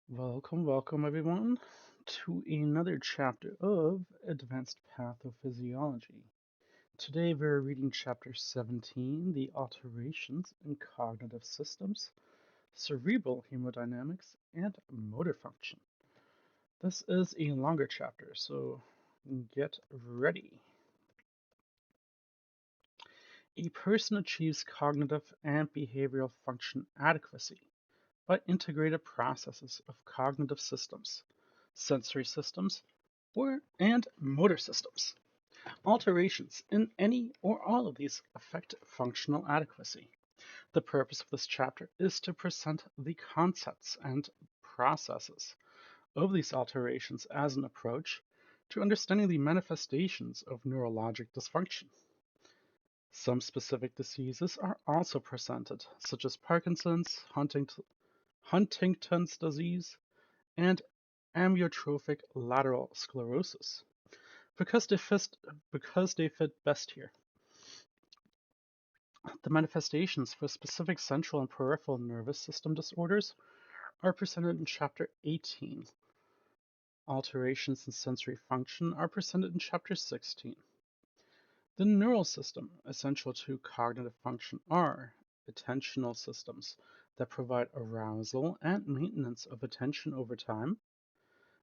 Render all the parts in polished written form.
Welcome everyone to another chapter of Advanced Pathophysiology. Today we're reading chapter 17, the Alterations in Cognitive Systems, Cerebral Hemodynamics, and Motor Function. This is a longer chapter, so get ready. A person achieves cognitive and behavioral function adequacy by integrated processes of cognitive systems, sensory systems, and motor systems. Alterations in any or all of these affect functional adequacy. The purpose of this chapter is to present the concepts and processes of these alterations as an approach to understanding the manifestations of neurologic dysfunction. Some specific diseases are also presented, such as Parkinson's, Huntington's disease, and amyotrophic lateral sclerosis, because they fit best here. The manifestations for specific central and peripheral nervous system disorders are presented in Chapter 18. Alterations in sensory function are presented in Chapter 16. The neural system essential to cognitive function are attentional systems that provide arousal and maintenance of attention over time,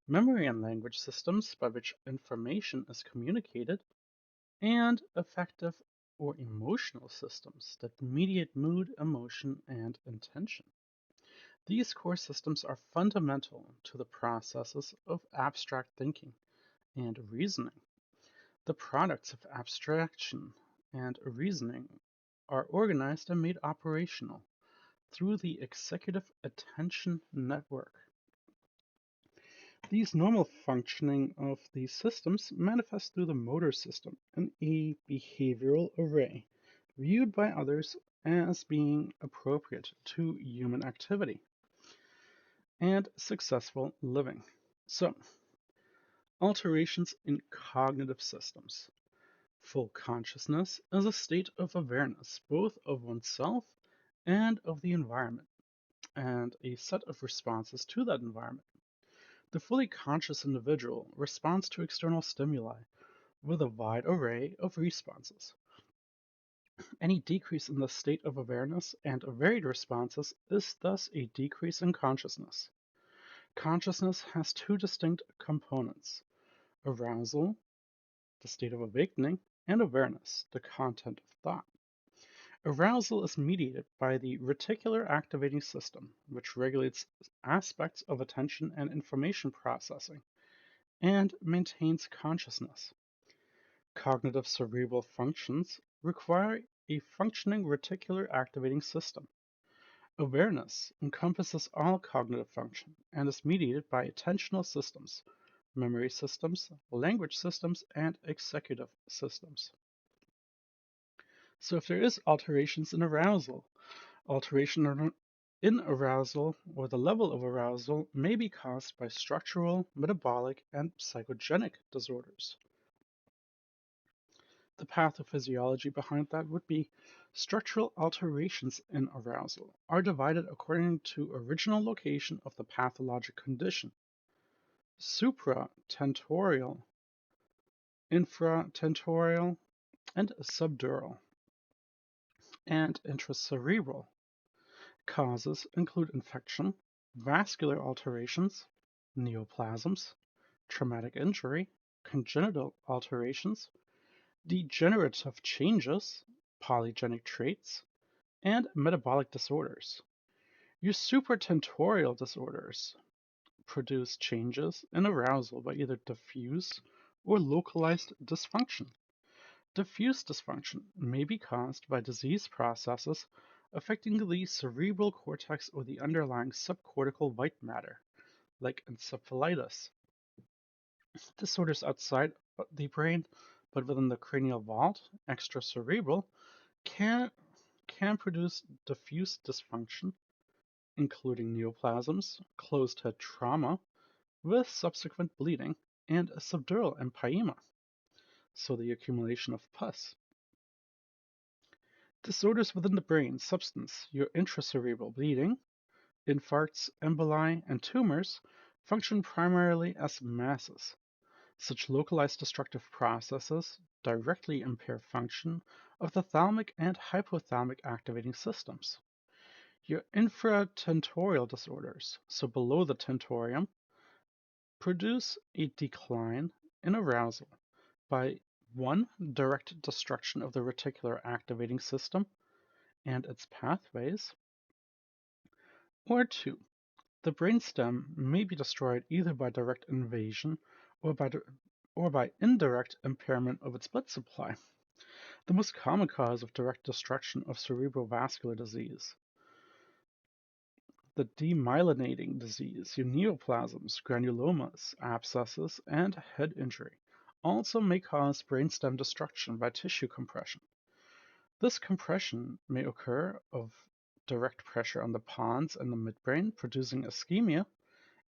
memory and language systems by which information is communicated, and affective or emotional systems that mediate mood, emotion, and intention. These core systems are fundamental to the processes of abstract thinking and reasoning. The products of abstraction and reasoning are organized and made operational through the executive attention network. These normal functioning of these systems manifest through the motor system in a behavioral array, viewed by others as being appropriate to human activity and successful living. So, alterations in cognitive systems. Full consciousness is a state of awareness both of oneself and of the environment, and a set of responses to that environment. The fully conscious individual responds to external stimuli with a wide array of responses. Any decrease in the state of awareness and varied responses is thus a decrease in consciousness. Consciousness has two distinct components: arousal, the state of awakening, and awareness, the content of thought. Arousal is mediated by the reticular activating system, which regulates aspects of attention and information processing and maintains consciousness. Cognitive cerebral functions require a functioning reticular activating system. Awareness encompasses all cognitive function and is mediated by attentional systems, memory systems, language systems, and executive systems. So if there is alterations in arousal, alteration in arousal or the level of arousal may be caused by structural, metabolic, and psychogenic disorders. The pathophysiology behind that would be structural alterations in arousal are divided according to original location of the pathologic condition: supratentorial, infratentorial, and subdural, and intracerebral. Causes include infection, vascular alterations, neoplasms, traumatic injury, congenital alterations, degenerative changes, polygenic traits, and metabolic disorders. Your supratentorial disorders produce changes in arousal by either diffuse or localized dysfunction. Diffuse dysfunction may be caused by disease processes affecting the cerebral cortex or the underlying subcortical white matter, like encephalitis. Disorders outside the brain, but within the cranial vault, extracerebral, can, can produce diffuse dysfunction, including neoplasms, closed head trauma, with subsequent bleeding, and subdural empyema, so the accumulation of pus. Disorders within the brain substance, your intracerebral bleeding, Infarcts, emboli, and tumors function primarily as masses. Such localized destructive processes directly impair function of the thalamic and hypothalamic activating systems. Your infratentorial disorders, so below the tentorium, produce a decline in arousal by 1. Direct destruction of the reticular activating system and its pathways, or 2. The brainstem may be destroyed either by direct invasion or by indirect impairment of its blood supply. The most common cause of direct destruction of cerebrovascular disease, the demyelinating disease, neoplasms, granulomas, abscesses, and head injury, also may cause brainstem destruction by tissue compression. This compression may occur of direct pressure on the pons and the midbrain, producing ischemia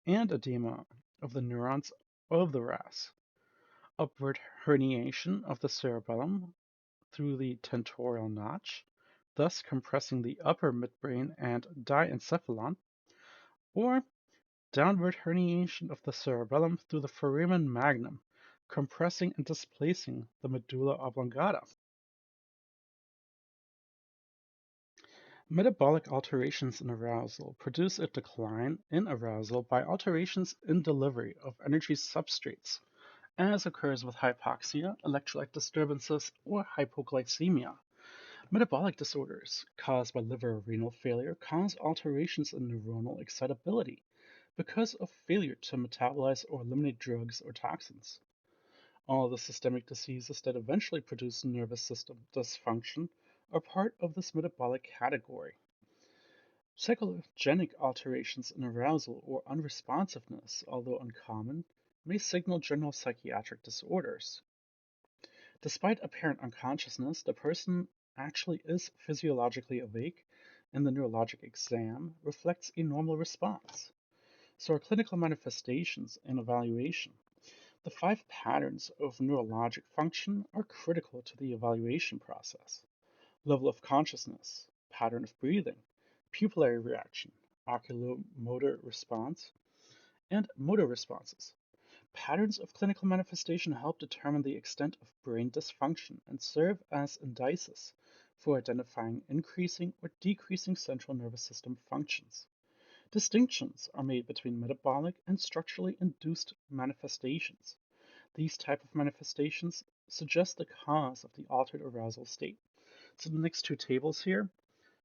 and edema of the neurons of the RAS, upward herniation of the cerebellum through the tentorial notch, thus compressing the upper midbrain and diencephalon, or downward herniation of the cerebellum through the foramen magnum, compressing and displacing the medulla oblongata. Metabolic alterations in arousal produce a decline in arousal by alterations in delivery of energy substrates, as occurs with hypoxia, electrolyte disturbances, or hypoglycemia. Metabolic disorders caused by liver or renal failure cause alterations in neuronal excitability because of failure to metabolize or eliminate drugs or toxins. All the systemic diseases that eventually produce nervous system dysfunction are part of this metabolic category. Psychogenic alterations in arousal or unresponsiveness, although uncommon, may signal general psychiatric disorders. Despite apparent unconsciousness, the person actually is physiologically awake, and the neurologic exam reflects a normal response. So, our clinical manifestations and evaluation. The 5 patterns of neurologic function are critical to the evaluation process. Level of consciousness, pattern of breathing, pupillary reaction, oculomotor response, and motor responses. Patterns of clinical manifestation help determine the extent of brain dysfunction and serve as indices for identifying increasing or decreasing central nervous system functions. Distinctions are made between metabolic and structurally induced manifestations. These type of manifestations suggest the cause of the altered arousal state. So the next 2 tables here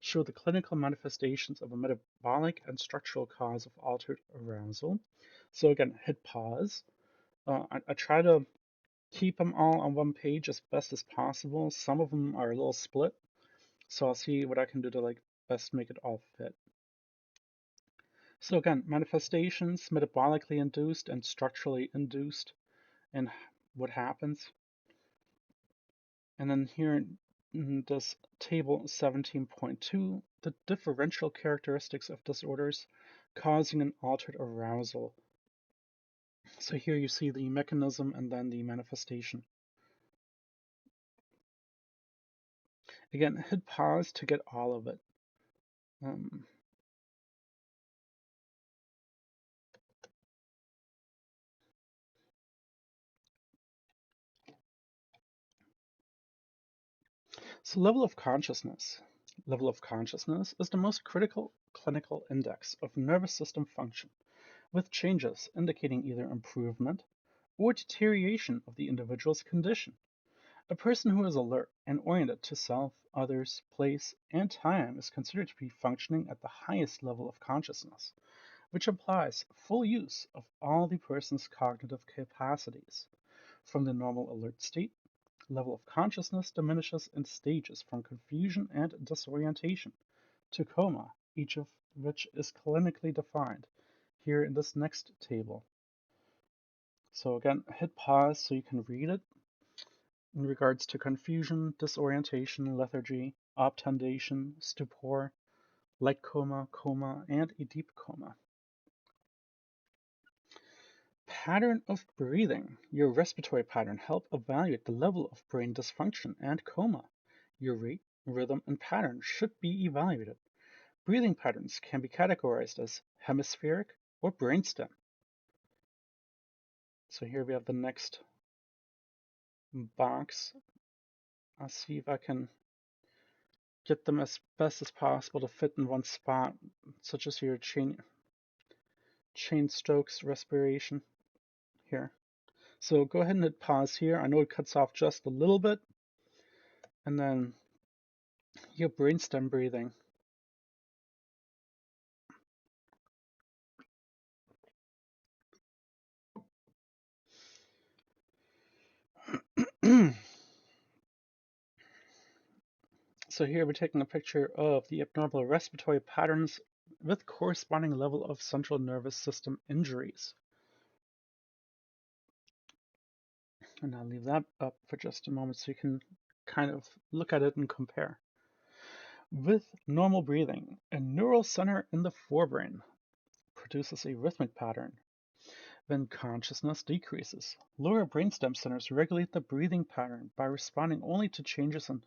show the clinical manifestations of a metabolic and structural cause of altered arousal. So again, hit pause. I try to keep them all on one page as best as possible. Some of them are a little split, so I'll see what I can do to best make it all fit. So again, manifestations, metabolically induced and structurally induced, and what happens. And then here in this table 17.2, the differential characteristics of disorders causing an altered arousal. So here you see the mechanism and then the manifestation. Again, hit pause to get all of it. So level of consciousness. Level of consciousness is the most critical clinical index of nervous system function, with changes indicating either improvement or deterioration of the individual's condition. A person who is alert and oriented to self, others, place, and time is considered to be functioning at the highest level of consciousness, which implies full use of all the person's cognitive capacities. From the normal alert state, level of consciousness diminishes in stages from confusion and disorientation to coma, each of which is clinically defined here in this next table. So again, hit pause so you can read it. In regards to confusion, disorientation, lethargy, obtundation, stupor, light coma, coma, and a deep coma. Pattern of breathing. Your respiratory pattern help evaluate the level of brain dysfunction and coma. Your rate, rhythm, and pattern should be evaluated. Breathing patterns can be categorized as hemispheric or brainstem. So here we have the next box. I'll see if I can get them as best as possible to fit in one spot, such as your chain Stokes respiration here. So go ahead and hit pause here. I know it cuts off just a little bit. And then your brainstem breathing. So here we're taking a picture of the abnormal respiratory patterns with corresponding level of central nervous system injuries. And I'll leave that up for just a moment so you can kind of look at it and compare. With normal breathing, a neural center in the forebrain produces a rhythmic pattern. When consciousness decreases, lower brainstem centers regulate the breathing pattern by responding only to changes in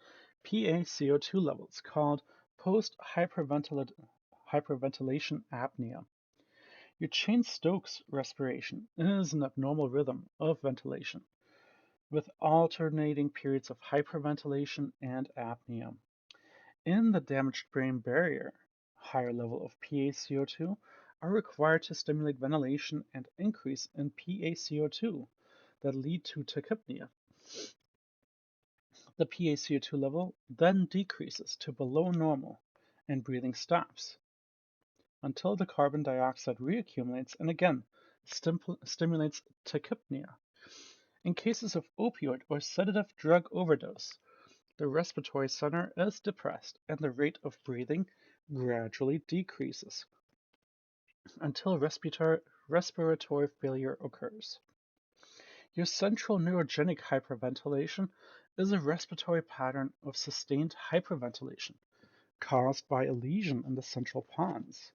PaCO2 levels called post-hyperventilation apnea. Your Cheyne-Stokes respiration is an abnormal rhythm of ventilation, with alternating periods of hyperventilation and apnea. In the damaged brain barrier, higher level of PaCO2 are required to stimulate ventilation and increase in PaCO2 that lead to tachypnea. The PaCO2 level then decreases to below normal and breathing stops until the carbon dioxide reaccumulates and again stimulates tachypnea. In cases of opioid or sedative drug overdose, the respiratory center is depressed and the rate of breathing gradually decreases until respiratory failure occurs. Your central neurogenic hyperventilation is a respiratory pattern of sustained hyperventilation caused by a lesion in the central pons.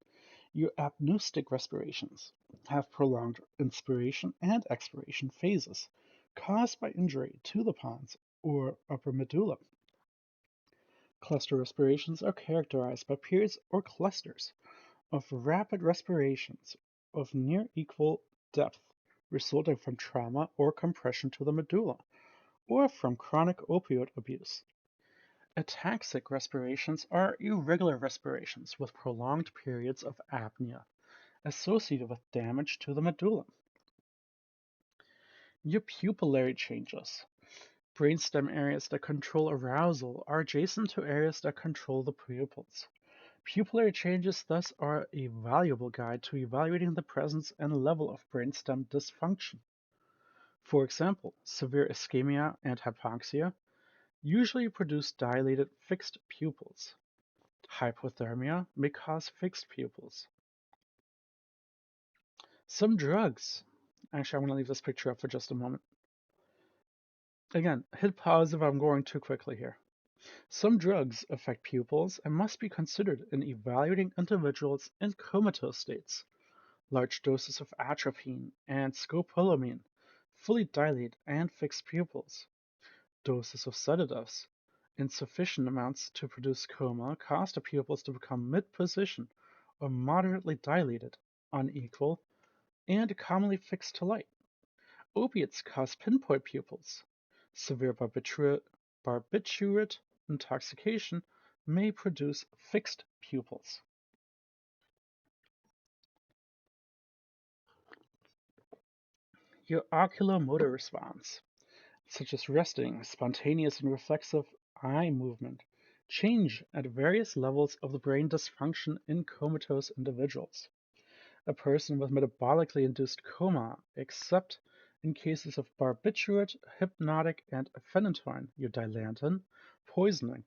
Your apneustic respirations have prolonged inspiration and expiration phases caused by injury to the pons or upper medulla. Cluster respirations are characterized by periods or clusters of rapid respirations of near equal depth resulting from trauma or compression to the medulla, or from chronic opioid abuse. Ataxic respirations are irregular respirations with prolonged periods of apnea associated with damage to the medulla. Your pupillary changes. Brainstem areas that control arousal are adjacent to areas that control the pupils. Pupillary changes thus are a valuable guide to evaluating the presence and level of brainstem dysfunction. For example, severe ischemia and hypoxia usually produce dilated fixed pupils. Hypothermia may cause fixed pupils. Some drugs. Actually, I'm going to leave this picture up for just a moment. Again, hit pause if I'm going too quickly here. Some drugs affect pupils and must be considered in evaluating individuals in comatose states. Large doses of atropine and scopolamine fully dilate and fix pupils. Doses of sedatives, in sufficient amounts to produce coma, cause the pupils to become mid-position or moderately dilated, unequal, and commonly fixed to light. Opiates cause pinpoint pupils. Severe barbiturate intoxication may produce fixed pupils. Your oculomotor response, such as resting, spontaneous and reflexive eye movement, change at various levels of the brain dysfunction in comatose individuals. A person with metabolically induced coma, except in cases of barbiturate, hypnotic, and phenytoin, dilantin, poisoning,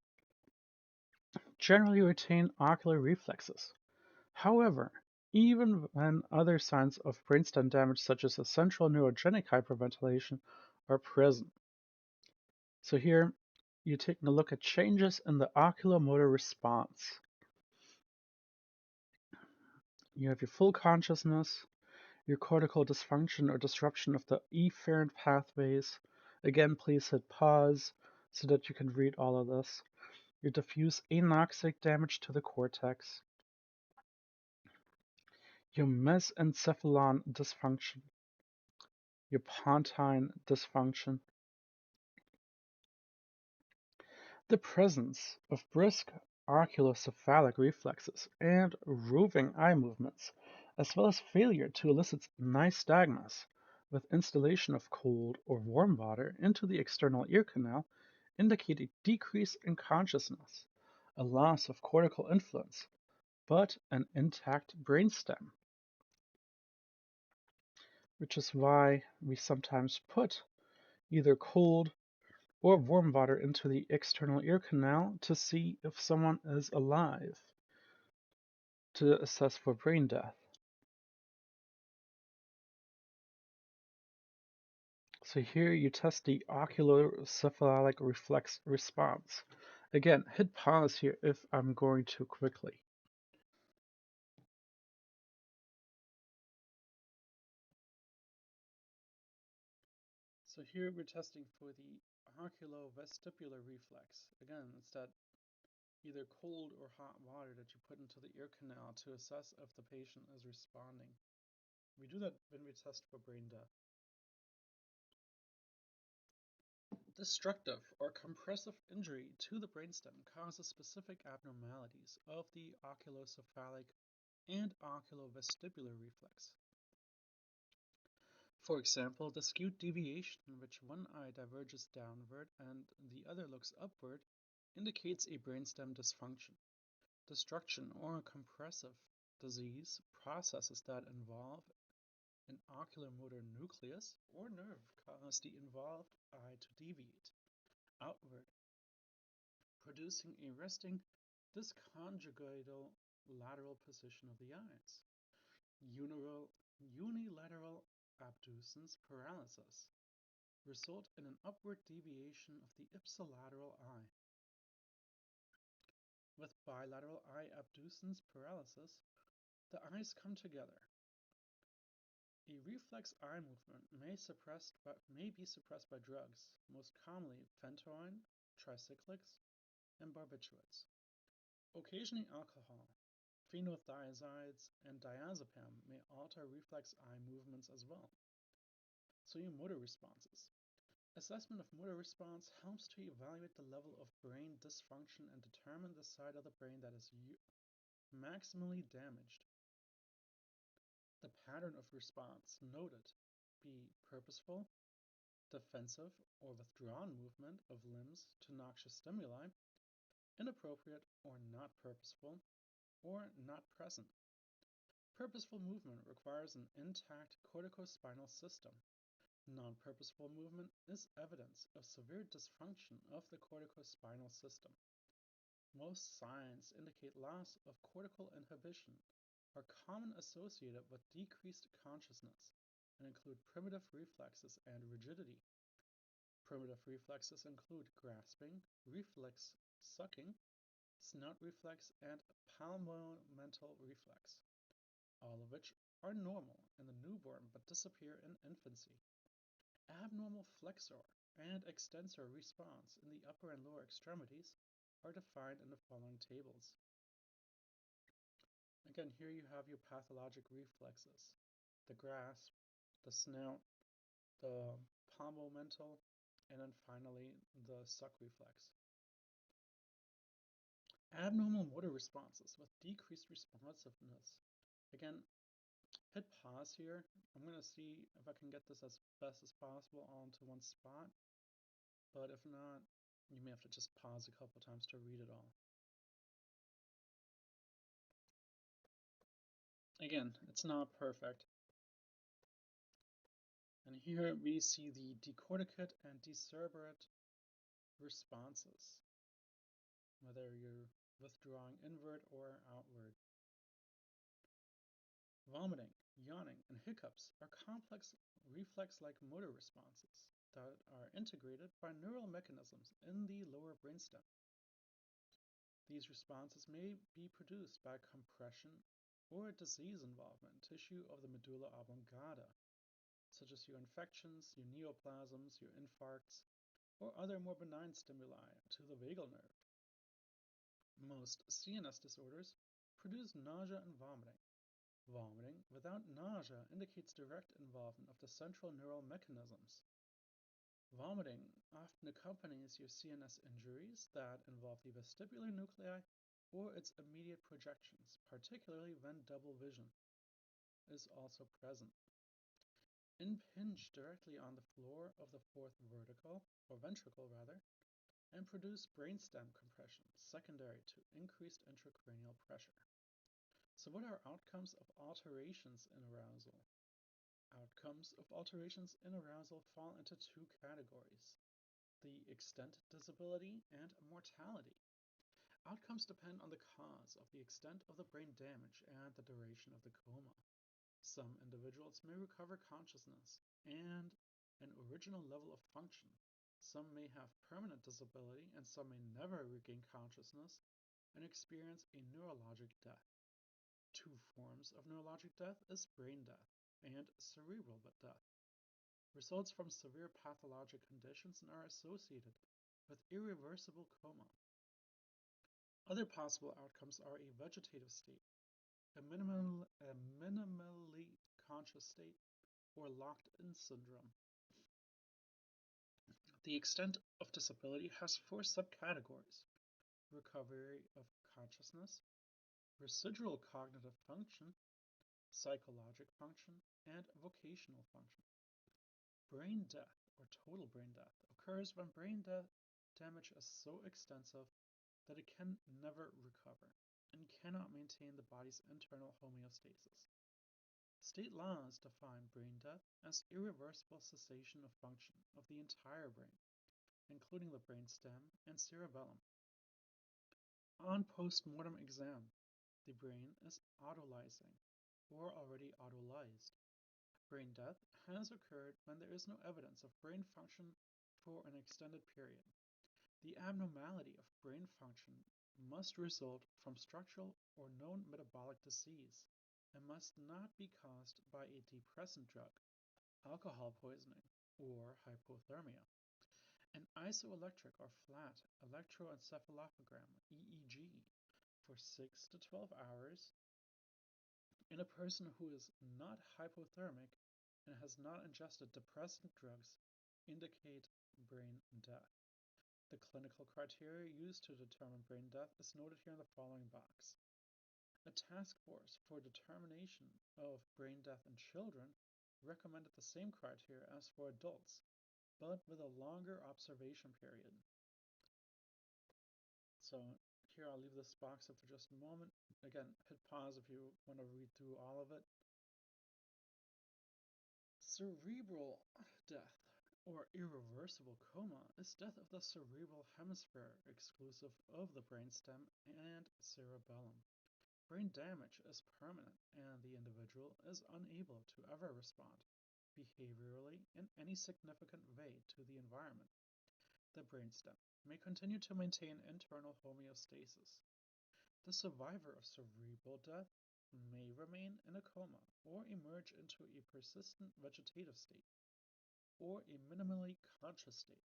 generally retain ocular reflexes. However, even when other signs of brainstem damage such as essential neurogenic hyperventilation are present. So here, you're taking a look at changes in the oculomotor response. You have your full consciousness, your cortical dysfunction or disruption of the efferent pathways. Again, please hit pause so that you can read all of this. Your diffuse anoxic damage to the cortex, your mesencephalon dysfunction, your pontine dysfunction, the presence of brisk oculocephalic reflexes and roving eye movements, as well as failure to elicit nystagmus with installation of cold or warm water into the external ear canal indicate a decrease in consciousness, a loss of cortical influence, but an intact brainstem, which is why we sometimes put either cold or warm water into the external ear canal to see if someone is alive, to assess for brain death. So here you test the oculocephalic reflex response. Again, hit pause here if I'm going too quickly. So here we're testing for the oculovestibular reflex. Again, it's that either cold or hot water that you put into the ear canal to assess if the patient is responding. We do that when we test for brain death. Destructive or compressive injury to the brainstem causes specific abnormalities of the oculocephalic and oculovestibular reflex. For example, the skewed deviation in which one eye diverges downward and the other looks upward indicates a brainstem dysfunction. Destruction or compressive disease processes that involve an oculomotor nucleus or nerve cause the involved eye to deviate outward, producing a resting disconjugal lateral position of the eyes. Unilateral abducens paralysis result in an upward deviation of the ipsilateral eye. With bilateral eye abducens paralysis, the eyes come together. A reflex eye movement may be suppressed by drugs, most commonly phentoin, tricyclics, and barbiturates. Occasionally alcohol, phenothiazides, and diazepam may alter reflex eye movements as well. So your motor responses. Assessment of motor response helps to evaluate the level of brain dysfunction and determine the side of the brain that is maximally damaged. The pattern of response noted be purposeful, defensive, or withdrawn movement of limbs to noxious stimuli, inappropriate or not purposeful, or not present. Purposeful movement requires an intact corticospinal system. Non-purposeful movement is evidence of severe dysfunction of the corticospinal system. Most signs indicate loss of cortical inhibition, are common associated with decreased consciousness, and include primitive reflexes and rigidity. Primitive reflexes include grasping, reflex sucking, snout reflex, and palmomental reflex, all of which are normal in the newborn but disappear in infancy. Abnormal flexor and extensor response in the upper and lower extremities are defined in the following tables. Again, here you have your pathologic reflexes, the grasp, the snout, the palmomental, and then finally the suck reflex. Abnormal motor responses with decreased responsiveness. Again, hit pause here. I'm going to see if I can get this as best as possible onto one spot, but if not, you may have to just pause a couple times to read it all. Again, it's not perfect. And here we see the decorticate and decerebrate responses, whether you're withdrawing inward or outward. Vomiting, yawning, and hiccups are complex reflex-like motor responses that are integrated by neural mechanisms in the lower brainstem. These responses may be produced by compression or disease involvement in tissue of the medulla oblongata, such as your infections, your neoplasms, your infarcts, or other more benign stimuli to the vagal nerve. Most CNS disorders produce nausea and vomiting. Vomiting without nausea indicates direct involvement of the central neural mechanisms. Vomiting often accompanies your CNS injuries that involve the vestibular nuclei or its immediate projections, particularly when double vision is also present. Impinge directly on the floor of the fourth ventricle, and produce brainstem compression secondary to increased intracranial pressure. So what are outcomes of alterations in arousal? Outcomes of alterations in arousal fall into two categories: the extent disability and mortality. Outcomes depend on the cause of the extent of the brain damage and the duration of the coma. Some individuals may recover consciousness and an original level of function. Some may have permanent disability and some may never regain consciousness and experience a neurologic death. Two forms of neurologic death is brain death and cerebral death. Results from severe pathologic conditions are associated with irreversible coma. Other possible outcomes are a vegetative state, a minimally conscious state, or locked-in syndrome. The extent of disability has four subcategories: recovery of consciousness, residual cognitive function, psychologic function, and vocational function. Brain death, or total brain death, occurs when brain damage is so extensive that it can never recover and cannot maintain the body's internal homeostasis. State laws define brain death as irreversible cessation of function of the entire brain, including the brainstem and cerebellum. On post-mortem exam, the brain is autolysing or already autolyzed. Brain death has occurred when there is no evidence of brain function for an extended period. The abnormality of brain function must result from structural or known metabolic disease and must not be caused by a depressant drug, alcohol poisoning, or hypothermia. An isoelectric or flat electroencephalogram (EEG) for 6 to 12 hours in a person who is not hypothermic and has not ingested depressant drugs indicate brain death. The clinical criteria used to determine brain death is noted here in the following box. A task force for determination of brain death in children recommended the same criteria as for adults, but with a longer observation period. So here I'll leave this box up for just a moment. Again, hit pause if you want to read through all of it. Cerebral death, or irreversible coma, is death of the cerebral hemisphere exclusive of the brainstem and cerebellum. Brain damage is permanent and the individual is unable to ever respond behaviorally in any significant way to the environment. The brainstem may continue to maintain internal homeostasis. The survivor of cerebral death may remain in a coma or emerge into a persistent vegetative state or a minimally conscious state.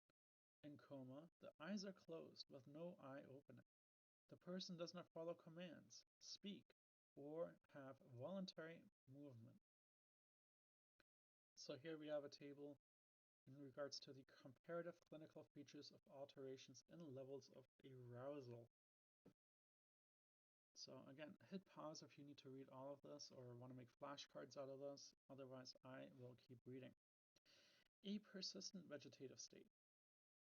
In coma, the eyes are closed with no eye opening. The person does not follow commands, speak, or have voluntary movement. So here we have a table in regards to the comparative clinical features of alterations in levels of arousal. So again, hit pause if you need to read all of this or want to make flashcards out of this. Otherwise, I will keep reading. A persistent vegetative state,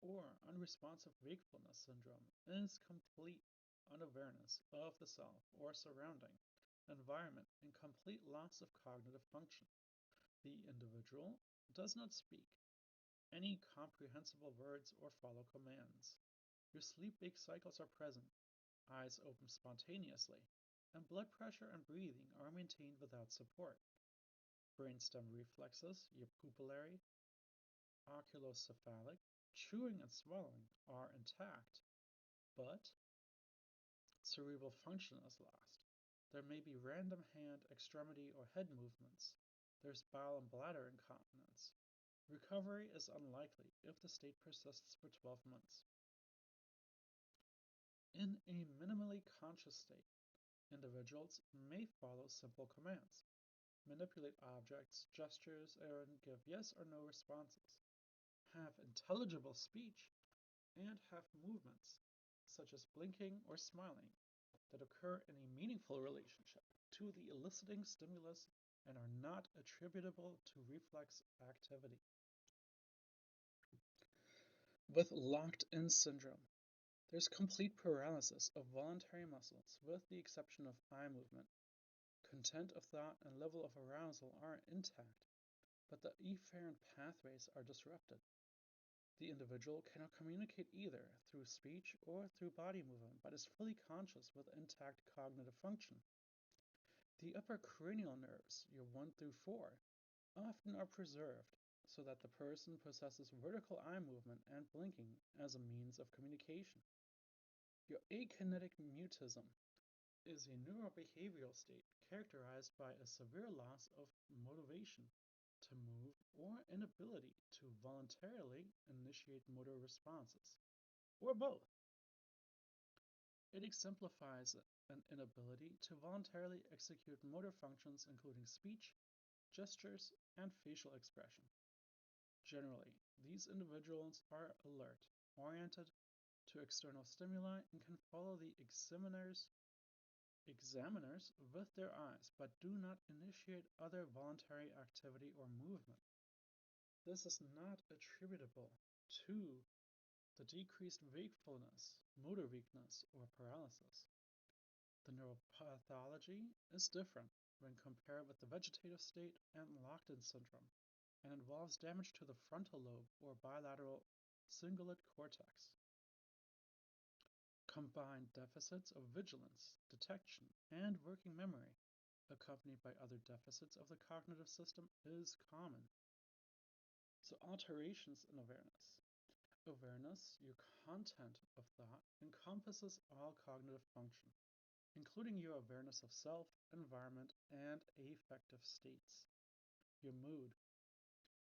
or unresponsive wakefulness syndrome, is complete unawareness of the self or surrounding environment and complete loss of cognitive function. The individual does not speak any comprehensible words or follow commands. Your sleep-wake cycles are present, eyes open spontaneously, and blood pressure and breathing are maintained without support. Brainstem reflexes, your pupillary, oculocephalic, chewing and swallowing are intact, but cerebral function is lost. There may be random hand, extremity, or head movements. There's bowel and bladder incontinence. Recovery is unlikely if the state persists for 12 months. In a minimally conscious state, Individuals may follow simple commands, manipulate objects, gestures, and give yes or no responses, have intelligible speech, and have movements, such as blinking or smiling, that occur in a meaningful relationship to the eliciting stimulus and are not attributable to reflex activity. With locked-in syndrome, there's complete paralysis of voluntary muscles with the exception of eye movement. Content of thought and level of arousal are intact, but the efferent pathways are disrupted. The individual cannot communicate either through speech or through body movement, but is fully conscious with intact cognitive function. The upper cranial nerves, your 1 through 4, often are preserved so that the person possesses vertical eye movement and blinking as a means of communication. Your akinetic mutism is a neurobehavioral state characterized by a severe loss of motivation to move or inability to voluntarily initiate motor responses, or both. It exemplifies an inability to voluntarily execute motor functions including speech, gestures, and facial expression. Generally, these individuals are alert, oriented to external stimuli, and can follow the examiners with their eyes, but do not initiate other voluntary activity or movement. This is not attributable to the decreased wakefulness, motor weakness, or paralysis. The neuropathology is different when compared with the vegetative state and locked-in syndrome, and involves damage to the frontal lobe or bilateral cingulate cortex. Combined deficits of vigilance, detection, and working memory, accompanied by other deficits of the cognitive system, is common. So alterations in awareness. Awareness, your content of thought, encompasses all cognitive function, including your awareness of self, environment, and affective states. Your mood.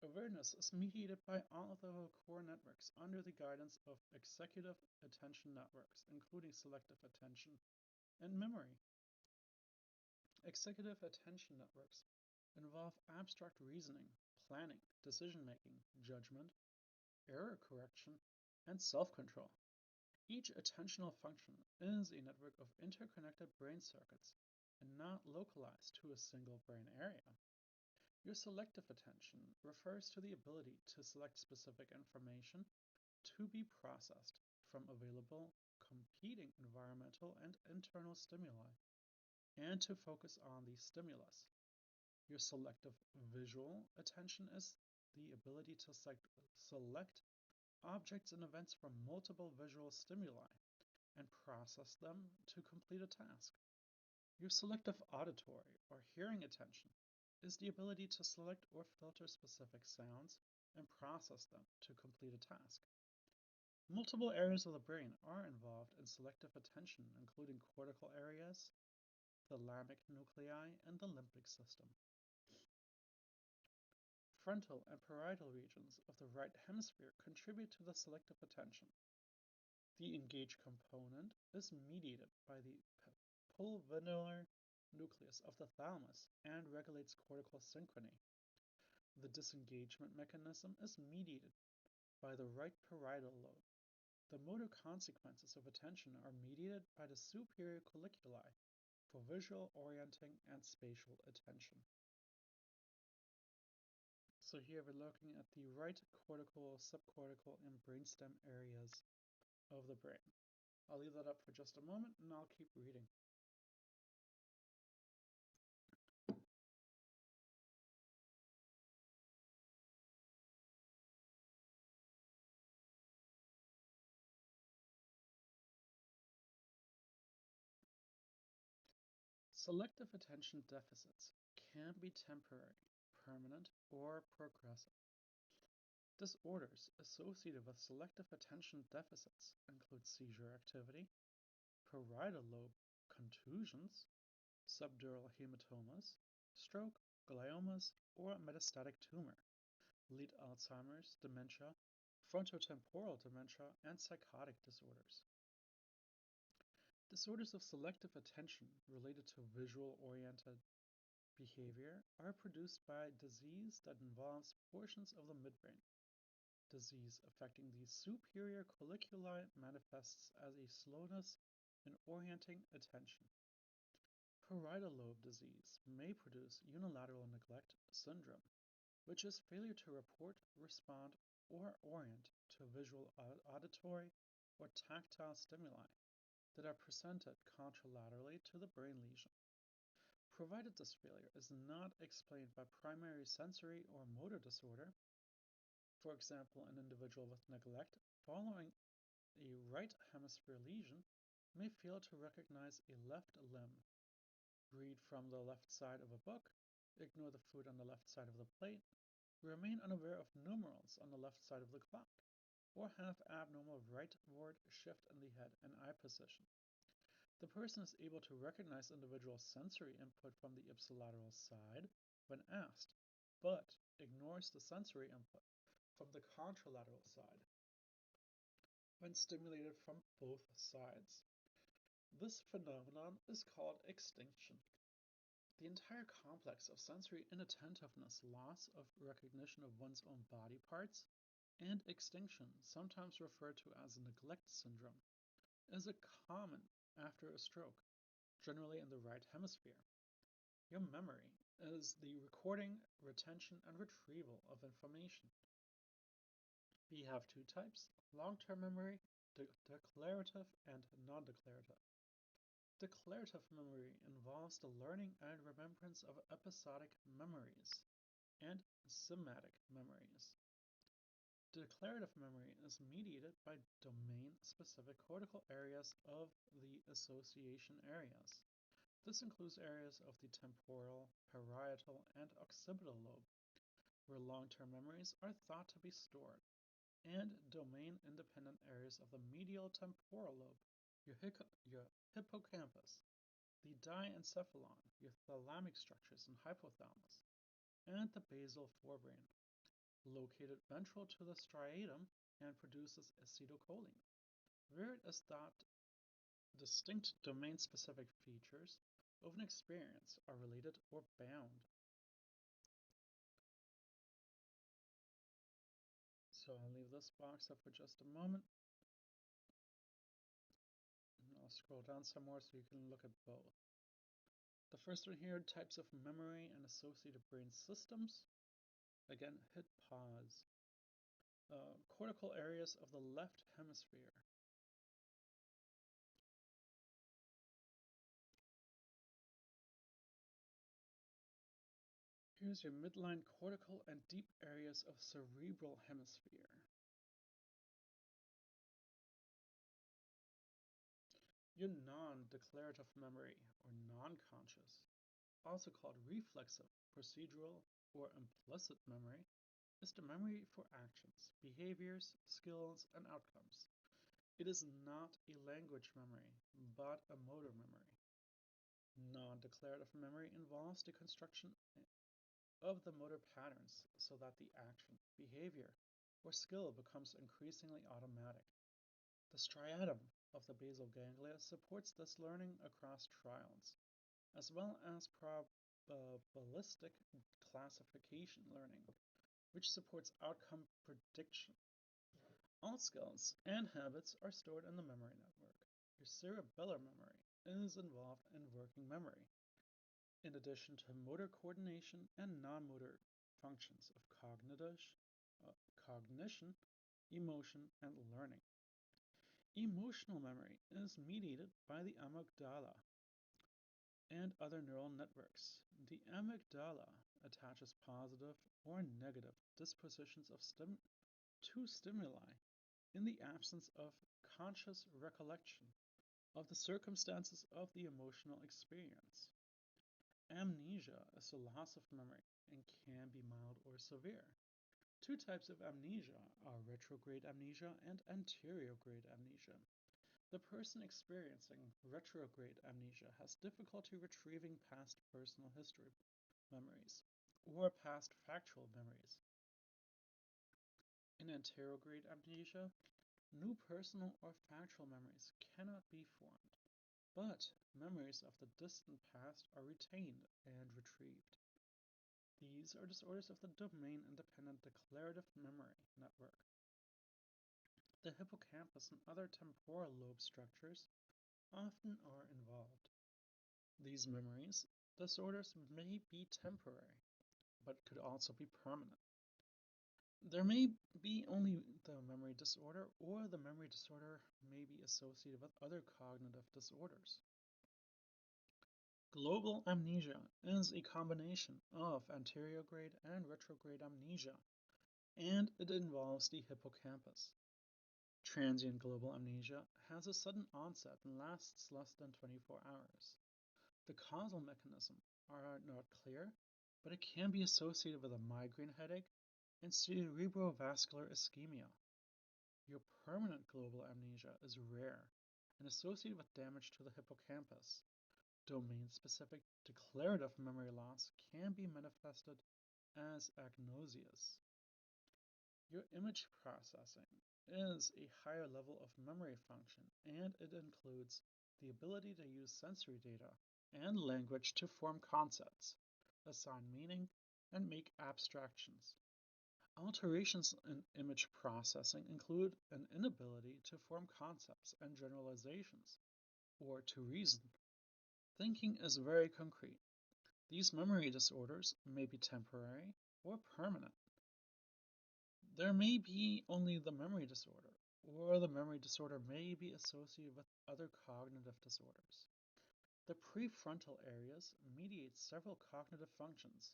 Awareness is mediated by all of the core networks under the guidance of executive attention networks, including selective attention and memory. Executive attention networks involve abstract reasoning, planning, decision-making, judgment, error correction, and self-control. Each attentional function is a network of interconnected brain circuits and not localized to a single brain area. Your selective attention refers to the ability to select specific information to be processed from available competing environmental and internal stimuli, and to focus on the stimulus. Your selective visual attention is the ability to select objects and events from multiple visual stimuli and process them to complete a task. Your selective auditory or hearing attention is the ability to select or filter specific sounds and process them to complete a task. Multiple areas of the brain are involved in selective attention, including cortical areas, the thalamic nuclei, and the limbic system. Frontal and parietal regions of the right hemisphere contribute to the selective attention. The engaged component is mediated by the pulvinar nucleus of the thalamus and regulates cortical synchrony. The disengagement mechanism is mediated by the right parietal lobe. The motor consequences of attention are mediated by the superior colliculi for visual orienting and spatial attention. So here we're looking at the right cortical, subcortical, and brainstem areas of the brain. I'll leave that up for just a moment and I'll keep reading. Selective attention deficits can be temporary, permanent, or progressive. Disorders associated with selective attention deficits include seizure activity, parietal lobe contusions, subdural hematomas, stroke, gliomas, or metastatic tumor, lead Alzheimer's, dementia, frontotemporal dementia, and psychotic disorders. Disorders of selective attention related to visual-oriented behavior are produced by disease that involves portions of the midbrain. Disease affecting the superior colliculi manifests as a slowness in orienting attention. Parietal lobe disease may produce unilateral neglect syndrome, which is failure to report, respond, or orient to visual, auditory, or tactile stimuli that are presented contralaterally to the brain lesion. Provided this failure is not explained by primary sensory or motor disorder, for example, an individual with neglect following a right hemisphere lesion may fail to recognize a left limb, read from the left side of a book, ignore the food on the left side of the plate, remain unaware of numerals on the left side of the clock, or have abnormal rightward shift in the head and eye position. The person is able to recognize individual sensory input from the ipsilateral side when asked, but ignores the sensory input from the contralateral side when stimulated from both sides. This phenomenon is called extinction. The entire complex of sensory inattentiveness, loss of recognition of one's own body parts, and extinction, sometimes referred to as neglect syndrome, is a common after a stroke, generally in the right hemisphere. Your memory is the recording, retention, and retrieval of information. We have two types, long-term memory, declarative and non-declarative. Declarative memory involves the learning and remembrance of episodic memories and somatic memories. Declarative memory is mediated by domain-specific cortical areas of the association areas. This includes areas of the temporal, parietal, and occipital lobe, where long-term memories are thought to be stored, and domain-independent areas of the medial temporal lobe, your hippocampus, the diencephalon, your thalamic structures and hypothalamus, and the basal forebrain, located ventral to the striatum and produces acetylcholine, where it is thought distinct domain-specific features of an experience are related or bound. So I'll leave this box up for just a moment. And I'll scroll down some more so you can look at both. The first one here, types of memory and associated brain systems. Again, hit pause. Cortical areas of the left hemisphere. Here's your midline cortical and deep areas of cerebral hemisphere. Your non-declarative memory, or non-conscious, also called reflexive, procedural, or implicit memory, is the memory for actions, behaviors, skills, and outcomes. It is not a language memory, but a motor memory. Non-declarative memory involves the construction of the motor patterns so that the action, behavior, or skill becomes increasingly automatic. The striatum of the basal ganglia supports this learning across trials, as well as probabilistic classification learning, which supports outcome prediction. All skills and habits are stored in the memory network. Your cerebellar memory is involved in working memory, in addition to motor coordination and non-motor functions of cognition, emotion, and learning. Emotional memory is mediated by the amygdala and other neural networks. The amygdala attaches positive or negative dispositions to stimuli in the absence of conscious recollection of the circumstances of the emotional experience. Amnesia is a loss of memory and can be mild or severe. Two types of amnesia are retrograde amnesia and anterograde amnesia. The person experiencing retrograde amnesia has difficulty retrieving past personal history memories or past factual memories. In anterograde amnesia, new personal or factual memories cannot be formed. but memories of the distant past are retained and retrieved. These are disorders of the domain-independent declarative memory network. The hippocampus and other temporal lobe structures often are involved. These memories disorders may be temporary, but could also be permanent. There may be only the memory disorder, or the memory disorder may be associated with other cognitive disorders. Global amnesia is a combination of anterograde and retrograde amnesia, and it involves the hippocampus. Transient global amnesia has a sudden onset and lasts less than 24 hours. The causal mechanisms are not clear, but it can be associated with a migraine headache and cerebrovascular ischemia. Your permanent global amnesia is rare and associated with damage to the hippocampus. Domain-specific declarative memory loss can be manifested as agnosias. Your image processing is a higher level of memory function, and it includes the ability to use sensory data and language to form concepts, assign meaning, and make abstractions. Alterations in image processing include an inability to form concepts and generalizations, or to reason. Thinking is very concrete. These memory disorders may be temporary or permanent. There may be only the memory disorder, or the memory disorder may be associated with other cognitive disorders. The prefrontal areas mediate several cognitive functions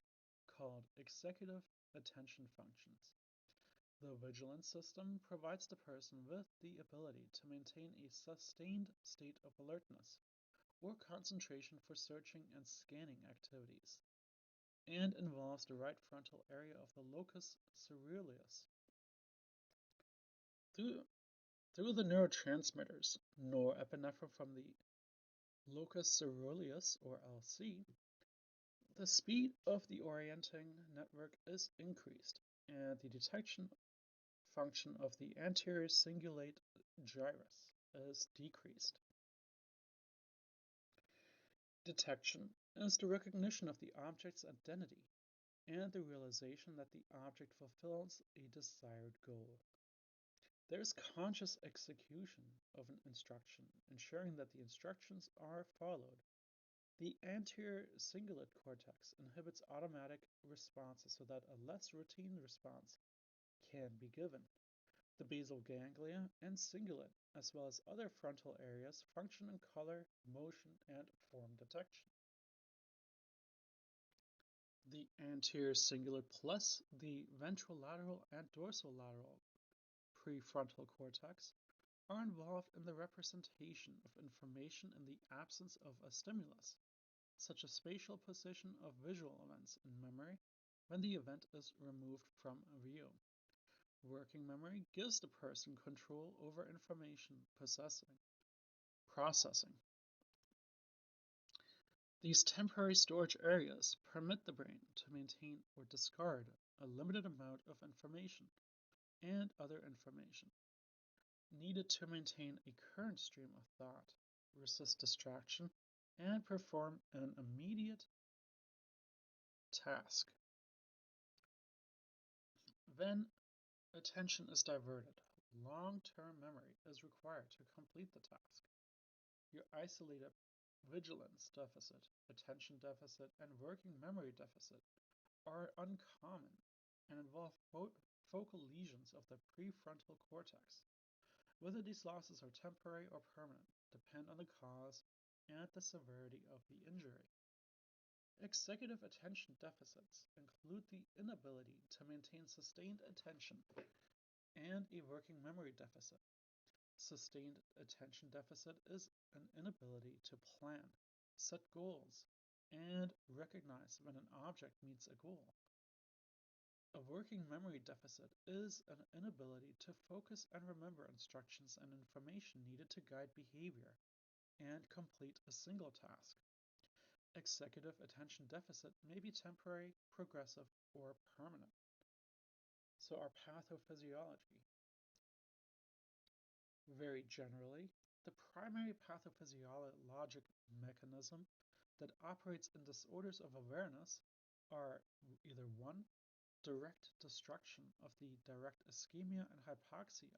called executive attention functions. The vigilance system provides the person with the ability to maintain a sustained state of alertness or concentration for searching and scanning activities, and involves the right frontal area of the locus coeruleus. Through the neurotransmitters norepinephrine from the locus coeruleus, or LC, the speed of the orienting network is increased, and the detection function of the anterior cingulate gyrus is decreased. Detection is the recognition of the object's identity and the realization that the object fulfills a desired goal. There is conscious execution of an instruction, ensuring that the instructions are followed. The anterior cingulate cortex inhibits automatic responses so that a less routine response can be given. The basal ganglia and cingulate, as well as other frontal areas, function in color, motion, and form detection. The anterior cingulate plus the ventrolateral and dorsolateral prefrontal cortex are involved in the representation of information in the absence of a stimulus, such as spatial position of visual events in memory when the event is removed from view. Working memory gives the person control over information processing. These temporary storage areas permit the brain to maintain or discard a limited amount of information and other information needed to maintain a current stream of thought, resist distraction, and perform an immediate task. When attention is diverted, long-term memory is required to complete the task. Your isolated vigilance deficit, attention deficit, and working memory deficit are uncommon and involve focal lesions of the prefrontal cortex. Whether these losses are temporary or permanent depend on the cause and the severity of the injury. Executive attention deficits include the inability to maintain sustained attention and a working memory deficit. Sustained attention deficit is an inability to plan, set goals, and recognize when an object meets a goal. A working memory deficit is an inability to focus and remember instructions and information needed to guide behavior and complete a single task. Executive attention deficit may be temporary, progressive, or permanent. So our pathophysiology. Very generally, The primary pathophysiologic mechanism that operates in disorders of awareness are either 1. Direct destruction of the direct ischemia and hypoxia,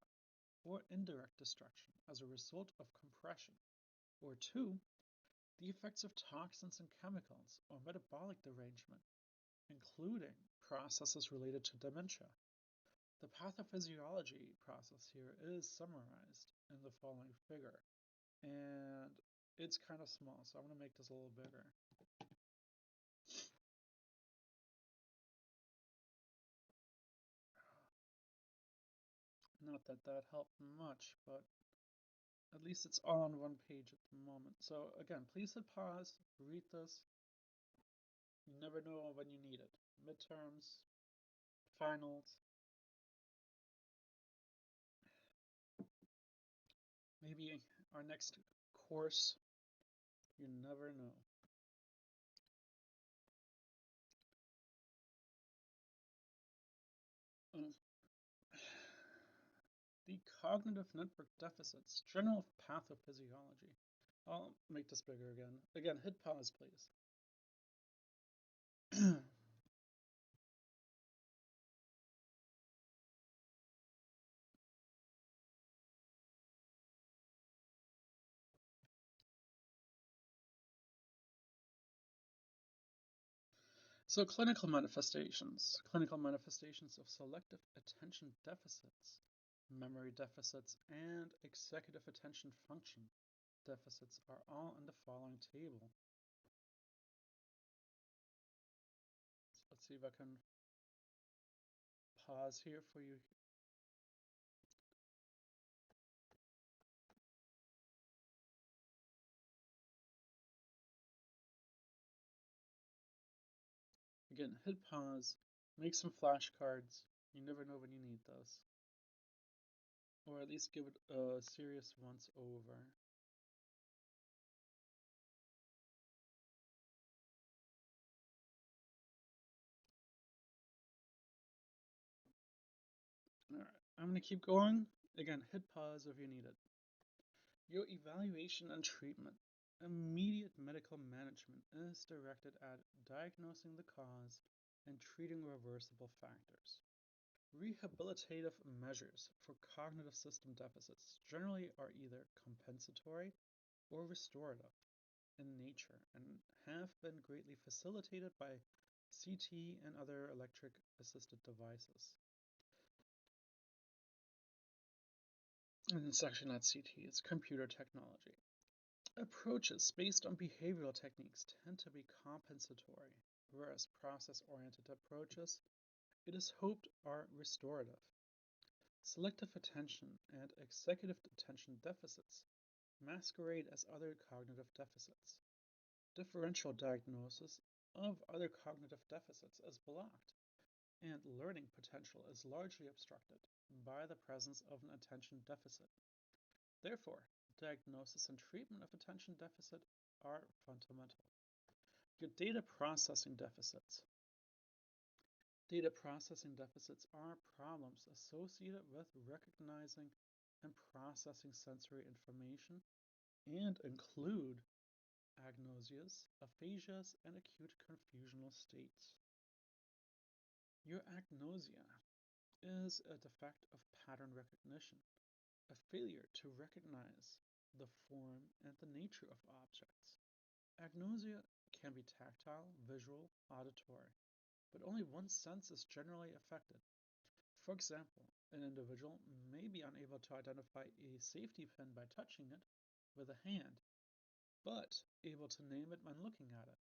or indirect destruction as a result of compression, or 2. The effects of toxins and chemicals or metabolic derangement, including processes related to dementia. The pathophysiology process here is summarized in the following figure, and it's kind of small, so I'm going to make this a little bigger. Not that that helped much, but at least it's all on one page at the moment. So again, please hit pause, read this. You never know when you need it. Midterms, finals, maybe our next course. You never know. The cognitive network deficits, Journal of Pathophysiology. I'll make this bigger again. Again, hit pause, please. So clinical manifestations of selective attention deficits, memory deficits, and executive attention function deficits are all in the following table. Let's see if I can pause here for you. Again, hit pause, make some flashcards. You never know when you need those. Or at least give it a serious once over. Alright, I'm going to keep going. Again, hit pause if you need it. Your evaluation and treatment. Immediate medical management is directed at diagnosing the cause and treating reversible factors. Rehabilitative measures for cognitive system deficits generally are either compensatory or restorative in nature and have been greatly facilitated by CT and other electric assisted devices. And it's actually not CT, it's computer technology. Approaches based on behavioral techniques tend to be compensatory, whereas process-oriented approaches, it is hoped, are restorative. Selective attention and executive attention deficits masquerade as other cognitive deficits. Differential diagnosis of other cognitive deficits is blocked, and learning potential is largely obstructed by the presence of an attention deficit. Therefore, diagnosis and treatment of attention deficit are fundamental. Your data processing deficits. Data processing deficits are problems associated with recognizing and processing sensory information and include agnosias, aphasias, and acute confusional states. Your agnosia is a defect of pattern recognition, a failure to recognize the form and the nature of objects. Agnosia can be tactile, visual, auditory, but only one sense is generally affected. For example, an individual may be unable to identify a safety pin by touching it with a hand, but able to name it when looking at it.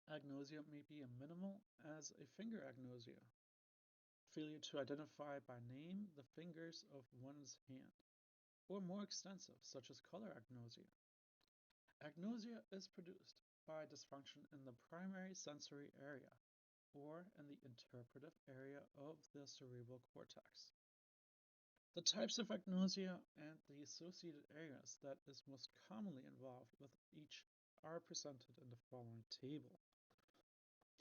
Agnosia may be as minimal as a finger agnosia, failure to identify by name the fingers of one's hand, or more extensive, such as color agnosia. Agnosia is produced by dysfunction in the primary sensory area, or in the interpretive area of the cerebral cortex. The types of agnosia and the associated areas that is most commonly involved with each are presented in the following table.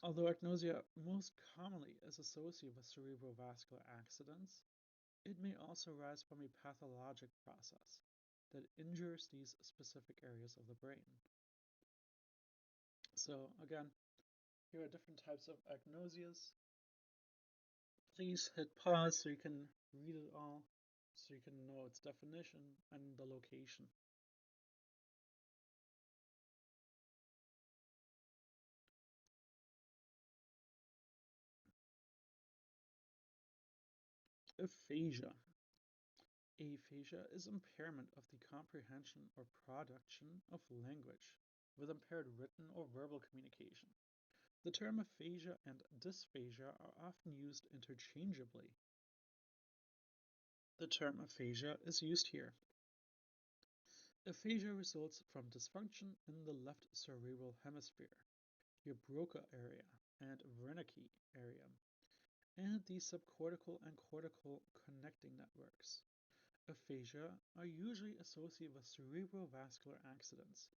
Although agnosia most commonly is associated with cerebrovascular accidents, it may also arise from a pathologic process, that injures these specific areas of the brain. So again, here are different types of agnosias. Please hit pause so you can read it all, so you can know its definition and the location. Aphasia. Aphasia is impairment of the comprehension or production of language, with impaired written or verbal communication. The term aphasia and dysphagia are often used interchangeably. The term aphasia is used here. Aphasia results from dysfunction in the left cerebral hemisphere, your Broca area and Wernicke area, and the subcortical and cortical connecting networks. Aphasia are usually associated with cerebrovascular accidents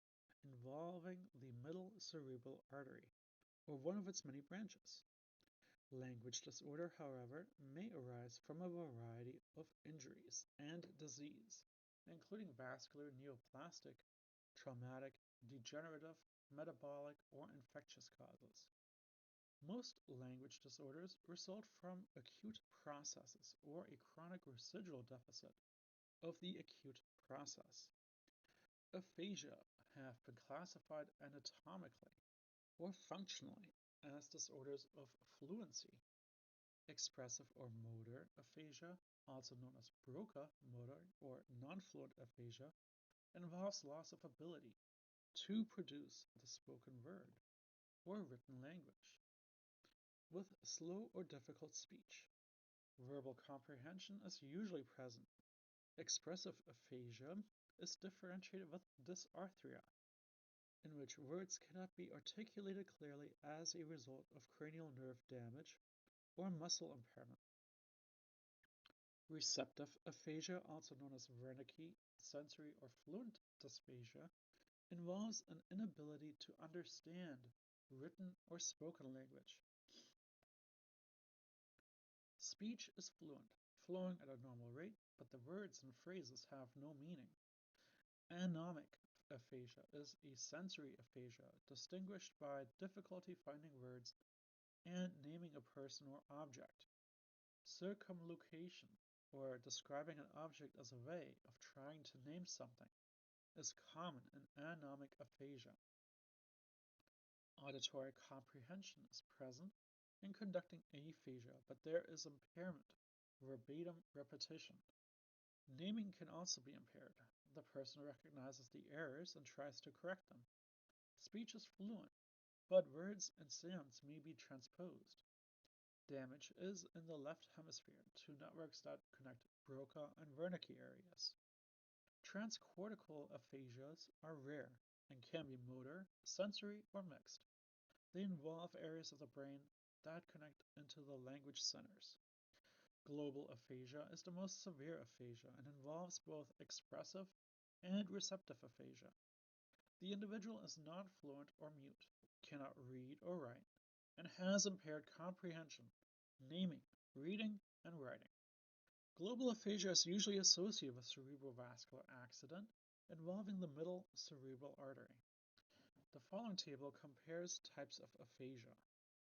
involving the middle cerebral artery, or one of its many branches. Language disorder, however, may arise from a variety of injuries and disease, including vascular, neoplastic, traumatic, degenerative, metabolic, or infectious causes. Most language disorders result from acute processes or a chronic residual deficit of the acute process. Aphasia have been classified anatomically or functionally as disorders of fluency. Expressive or motor aphasia, also known as Broca motor or non-fluent aphasia, involves loss of ability to produce the spoken word or written language. With slow or difficult speech, verbal comprehension is usually present. Expressive aphasia is differentiated with dysarthria, in which words cannot be articulated clearly as a result of cranial nerve damage or muscle impairment. Receptive aphasia, also known as Wernicke, sensory or fluent dysphagia, involves an inability to understand written or spoken language. Speech is fluent, flowing at a normal rate, but the words and phrases have no meaning. Anomic aphasia is a sensory aphasia distinguished by difficulty finding words and naming a person or object. Circumlocution, or describing an object as a way of trying to name something, is common in anomic aphasia. Auditory comprehension is present in conducting aphasia, but there is impairment, verbatim repetition. Naming can also be impaired. The person recognizes the errors and tries to correct them. Speech is fluent, but words and sounds may be transposed. Damage is in the left hemisphere to networks that connect Broca and Wernicke areas. Transcortical aphasias are rare and can be motor, sensory, or mixed. They involve areas of the brain that connect into the language centers. Global aphasia is the most severe aphasia and involves both expressive and receptive aphasia. The individual is not fluent or mute, cannot read or write, and has impaired comprehension, naming, reading, and writing. Global aphasia is usually associated with cerebrovascular accident involving the middle cerebral artery. The following table compares types of aphasia,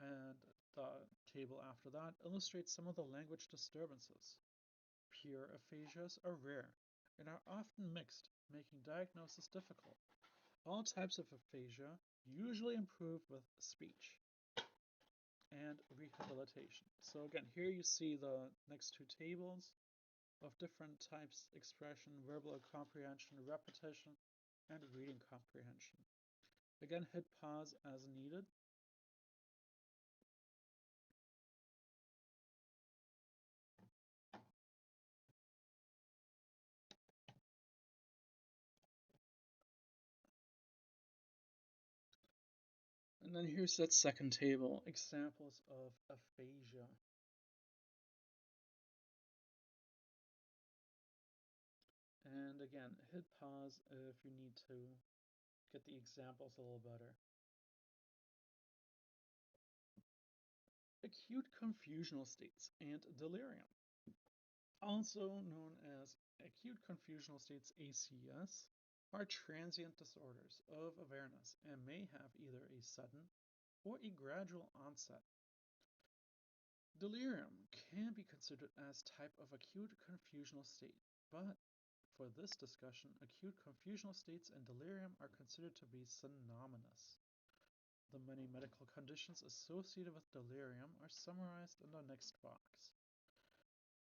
and the table after that illustrates some of the language disturbances. Pure aphasias are rare and are often mixed, making diagnosis difficult. All types of aphasia usually improve with speech and rehabilitation. So again, here you see the next two tables of different types: expression, verbal comprehension, repetition, and reading comprehension. Again, hit pause as needed. And then here's that second table, examples of aphasia. And again, hit pause if you need to get the examples a little better. Acute confusional states and delirium. Also known as acute confusional states ACS, are transient disorders of awareness and may have either a sudden or a gradual onset. Delirium can be considered as type of acute confusional state, but for this discussion, acute confusional states and delirium are considered to be synonymous. The many medical conditions associated with delirium are summarized in the next box.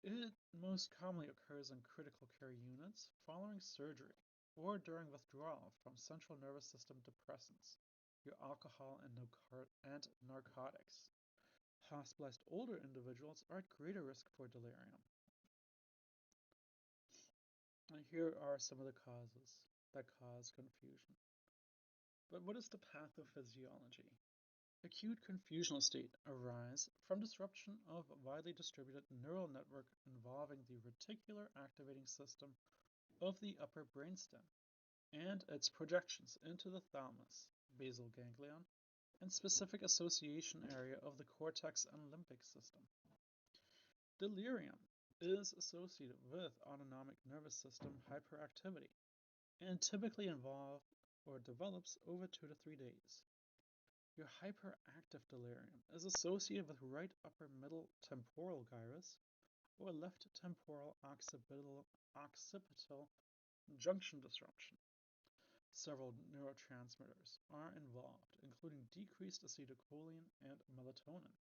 It most commonly occurs in critical care units following surgery or during withdrawal from central nervous system depressants, your alcohol and narcotics. Hospitalized older individuals are at greater risk for delirium. And here are some of the causes that cause confusion. But what is the pathophysiology? Acute confusional state arise from disruption of a widely distributed neural network involving the reticular activating system of the upper brainstem and its projections into the thalamus, basal ganglion, and specific association area of the cortex and limbic system. Delirium is associated with autonomic nervous system hyperactivity and typically involves or develops over 2 to 3 days. Your hyperactive delirium is associated with right upper middle temporal gyrus or left temporal occipital junction disruption. Several neurotransmitters are involved, including decreased acetylcholine and melatonin,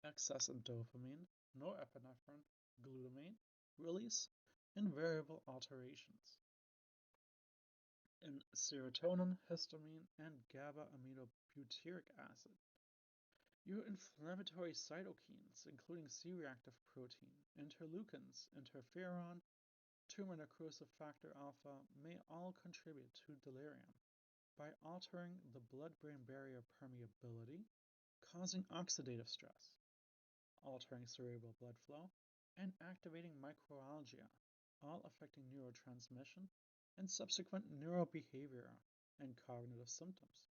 excess in dopamine, norepinephrine, glutamate release, and variable alterations in serotonin, histamine, and GABA-aminobutyric acid. Your inflammatory cytokines, including C-reactive protein, interleukins, interferon, tumor necrosis factor alpha, may all contribute to delirium by altering the blood-brain barrier permeability, causing oxidative stress, altering cerebral blood flow, and activating microalgia, all affecting neurotransmission and subsequent neurobehavior and cognitive symptoms.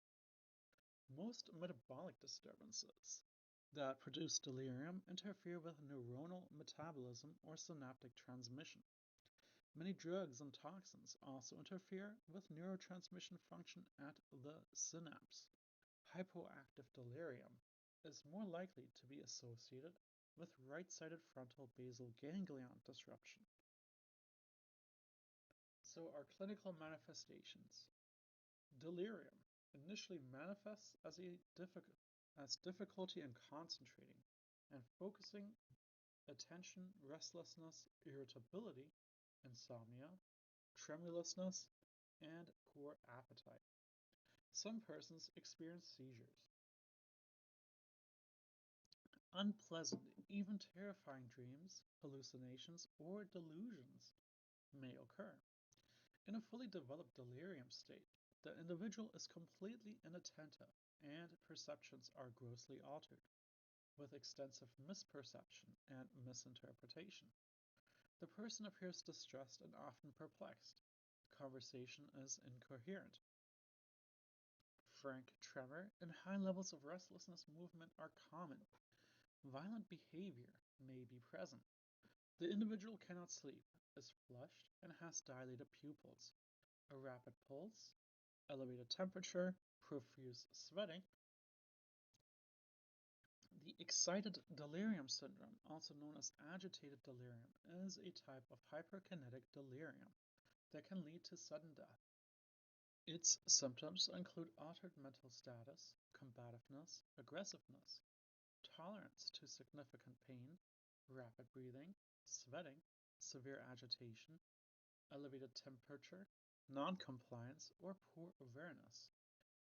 Most metabolic disturbances that produce delirium interfere with neuronal metabolism or synaptic transmission. Many drugs and toxins also interfere with neurotransmission function at the synapse. Hypoactive delirium is more likely to be associated with right-sided frontal basal ganglion disruption. So our clinical manifestations. Delirium initially manifests as difficulty in concentrating and focusing, attention, restlessness, irritability, insomnia, tremulousness, and poor appetite. Some persons experience seizures. Unpleasant, even terrifying dreams, hallucinations, or delusions may occur. In a fully developed delirium state, the individual is completely inattentive and perceptions are grossly altered, with extensive misperception and misinterpretation. The person appears distressed and often perplexed. Conversation is incoherent. Frank tremor and high levels of restlessness movement are common. Violent behavior may be present. The individual cannot sleep, is flushed, and has dilated pupils, a rapid pulse, elevated temperature, profuse sweating. The excited delirium syndrome, also known as agitated delirium, is a type of hyperkinetic delirium that can lead to sudden death. Its symptoms include altered mental status, combativeness, aggressiveness, tolerance to significant pain, rapid breathing, sweating, severe agitation, elevated temperature, non-compliance, or poor awareness,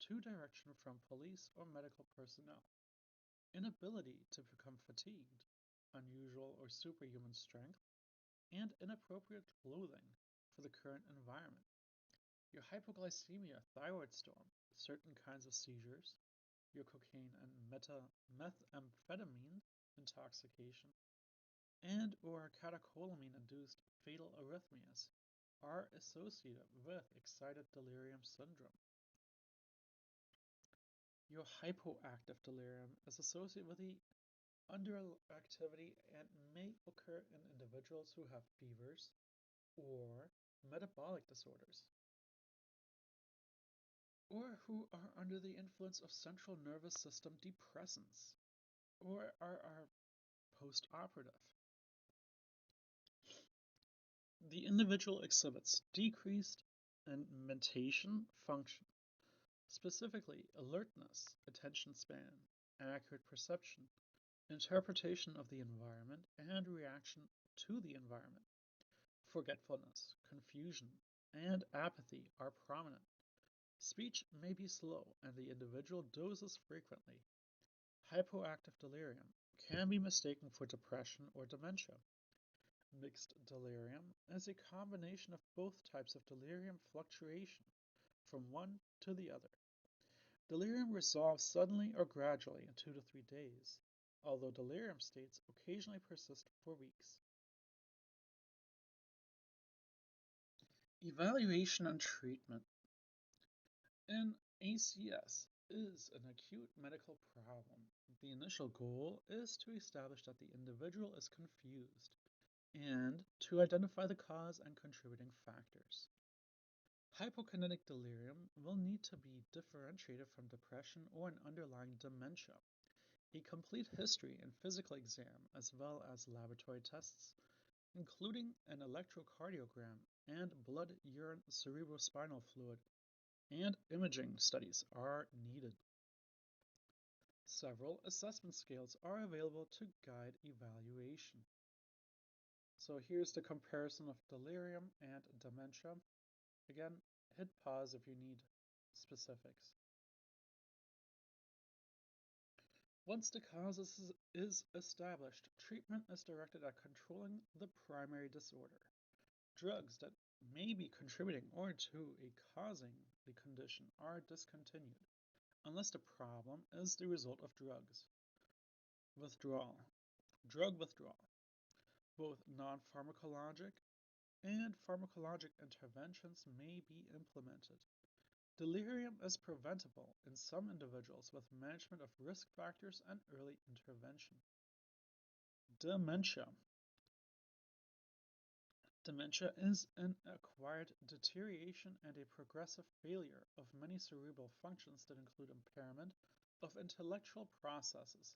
to direction from police or medical personnel, inability to become fatigued, unusual or superhuman strength, and inappropriate clothing for the current environment. Your hypoglycemia, thyroid storm, certain kinds of seizures, your cocaine and methamphetamine intoxication, and or catecholamine-induced fatal arrhythmias are associated with excited delirium syndrome. Your hypoactive delirium is associated with the underactivity and may occur in individuals who have fevers or metabolic disorders, or who are under the influence of central nervous system depressants, or are post-operative. The individual exhibits decreased mentation function, specifically alertness, attention span, accurate perception, interpretation of the environment, and reaction to the environment. Forgetfulness, confusion, and apathy are prominent. Speech may be slow and the individual dozes frequently. Hypoactive delirium can be mistaken for depression or dementia. Mixed delirium is a combination of both types of delirium fluctuation from one to the other. Delirium resolves suddenly or gradually in 2 to 3 days, although delirium states occasionally persist for weeks. Evaluation and treatment. An ACS is an acute medical problem. The initial goal is to establish that the individual is confused and to identify the cause and contributing factors. Hypokinetic delirium will need to be differentiated from depression or an underlying dementia. A complete history and physical exam, as well as laboratory tests, including an electrocardiogram and blood-urine cerebrospinal fluid, and imaging studies are needed. Several assessment scales are available to guide evaluation. So here's the comparison of delirium and dementia. Again, hit pause if you need specifics. Once the cause is established, treatment is directed at controlling the primary disorder. Drugs that may be contributing or to causing the condition are discontinued, unless the problem is the result of drugs. Withdrawal. Drug withdrawal. Both non-pharmacologic and pharmacologic interventions may be implemented. Delirium is preventable in some individuals with management of risk factors and early intervention. Dementia. Dementia is an acquired deterioration and a progressive failure of many cerebral functions that include impairment of intellectual processes,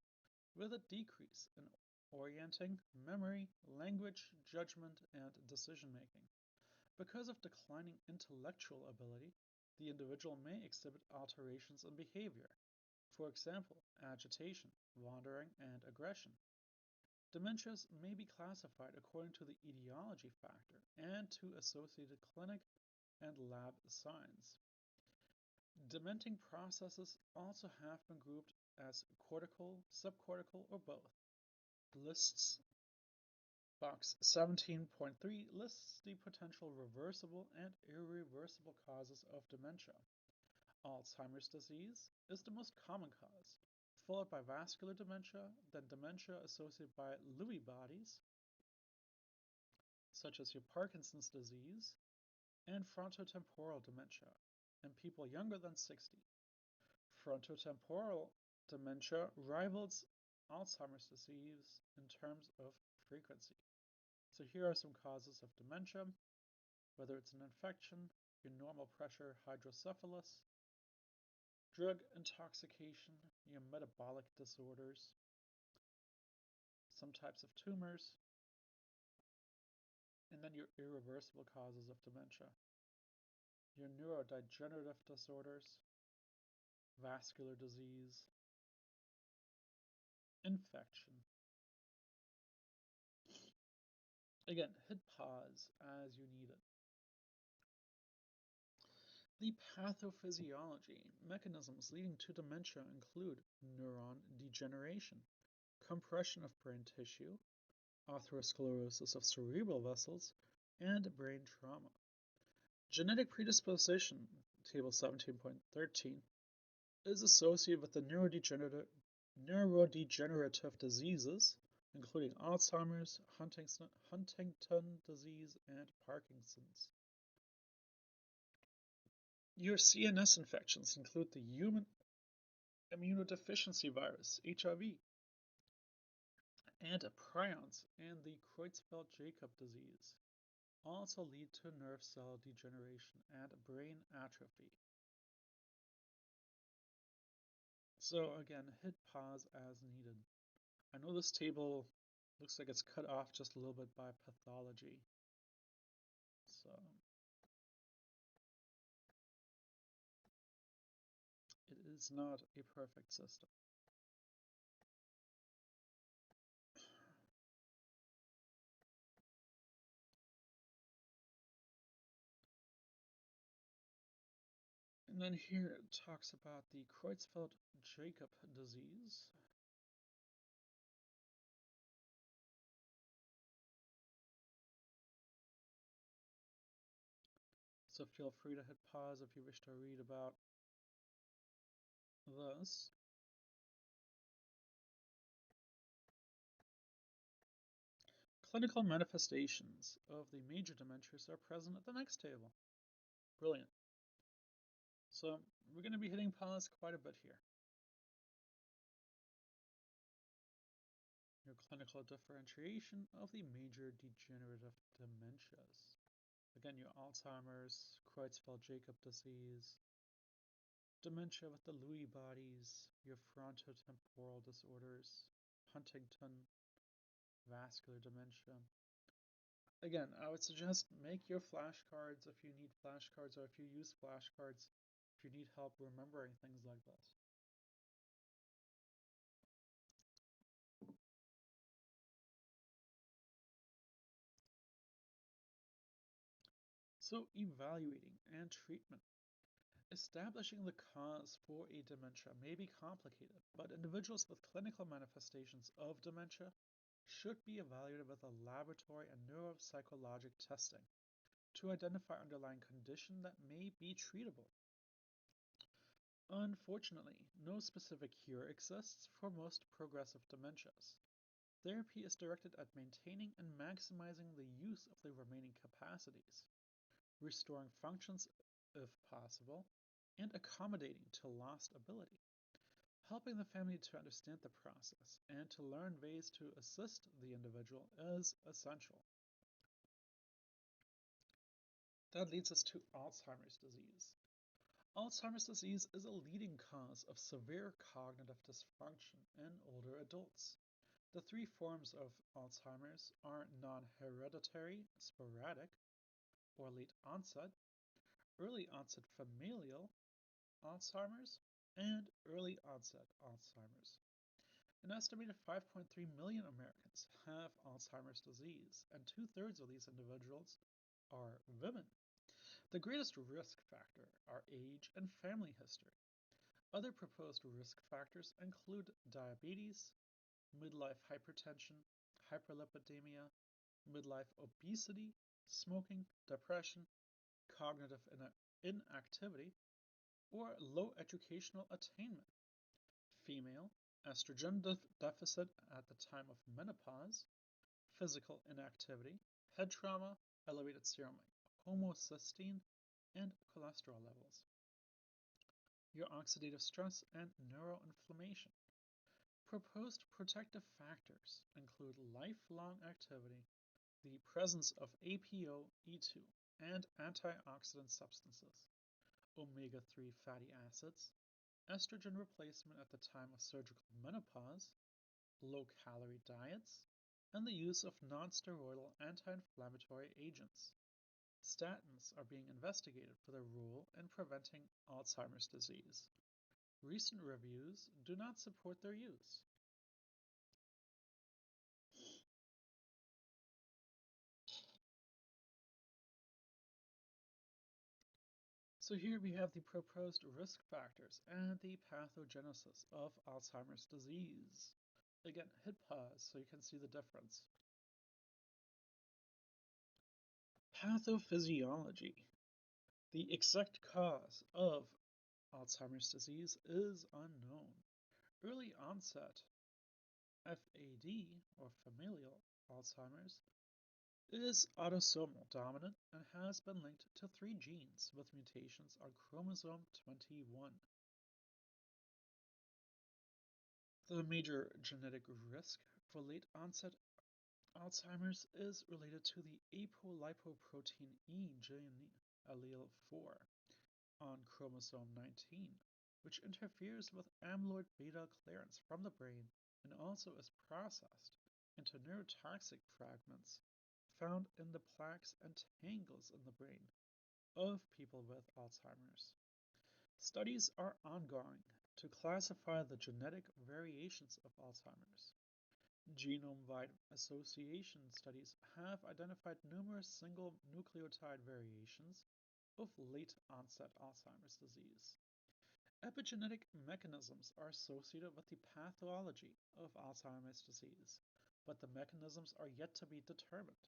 with a decrease in orienting, memory, language, judgment, and decision-making. Because of declining intellectual ability, the individual may exhibit alterations in behavior, for example, agitation, wandering, and aggression. Dementias may be classified according to the etiology factor and to associated clinic and lab signs. Dementing processes also have been grouped as cortical, subcortical, or both. Box 17.3 lists the potential reversible and irreversible causes of dementia. Alzheimer's disease is the most common cause, followed by vascular dementia, then dementia associated by Lewy bodies, such as your Parkinson's disease, and frontotemporal dementia in people younger than 60. Frontotemporal dementia rivals Alzheimer's disease in terms of frequency. So here are some causes of dementia, whether it's an infection, your normal pressure hydrocephalus, drug intoxication, your metabolic disorders, some types of tumors, and then your irreversible causes of dementia, your neurodegenerative disorders, vascular disease, infection. Again, hit pause as you need it. The pathophysiology mechanisms leading to dementia include neuron degeneration, compression of brain tissue, atherosclerosis of cerebral vessels, and brain trauma. Genetic predisposition, table 17.13, is associated with the neurodegenerative diseases, including Alzheimer's, Huntington disease, and Parkinson's. Your CNS infections include the human immunodeficiency virus, HIV, and prions and the Creutzfeldt-Jakob disease also lead to nerve cell degeneration and brain atrophy. So again, hit pause as needed. I know this table looks like it's cut off just a little bit by pathology. So it is not a perfect system. And then here it talks about the Creutzfeldt-Jakob disease. So feel free to hit pause if you wish to read about this. Clinical manifestations of the major dementias are present at the next table. Brilliant. So we're going to be hitting pause quite a bit here. Your clinical differentiation of the major degenerative dementias. Again, your Alzheimer's, Creutzfeldt-Jakob disease, dementia with the Lewy bodies, your frontotemporal disorders, Huntington, vascular dementia. Again, I would suggest make your flashcards if you need flashcards, or if you use flashcards, if you need help remembering things like this. So, evaluating and treatment. Establishing the cause for a dementia may be complicated, but individuals with clinical manifestations of dementia should be evaluated with a laboratory and neuropsychologic testing to identify underlying condition that may be treatable. Unfortunately, no specific cure exists for most progressive dementias. Therapy is directed at maintaining and maximizing the use of the remaining capacities, restoring functions if possible, and accommodating to lost ability. Helping the family to understand the process and to learn ways to assist the individual is essential. That leads us to Alzheimer's disease. Alzheimer's disease is a leading cause of severe cognitive dysfunction in older adults. The three forms of Alzheimer's are non-hereditary, sporadic, or late onset, early onset familial Alzheimer's, and early onset Alzheimer's. An estimated 5.3 million Americans have Alzheimer's disease, and 2/3 of these individuals are women. The greatest risk factor are age and family history. Other proposed risk factors include diabetes, midlife hypertension, hyperlipidemia, midlife obesity, smoking, depression, cognitive inactivity, or low educational attainment. Female, estrogen deficit at the time of menopause, physical inactivity, head trauma, elevated serum homocysteine, and cholesterol levels. Your oxidative stress and neuroinflammation. Proposed protective factors include lifelong activity, the presence of ApoE2 and antioxidant substances, omega-3 fatty acids, estrogen replacement at the time of surgical menopause, low-calorie diets, and the use of non-steroidal anti-inflammatory agents. Statins are being investigated for their role in preventing Alzheimer's disease. Recent reviews do not support their use. So here we have the proposed risk factors and the pathogenesis of Alzheimer's disease. Again, hit pause so you can see the difference. Pathophysiology. The exact cause of Alzheimer's disease is unknown. Early onset FAD, or familial Alzheimer's, is autosomal dominant and has been linked to 3 genes with mutations on chromosome 21. The major genetic risk for late onset Alzheimer's is related to the apolipoprotein E gene, allele 4, on chromosome 19, which interferes with amyloid beta clearance from the brain and also is processed into neurotoxic fragments found in the plaques and tangles in the brain of people with Alzheimer's. Studies are ongoing to classify the genetic variations of Alzheimer's. Genome-wide association studies have identified numerous single nucleotide variations of late-onset Alzheimer's disease. Epigenetic mechanisms are associated with the pathology of Alzheimer's disease, but the mechanisms are yet to be determined.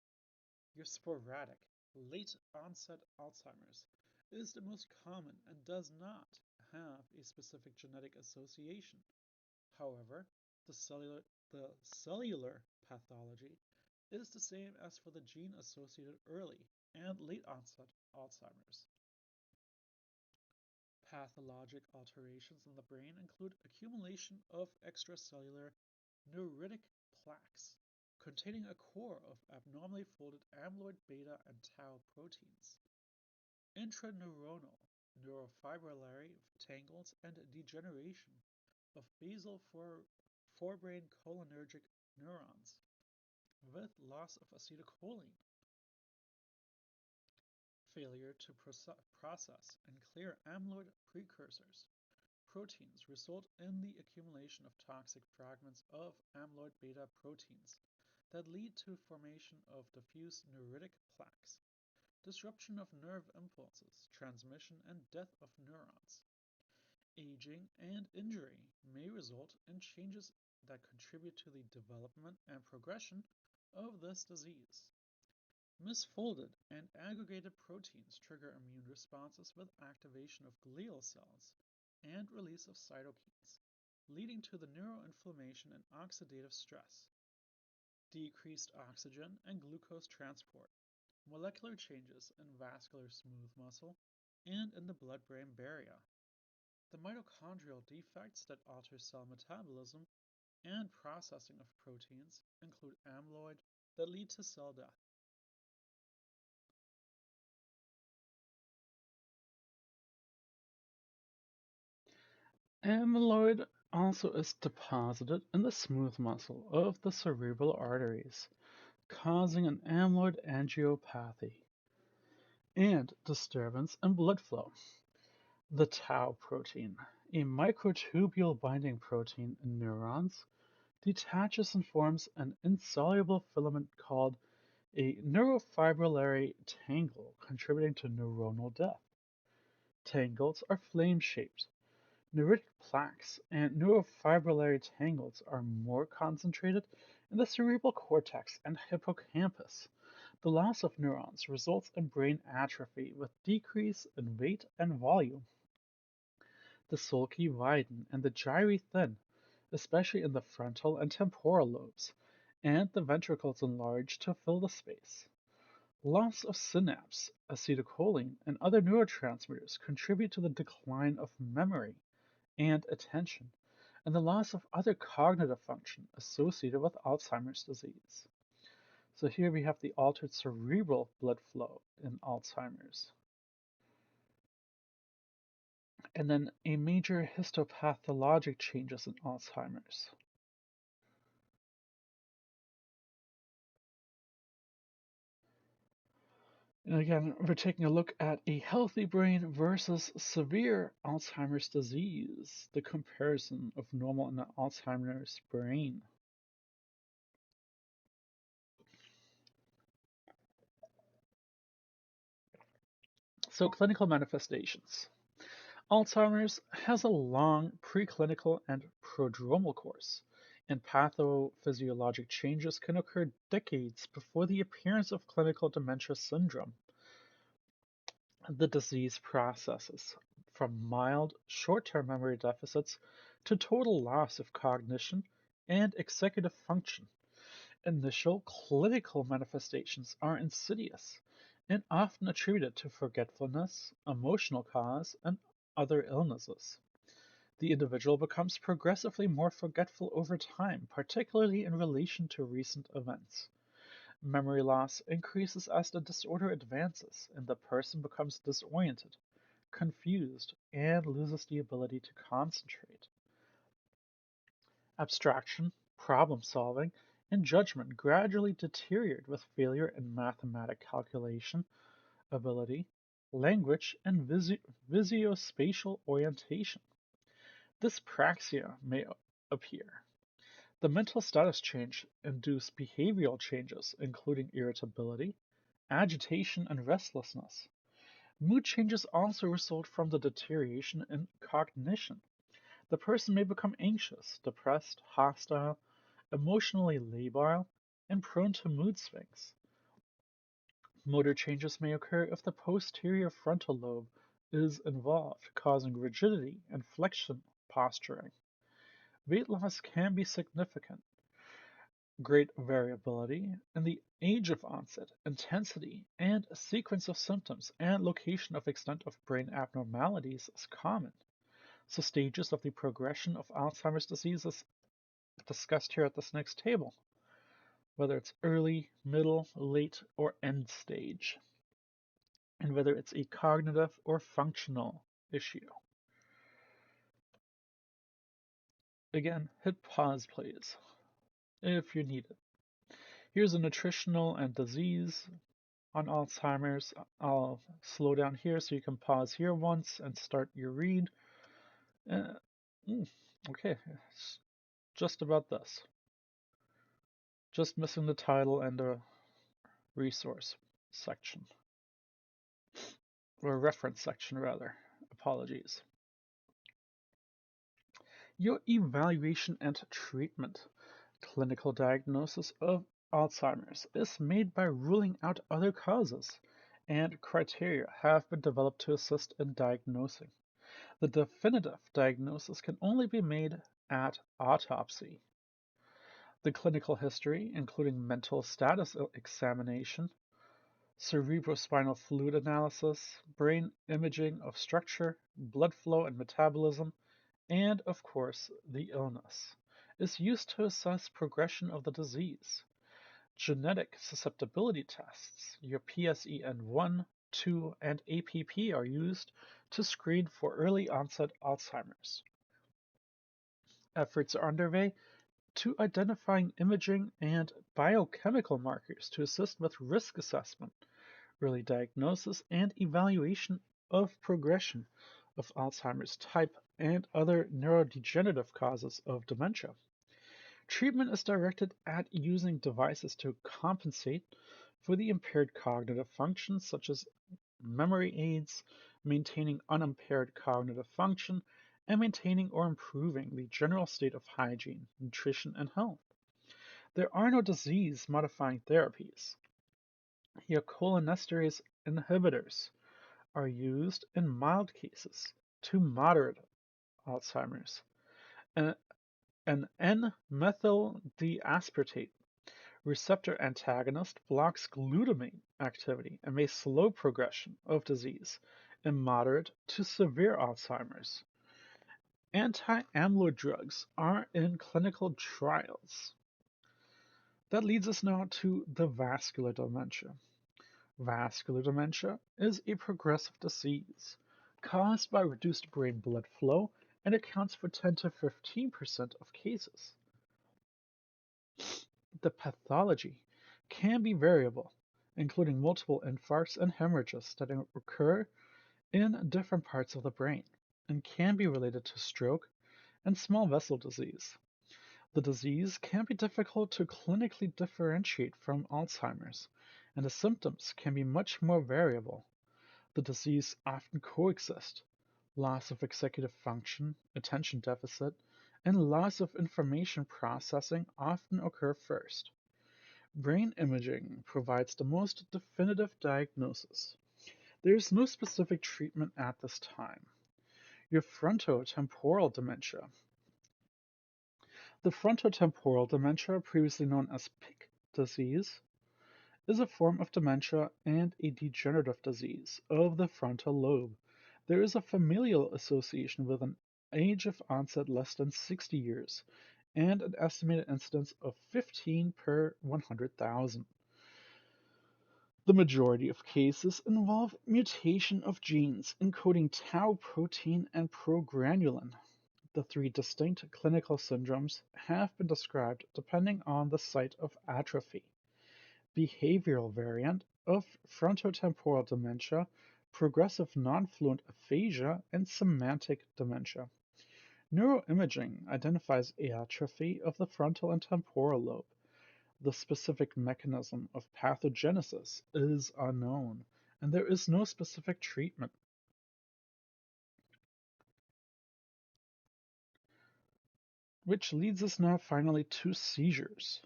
Your sporadic, late-onset Alzheimer's is the most common and does not have a specific genetic association. However, the cellular pathology is the same as for the gene-associated early and late-onset Alzheimer's. Pathologic alterations in the brain include accumulation of extracellular neuritic plaques containing a core of abnormally folded amyloid beta and tau proteins, intraneuronal neurofibrillary tangles, and degeneration of basal forebrain cholinergic neurons with loss of acetylcholine. Failure to process and clear amyloid precursors proteins result in the accumulation of toxic fragments of amyloid beta proteins that lead to formation of diffuse neuritic plaques, disruption of nerve impulses, transmission, and death of neurons. Aging and injury may result in changes that contribute to the development and progression of this disease. Misfolded and aggregated proteins trigger immune responses with activation of glial cells and release of cytokines, leading to the neuroinflammation and oxidative stress, decreased oxygen and glucose transport, molecular changes in vascular smooth muscle and in the blood-brain barrier, the mitochondrial defects that alter cell metabolism and processing of proteins include amyloid that lead to cell death. Amyloid also is deposited in the smooth muscle of the cerebral arteries, causing an amyloid angiopathy and disturbance in blood flow. The tau protein, a microtubule binding protein in neurons, detaches and forms an insoluble filament called a neurofibrillary tangle, contributing to neuronal death. Tangles are flame-shaped. Neuritic plaques and neurofibrillary tangles are more concentrated in the cerebral cortex and hippocampus. The loss of neurons results in brain atrophy with decrease in weight and volume. The sulci widen and the gyri thin, especially in the frontal and temporal lobes, and the ventricles enlarge to fill the space. Loss of synapse, acetylcholine, and other neurotransmitters contribute to the decline of memory and attention, and the loss of other cognitive function associated with Alzheimer's disease. So here we have the altered cerebral blood flow in Alzheimer's. And then a major histopathologic changes in Alzheimer's. And again, we're taking a look at a healthy brain versus severe Alzheimer's disease, the comparison of normal and Alzheimer's brain. So, clinical manifestations. Alzheimer's has a long preclinical and prodromal course, and pathophysiologic changes can occur decades before the appearance of clinical dementia syndrome. The disease processes from mild short-term memory deficits to total loss of cognition and executive function. Initial clinical manifestations are insidious and often attributed to forgetfulness, emotional cause, and other illnesses. The individual becomes progressively more forgetful over time, particularly in relation to recent events. Memory loss increases as the disorder advances, and the person becomes disoriented, confused, and loses the ability to concentrate. Abstraction, problem solving, and judgment gradually deteriorate with failure in mathematic calculation ability, language, and visuospatial orientation. Dyspraxia may appear. The mental status change induce behavioral changes, including irritability, agitation, and restlessness. Mood changes also result from the deterioration in cognition. The person may become anxious, depressed, hostile, emotionally labile, and prone to mood swings. Motor changes may occur if the posterior frontal lobe is involved, causing rigidity and flexion posturing. Weight loss can be significant. Great variability in the age of onset, intensity, and sequence of symptoms and location of extent of brain abnormalities is common. So stages of the progression of Alzheimer's disease is discussed here at this next table, whether it's early, middle, late, or end stage, and whether it's a cognitive or functional issue. Again, hit pause please, if you need it. Here's a nutritional and disease on Alzheimer's. I'll slow down here so you can pause here once and start your read. Uh, okay, it's just about this. Just missing the title and the resource section. Or reference section, rather. Apologies. Your evaluation and treatment. Clinical diagnosis of Alzheimer's is made by ruling out other causes, and criteria have been developed to assist in diagnosing. The definitive diagnosis can only be made at autopsy. The clinical history, including mental status examination, cerebrospinal fluid analysis, brain imaging of structure, blood flow and metabolism, and, of course, the illness, is used to assess progression of the disease. Genetic susceptibility tests, your PSEN1, 2, and APP are used to screen for early onset Alzheimer's. Efforts are underway to identifying imaging and biochemical markers to assist with risk assessment, early diagnosis, and evaluation of progression of Alzheimer's type and other neurodegenerative causes of dementia. Treatment is directed at using devices to compensate for the impaired cognitive functions such as memory aids, maintaining unimpaired cognitive function, and maintaining or improving the general state of hygiene, nutrition, and health. There are no disease-modifying therapies. Cholinesterase inhibitors are used in mild cases to moderate Alzheimer's. An N-methyl-D-aspartate receptor antagonist blocks glutamate activity and may slow progression of disease in moderate to severe Alzheimer's. Anti-amyloid drugs are in clinical trials. That leads us now to the vascular dementia. Vascular dementia is a progressive disease caused by reduced brain blood flow and accounts for 10 to 15% of cases. The pathology can be variable, including multiple infarcts and hemorrhages that occur in different parts of the brain, and can be related to stroke and small vessel disease. The disease can be difficult to clinically differentiate from Alzheimer's, and the symptoms can be much more variable. The disease often coexist. Loss of executive function, attention deficit, and loss of information processing often occur first. Brain imaging provides the most definitive diagnosis. There is no specific treatment at this time. Your frontotemporal dementia. The frontotemporal dementia, previously known as PIC disease, is a form of dementia and a degenerative disease of the frontal lobe. There is a familial association with an age of onset less than 60 years, and an estimated incidence of 15 per 100,000. The majority of cases involve mutation of genes encoding tau protein and progranulin. The three distinct clinical syndromes have been described depending on the site of atrophy: behavioral variant of frontotemporal dementia, progressive non-fluent aphasia, and semantic dementia. Neuroimaging identifies atrophy of the frontal and temporal lobe. The specific mechanism of pathogenesis is unknown, and there is no specific treatment. Which leads us now finally to seizures.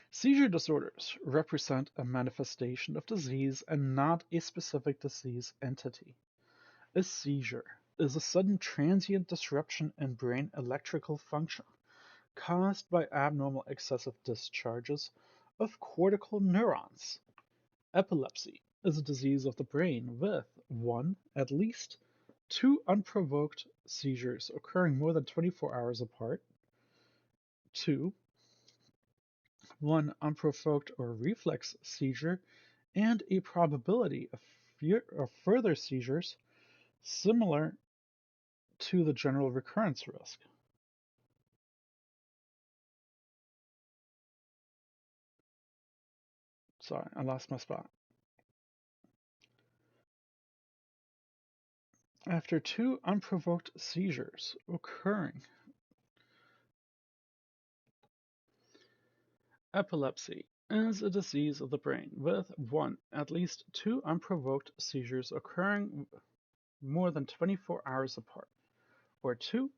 Seizure disorders represent a manifestation of disease and not a specific disease entity. A seizure is a sudden transient disruption in brain electrical function caused by abnormal excessive discharges of cortical neurons. Epilepsy is a disease of the brain with 1. At least 2 unprovoked seizures occurring more than 24 hours apart, 2. 1 unprovoked or reflex seizure, and a probability of further seizures similar to the general recurrence risk. Sorry, I lost my spot. After 2 unprovoked seizures occurring, epilepsy is a disease of the brain with 1. At least 2 unprovoked seizures occurring more than 24 hours apart, or 2.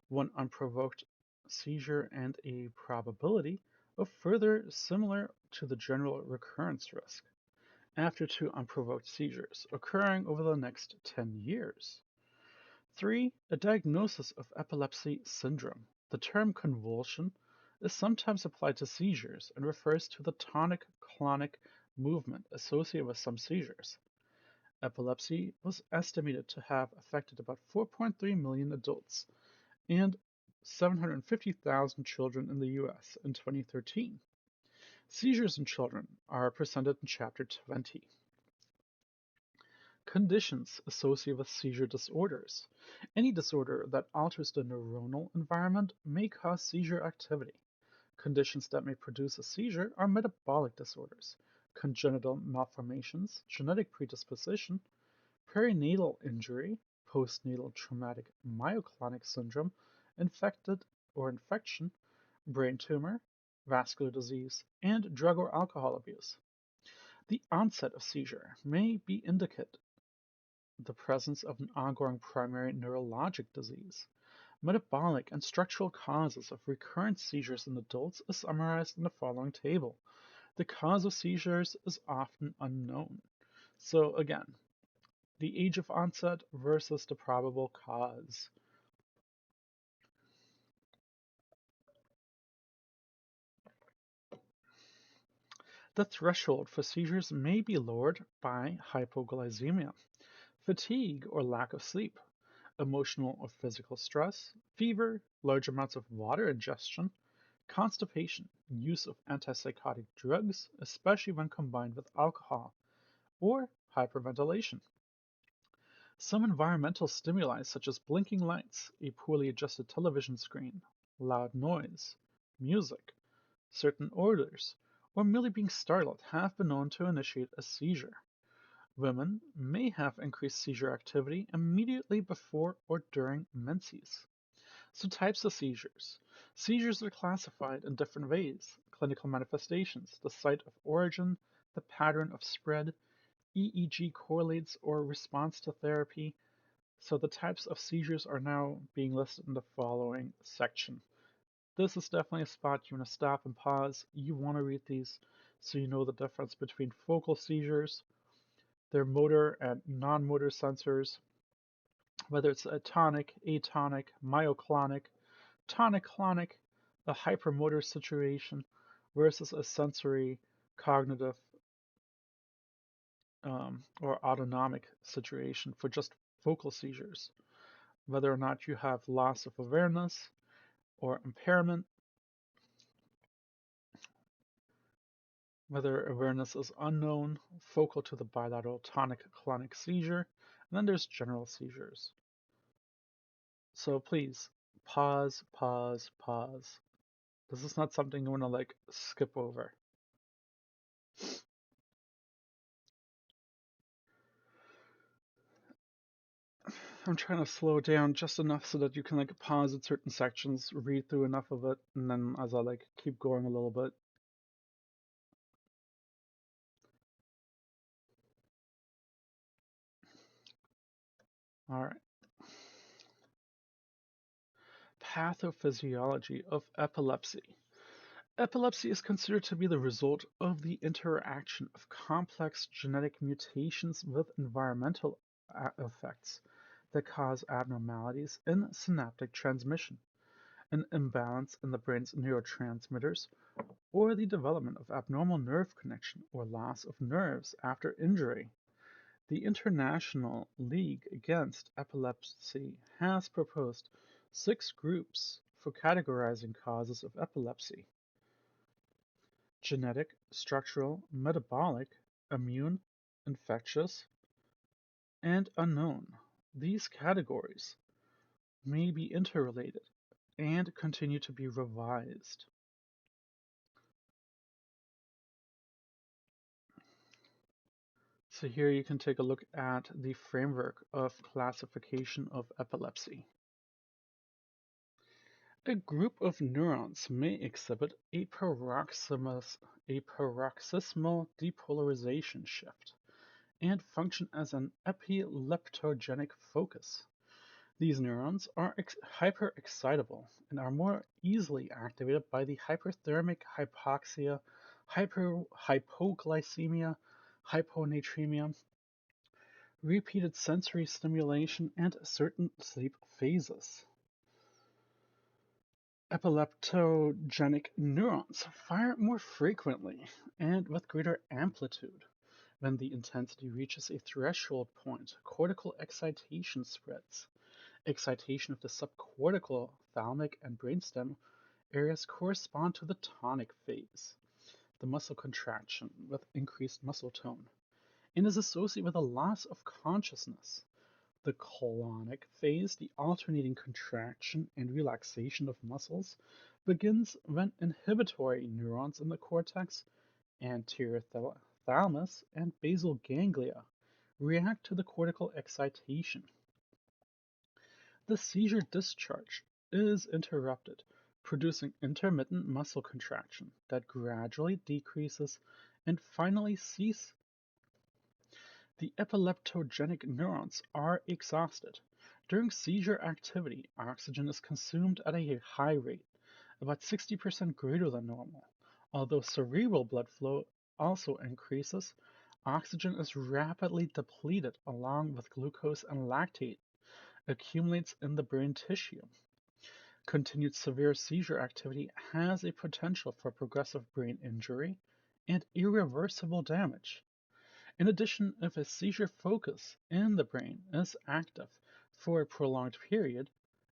1 unprovoked seizure and a probability of further similar to the general recurrence risk. After 2 unprovoked seizures occurring over the next 10 years. 3. A diagnosis of epilepsy syndrome. The term convulsion is sometimes applied to seizures and refers to the tonic-clonic movement associated with some seizures. Epilepsy was estimated to have affected about 4.3 million adults and 750,000 children in the US in 2013. Seizures in children are presented in Chapter 20. Conditions associated with seizure disorders. Any disorder that alters the neuronal environment may cause seizure activity. Conditions that may produce a seizure are metabolic disorders, congenital malformations, genetic predisposition, perinatal injury, postnatal traumatic myoclonic syndrome, infected or infection, brain tumor, vascular disease, and drug or alcohol abuse. The onset of seizure may indicate the presence of an ongoing primary neurologic disease. Metabolic and structural causes of recurrent seizures in adults is summarized in the following table. The cause of seizures is often unknown. So again, the age of onset versus the probable cause. The threshold for seizures may be lowered by hypoglycemia, fatigue or lack of sleep, emotional or physical stress, fever, large amounts of water ingestion, constipation, use of antipsychotic drugs, especially when combined with alcohol, or hyperventilation. Some environmental stimuli such as blinking lights, a poorly adjusted television screen, loud noise, music, certain odors, or merely being startled have been known to initiate a seizure. Women may have increased seizure activity immediately before or during menses. So types of seizures. Seizures are classified in different ways. Clinical manifestations, the site of origin, the pattern of spread, EEG correlates or response to therapy. So the types of seizures are now being listed in the following section. This is definitely a spot you want to stop and pause. You want to read these so you know the difference between focal seizures, their motor and non-motor sensors, whether it's atonic, atonic, myoclonic, tonic-clonic, a hypermotor situation versus a sensory, cognitive, or autonomic situation for just focal seizures. whether or not you have loss of awareness or impairment, whether awareness is unknown, focal to the bilateral tonic-clonic seizure, and then there's general seizures. So please, pause, pause, pause. This is not something you want to skip over. I'm trying to slow down just enough so that you can pause at certain sections, read through enough of it, and then as I keep going a little bit. All right. Pathophysiology of epilepsy. Epilepsy is considered to be the result of the interaction of complex genetic mutations with environmental effects that cause abnormalities in synaptic transmission, an imbalance in the brain's neurotransmitters, or the development of abnormal nerve connection or loss of nerves after injury. The International League Against Epilepsy has proposed 6 groups for categorizing causes of epilepsy: genetic, structural, metabolic, immune, infectious, and unknown. These categories may be interrelated and continue to be revised. So here you can take a look at the framework of classification of epilepsy. A group of neurons may exhibit a paroxysmal depolarization shift and function as an epileptogenic focus. These neurons are hyperexcitable and are more easily activated by the hyperthermic hypoxia, hypoglycemia, hyponatremia, repeated sensory stimulation, and certain sleep phases. Epileptogenic neurons fire more frequently and with greater amplitude. When the intensity reaches a threshold point, cortical excitation spreads. Excitation of the subcortical, thalamic, and brainstem areas correspond to the tonic phase, the muscle contraction with increased muscle tone, and is associated with a loss of consciousness. The clonic phase, the alternating contraction and relaxation of muscles, begins when inhibitory neurons in the cortex, anterior thalamus, and basal ganglia react to the cortical excitation. The seizure discharge is interrupted, producing intermittent muscle contraction that gradually decreases and finally ceases. The epileptogenic neurons are exhausted. During seizure activity, oxygen is consumed at a high rate, about 60% greater than normal. Although cerebral blood flow also increases, oxygen is rapidly depleted along with glucose and lactate accumulates in the brain tissue. Continued severe seizure activity has a potential for progressive brain injury and irreversible damage. In addition, if a seizure focus in the brain is active for a prolonged period,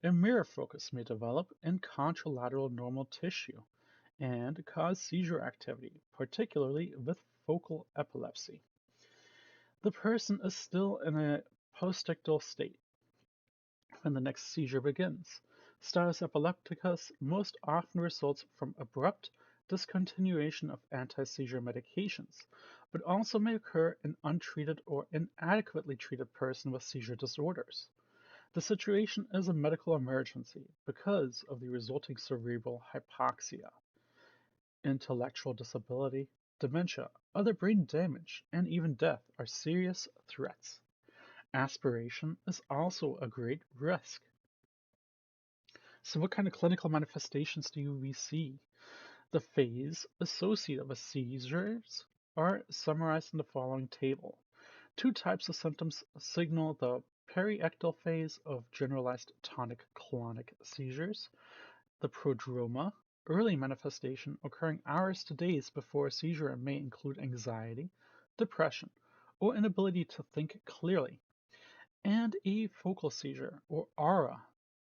a mirror focus may develop in contralateral normal tissue and cause seizure activity, particularly with focal epilepsy. The person is still in a postictal state when the next seizure begins. Status epilepticus most often results from abrupt discontinuation of anti-seizure medications, but also may occur in untreated or inadequately treated person with seizure disorders. The situation is a medical emergency because of the resulting cerebral hypoxia, intellectual disability, dementia, other brain damage, and even death are serious threats. Aspiration is also a great risk. So what kind of clinical manifestations do we see? The phase associated with seizures are summarized in the following table. 2 types of symptoms signal the periectal phase of generalized tonic-clonic seizures. The prodroma, early manifestation occurring hours to days before a seizure, may include anxiety, depression, or inability to think clearly. and a focal seizure, or aura,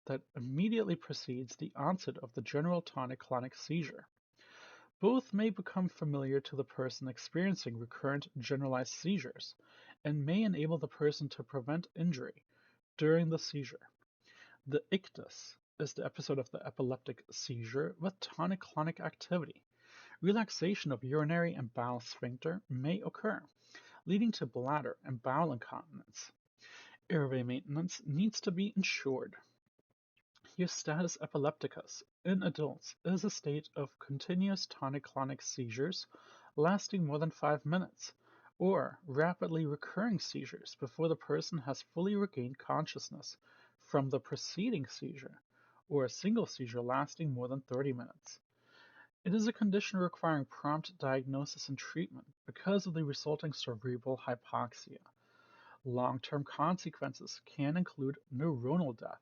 that immediately precedes the onset of the general tonic-clonic seizure. Both may become familiar to the person experiencing recurrent generalized seizures and may enable the person to prevent injury during the seizure. The ictus is the episode of the epileptic seizure with tonic-clonic activity. Relaxation of urinary and bowel sphincter may occur, leading to bladder and bowel incontinence. Airway maintenance needs to be ensured. Your status epilepticus in adults is a state of continuous tonic-clonic seizures lasting more than 5 minutes, or rapidly recurring seizures before the person has fully regained consciousness from the preceding seizure, or a single seizure lasting more than 30 minutes. It is a condition requiring prompt diagnosis and treatment because of the resulting cerebral hypoxia. Long-term consequences can include neuronal death,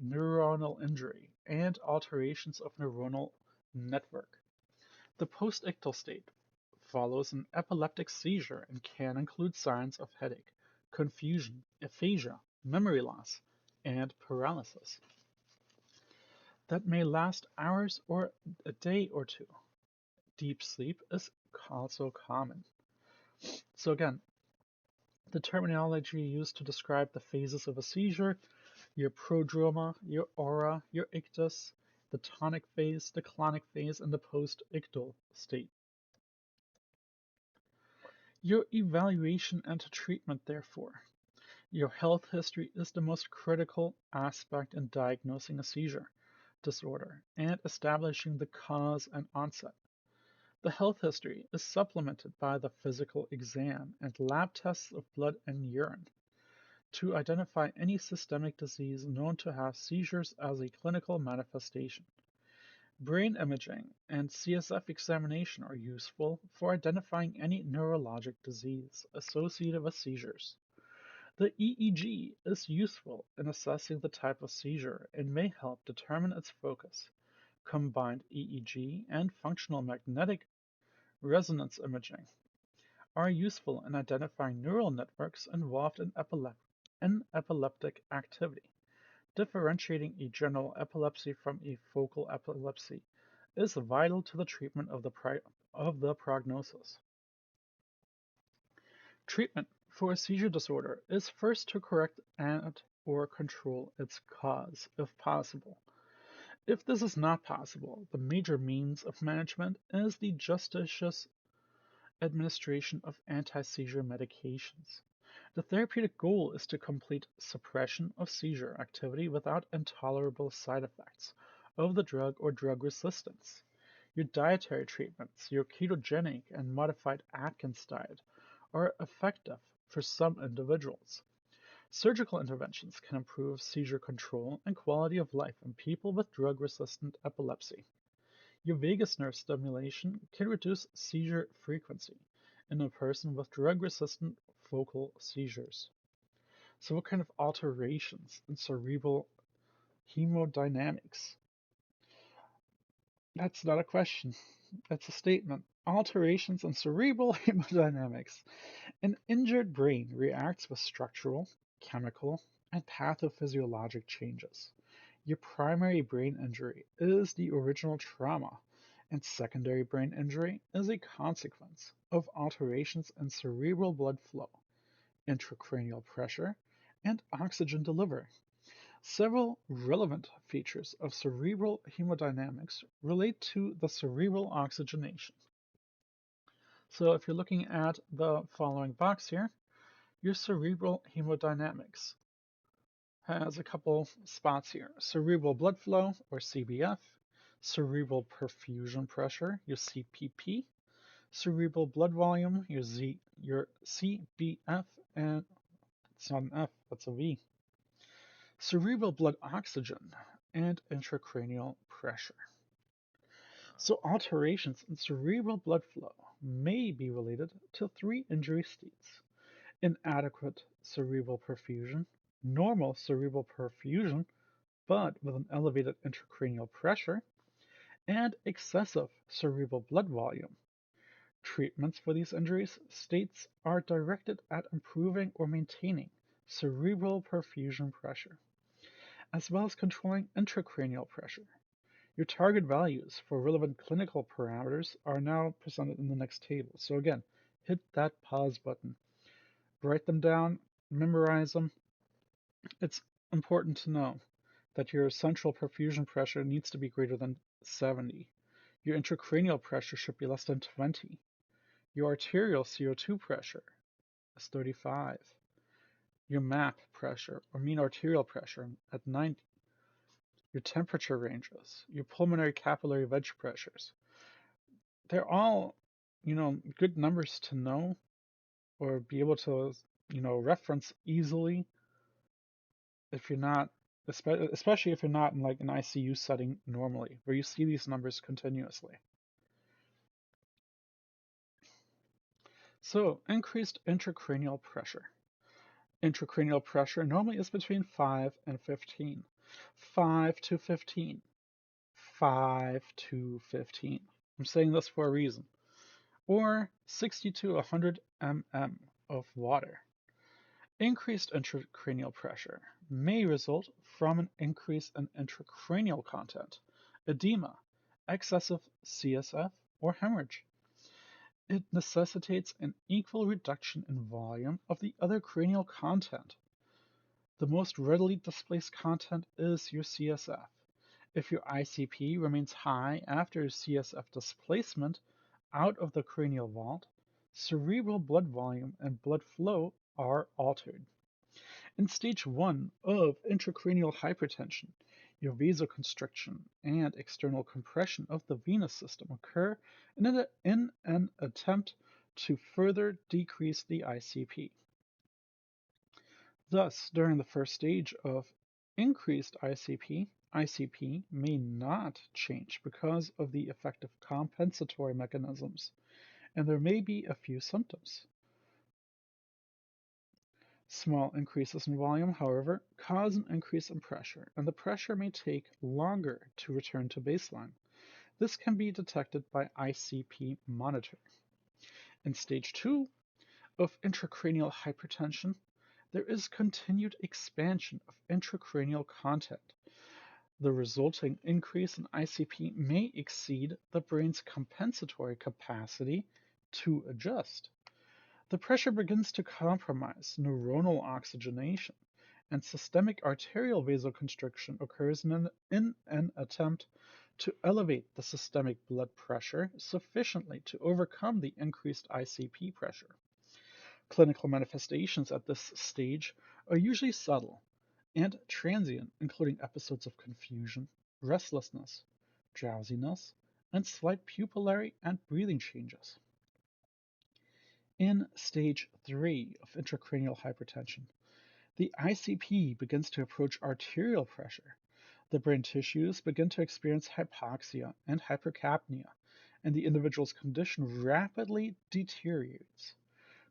neuronal injury, and alterations of neuronal network. The postictal state follows an epileptic seizure and can include signs of headache, confusion, aphasia, memory loss, and paralysis that may last hours or a day or two. Deep sleep is also common. So again, the terminology used to describe the phases of a seizure: your prodroma, your aura, your ictus, the tonic phase, the clonic phase, and the postictal state. Your evaluation and treatment, therefore. Your health history is the most critical aspect in diagnosing a seizure disorder and establishing the cause and onset. The health history is supplemented by the physical exam and lab tests of blood and urine to identify any systemic disease known to have seizures as a clinical manifestation. Brain imaging and CSF examination are useful for identifying any neurologic disease associated with seizures. The EEG is useful in assessing the type of seizure and may help determine its focus. Combined EEG and functional magnetic resonance imaging are useful in identifying neural networks involved in epileptic activity. Differentiating a general epilepsy from a focal epilepsy is vital to the treatment of the prognosis. Treatment for a seizure disorder is first to correct and or control its cause, if possible. If this is not possible, the major means of management is the judicious administration of anti-seizure medications. The therapeutic goal is to complete suppression of seizure activity without intolerable side effects of the drug or drug resistance. Your dietary treatments, your ketogenic and modified Atkins diet, are effective for some individuals. Surgical interventions can improve seizure control and quality of life in people with drug-resistant epilepsy. Your vagus nerve stimulation can reduce seizure frequency in a person with drug-resistant focal seizures. So what kind of alterations in cerebral hemodynamics? That's not a question. That's a statement. Alterations in cerebral hemodynamics. An injured brain reacts with structural, chemical, and pathophysiologic changes. Your primary brain injury is the original trauma, and secondary brain injury is a consequence of alterations in cerebral blood flow, intracranial pressure, and oxygen delivery. Several relevant features of cerebral hemodynamics relate to the cerebral oxygenation. So if you're looking at the following box here, your cerebral hemodynamics has a couple spots here. Cerebral blood flow, or CBF, cerebral perfusion pressure, your CPP, cerebral blood volume, your CBF, and it's not an F, that's a V. Cerebral blood oxygen, and intracranial pressure. So alterations in cerebral blood flow may be related to three injury states: inadequate cerebral perfusion, normal cerebral perfusion, but with an elevated intracranial pressure, and excessive cerebral blood volume. Treatments for these injuries states are directed at improving or maintaining cerebral perfusion pressure, as well as controlling intracranial pressure. Your target values for relevant clinical parameters are now presented in the next table. So again, hit that pause button, write them down, memorize them. It's important to know that your central perfusion pressure needs to be greater than 70. Your intracranial pressure should be less than 20. Your arterial CO2 pressure is 35. Your MAP pressure, or mean arterial pressure, at 90. Your temperature ranges, your pulmonary capillary wedge pressures. They're all, good numbers to know or be able to, reference easily if you're not, especially if you're not in like an ICU setting normally, where you see these numbers continuously. So, increased intracranial pressure. Intracranial pressure normally is between 5 and 15. 5 to 15. 5 to 15. I'm saying this for a reason. Or 60 to 100 mm of water. Increased intracranial pressure may result from an increase in intracranial content, edema, excessive CSF, or hemorrhage. It necessitates an equal reduction in volume of the other cranial content. The most readily displaced content is your CSF. If your ICP remains high after CSF displacement out of the cranial vault, cerebral blood volume and blood flow are altered. In stage 1 of intracranial hypertension, your vasoconstriction and external compression of the venous system occur in an attempt to further decrease the ICP. Thus, during the first stage of increased ICP may not change because of the effective compensatory mechanisms, and there may be a few symptoms. Small increases in volume, however, cause an increase in pressure, and the pressure may take longer to return to baseline. This can be detected by ICP monitoring. In stage 2 of intracranial hypertension, there is continued expansion of intracranial content. The resulting increase in ICP may exceed the brain's compensatory capacity to adjust. The pressure begins to compromise neuronal oxygenation, and systemic arterial vasoconstriction occurs in an attempt to elevate the systemic blood pressure sufficiently to overcome the increased ICP pressure. Clinical manifestations at this stage are usually subtle and transient, including episodes of confusion, restlessness, drowsiness, and slight pupillary and breathing changes. In stage 3 of intracranial hypertension, the ICP begins to approach arterial pressure. The brain tissues begin to experience hypoxia and hypercapnia, and the individual's condition rapidly deteriorates.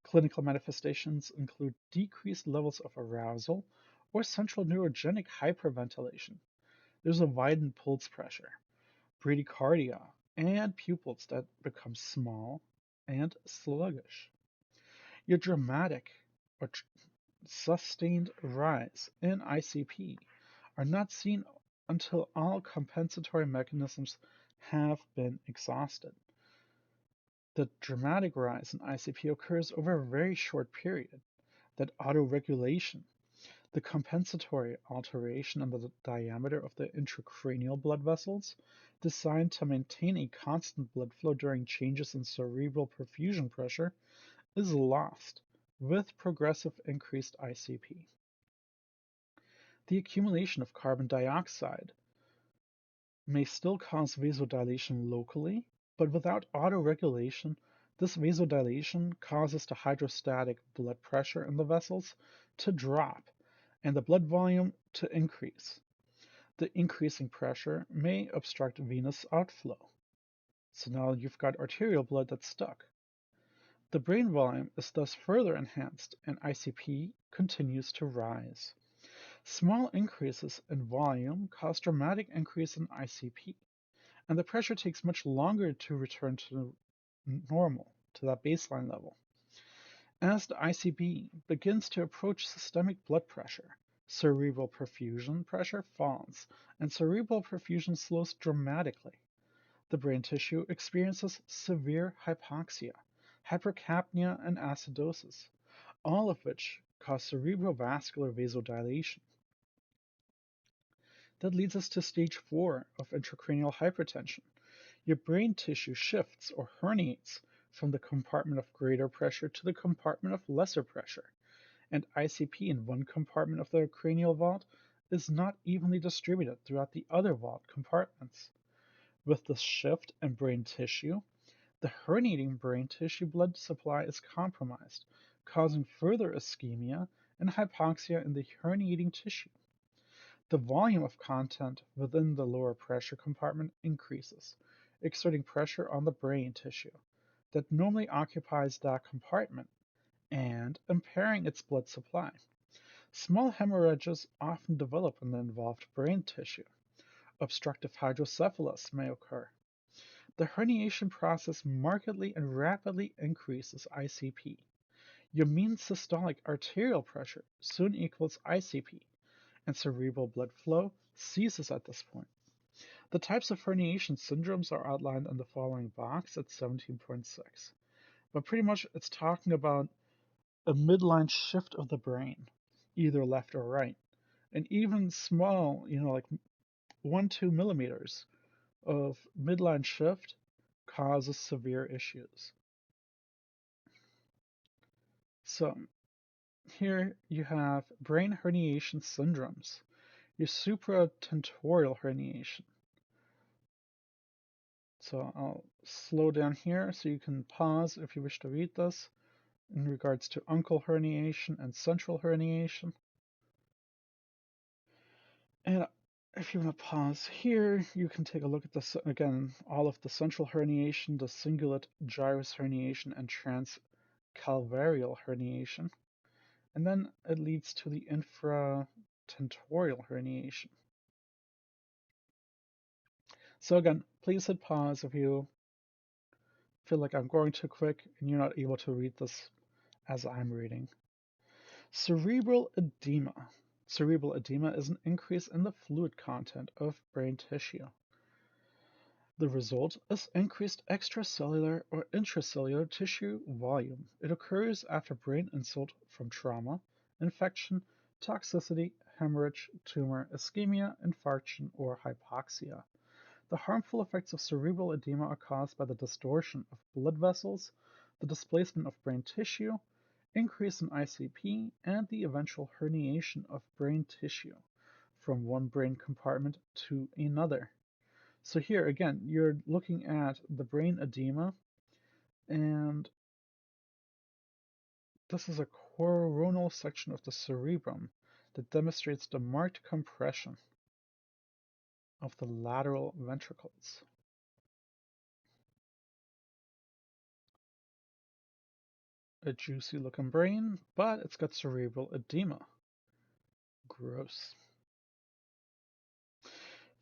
Clinical manifestations include decreased levels of arousal or central neurogenic hyperventilation. There's a widened pulse pressure, bradycardia, and pupils that become small and sluggish. Your dramatic or sustained rise in ICP are not seen until all compensatory mechanisms have been exhausted. The dramatic rise in ICP occurs over a very short period. That autoregulation, the compensatory alteration in the diameter of the intracranial blood vessels, designed to maintain a constant blood flow during changes in cerebral perfusion pressure, is lost with progressive increased ICP. The accumulation of carbon dioxide may still cause vasodilation locally, but without autoregulation, this vasodilation causes the hydrostatic blood pressure in the vessels to drop and the blood volume to increase. The increasing pressure may obstruct venous outflow. So now you've got arterial blood that's stuck. The brain volume is thus further enhanced and ICP continues to rise. Small increases in volume cause dramatic increase in ICP, and the pressure takes much longer to return to normal, to that baseline level. As the ICP begins to approach systemic blood pressure, cerebral perfusion pressure falls, and cerebral perfusion slows dramatically. The brain tissue experiences severe hypoxia, hypercapnia, and acidosis, all of which cause cerebrovascular vasodilation. That leads us to stage 4 of intracranial hypertension. Your brain tissue shifts or herniates from the compartment of greater pressure to the compartment of lesser pressure, and ICP in one compartment of the cranial vault is not evenly distributed throughout the other vault compartments. With the shift in brain tissue, the herniating brain tissue blood supply is compromised, causing further ischemia and hypoxia in the herniating tissue. The volume of content within the lower pressure compartment increases, exerting pressure on the brain tissue that normally occupies that compartment and impairing its blood supply. Small hemorrhages often develop in the involved brain tissue. Obstructive hydrocephalus may occur. The herniation process markedly and rapidly increases ICP. Your mean systolic arterial pressure soon equals ICP, and cerebral blood flow ceases at this point. The types of herniation syndromes are outlined in the following box at 17.6. But pretty much it's talking about a midline shift of the brain, either left or right. And even small, like 1-2 millimeters of midline shift causes severe issues. So here you have brain herniation syndromes, your supratentorial herniation. So I'll slow down here so you can pause if you wish to read this in regards to uncal herniation and central herniation. And if you want to pause here, you can take a look at this again, all of the central herniation, the cingulate gyrus herniation, and transcalvarial herniation. And then it leads to the infratentorial herniation. So again, please hit pause if you feel like I'm going too quick and you're not able to read this as I'm reading. Cerebral edema. Cerebral edema is an increase in the fluid content of brain tissue. The result is increased extracellular or intracellular tissue volume. It occurs after brain insult from trauma, infection, toxicity, hemorrhage, tumor, ischemia, infarction, or hypoxia. The harmful effects of cerebral edema are caused by the distortion of blood vessels, the displacement of brain tissue, increase in ICP, and the eventual herniation of brain tissue from one brain compartment to another. So here again, you're looking at the brain edema, and this is a coronal section of the cerebrum that demonstrates the marked compression of the lateral ventricles. A juicy looking brain, but it's got cerebral edema. Gross.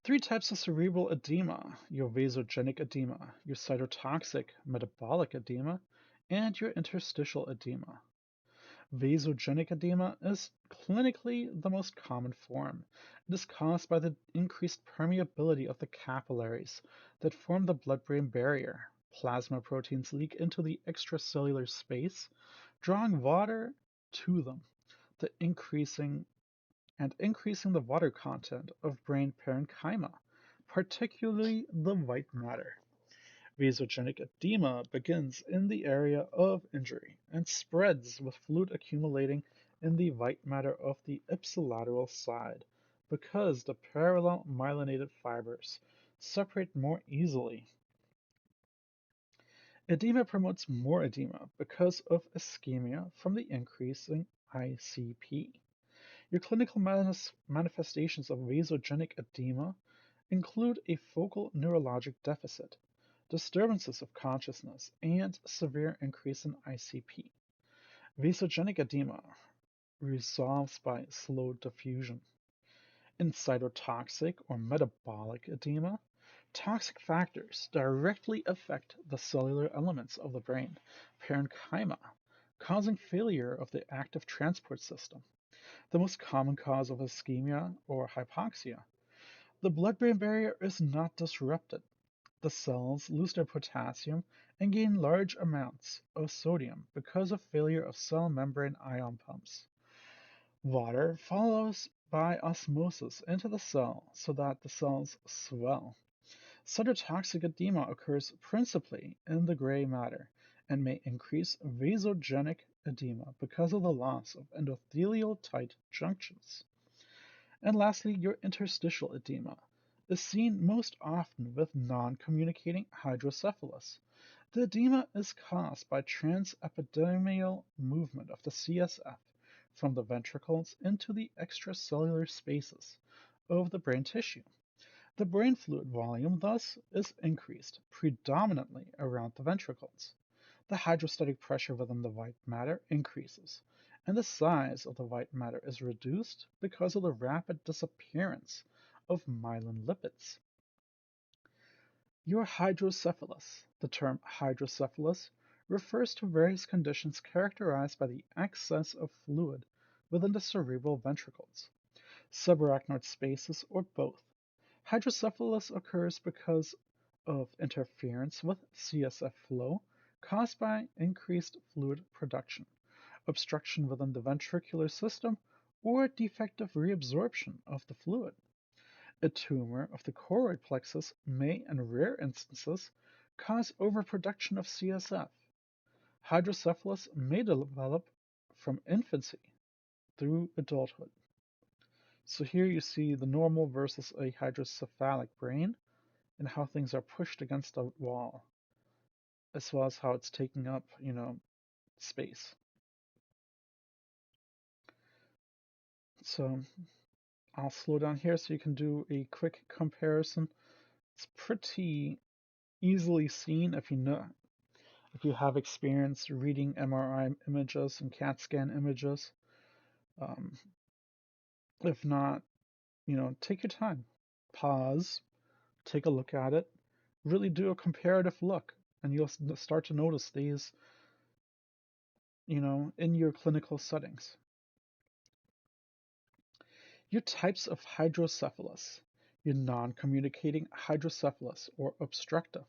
3 types of cerebral edema: your vasogenic edema, your cytotoxic metabolic edema, and your interstitial edema. Vasogenic edema is clinically the most common form. It is caused by the increased permeability of the capillaries that form the blood-brain barrier. Plasma proteins leak into the extracellular space, drawing water to them, increasing the water content of brain parenchyma, particularly the white matter. Vasogenic edema begins in the area of injury and spreads with fluid accumulating in the white matter of the ipsilateral side because the parallel myelinated fibers separate more easily. Edema promotes more edema because of ischemia from the increasing ICP. Your clinical manifestations of vasogenic edema include a focal neurologic deficit, disturbances of consciousness, and severe increase in ICP. Vasogenic edema resolves by slow diffusion. In cytotoxic or metabolic edema, toxic factors directly affect the cellular elements of the brain, parenchyma, causing failure of the active transport system, the most common cause of ischemia or hypoxia. The blood-brain barrier is not disrupted. The cells lose their potassium and gain large amounts of sodium because of failure of cell membrane ion pumps. Water follows by osmosis into the cell so that the cells swell. Cytotoxic edema occurs principally in the gray matter and may increase vasogenic edema because of the loss of endothelial tight junctions. And lastly, your interstitial edema is seen most often with non-communicating hydrocephalus. The edema is caused by transepidermal movement of the CSF from the ventricles into the extracellular spaces of the brain tissue. The brain fluid volume thus is increased predominantly around the ventricles. The hydrostatic pressure within the white matter increases, and the size of the white matter is reduced because of the rapid disappearance of myelin lipids. Your hydrocephalus. The term hydrocephalus refers to various conditions characterized by the excess of fluid within the cerebral ventricles, subarachnoid spaces, or both. Hydrocephalus occurs because of interference with CSF flow caused by increased fluid production, obstruction within the ventricular system, or defective reabsorption of the fluid. A tumor of the choroid plexus may, in rare instances, cause overproduction of CSF. Hydrocephalus may develop from infancy through adulthood. So here you see the normal versus a hydrocephalic brain and how things are pushed against a wall, as well as how it's taking up, space. So I'll slow down here so you can do a quick comparison. It's pretty easily seen if you have experience reading MRI images and CAT scan images. Um, if not, take your time, pause, take a look at it, really do a comparative look, and you'll start to notice these, in your clinical settings. Your types of hydrocephalus. Your non-communicating hydrocephalus or obstructive,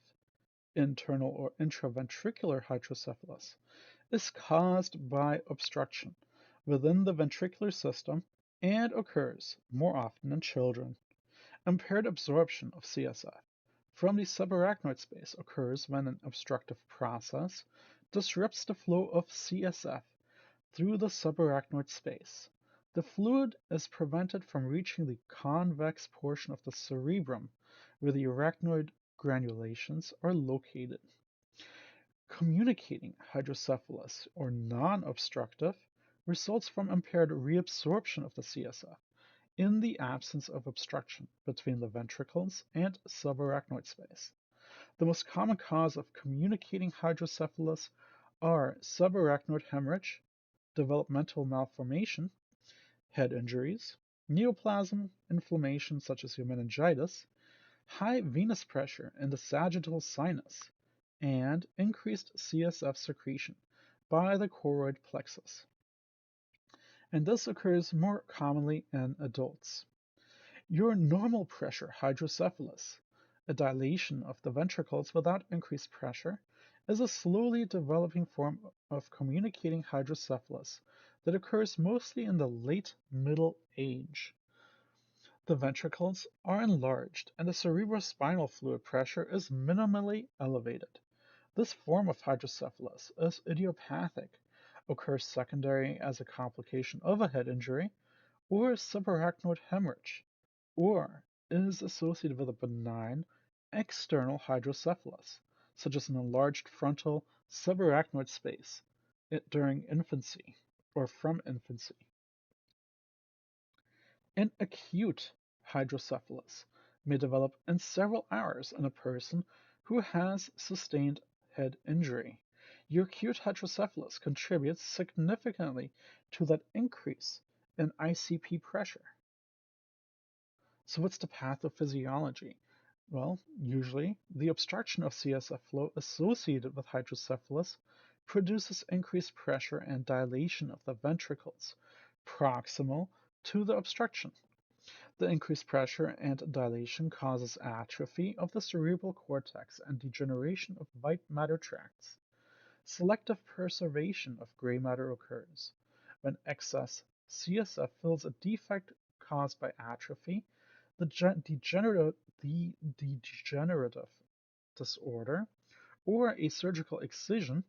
internal or intraventricular hydrocephalus is caused by obstruction within the ventricular system and occurs more often in children. Impaired absorption of CSF from the subarachnoid space occurs when an obstructive process disrupts the flow of CSF through the subarachnoid space. The fluid is prevented from reaching the convex portion of the cerebrum where the arachnoid granulations are located. Communicating hydrocephalus, or non-obstructive, results from impaired reabsorption of the CSF in the absence of obstruction between the ventricles and subarachnoid space. The most common cause of communicating hydrocephalus are subarachnoid hemorrhage, developmental malformation, head injuries, neoplasm, inflammation such as your meningitis, high venous pressure in the sagittal sinus, and increased CSF secretion by the choroid plexus. And this occurs more commonly in adults. Your normal pressure hydrocephalus, a dilation of the ventricles without increased pressure, is a slowly developing form of communicating hydrocephalus that occurs mostly in the late middle age. The ventricles are enlarged and the cerebrospinal fluid pressure is minimally elevated. This form of hydrocephalus is idiopathic, occurs secondary as a complication of a head injury or subarachnoid hemorrhage, or is associated with a benign external hydrocephalus, such as an enlarged frontal subarachnoid space during infancy or from infancy. An acute hydrocephalus may develop in several hours in a person who has sustained head injury. Your acute hydrocephalus contributes significantly to that increase in ICP pressure. So what's the pathophysiology? Well, usually the obstruction of CSF flow associated with hydrocephalus produces increased pressure and dilation of the ventricles proximal to the obstruction. The increased pressure and dilation causes atrophy of the cerebral cortex and degeneration of white matter tracts. Selective preservation of gray matter occurs. When excess CSF fills a defect caused by atrophy, the degenerative disorder, or a surgical excision,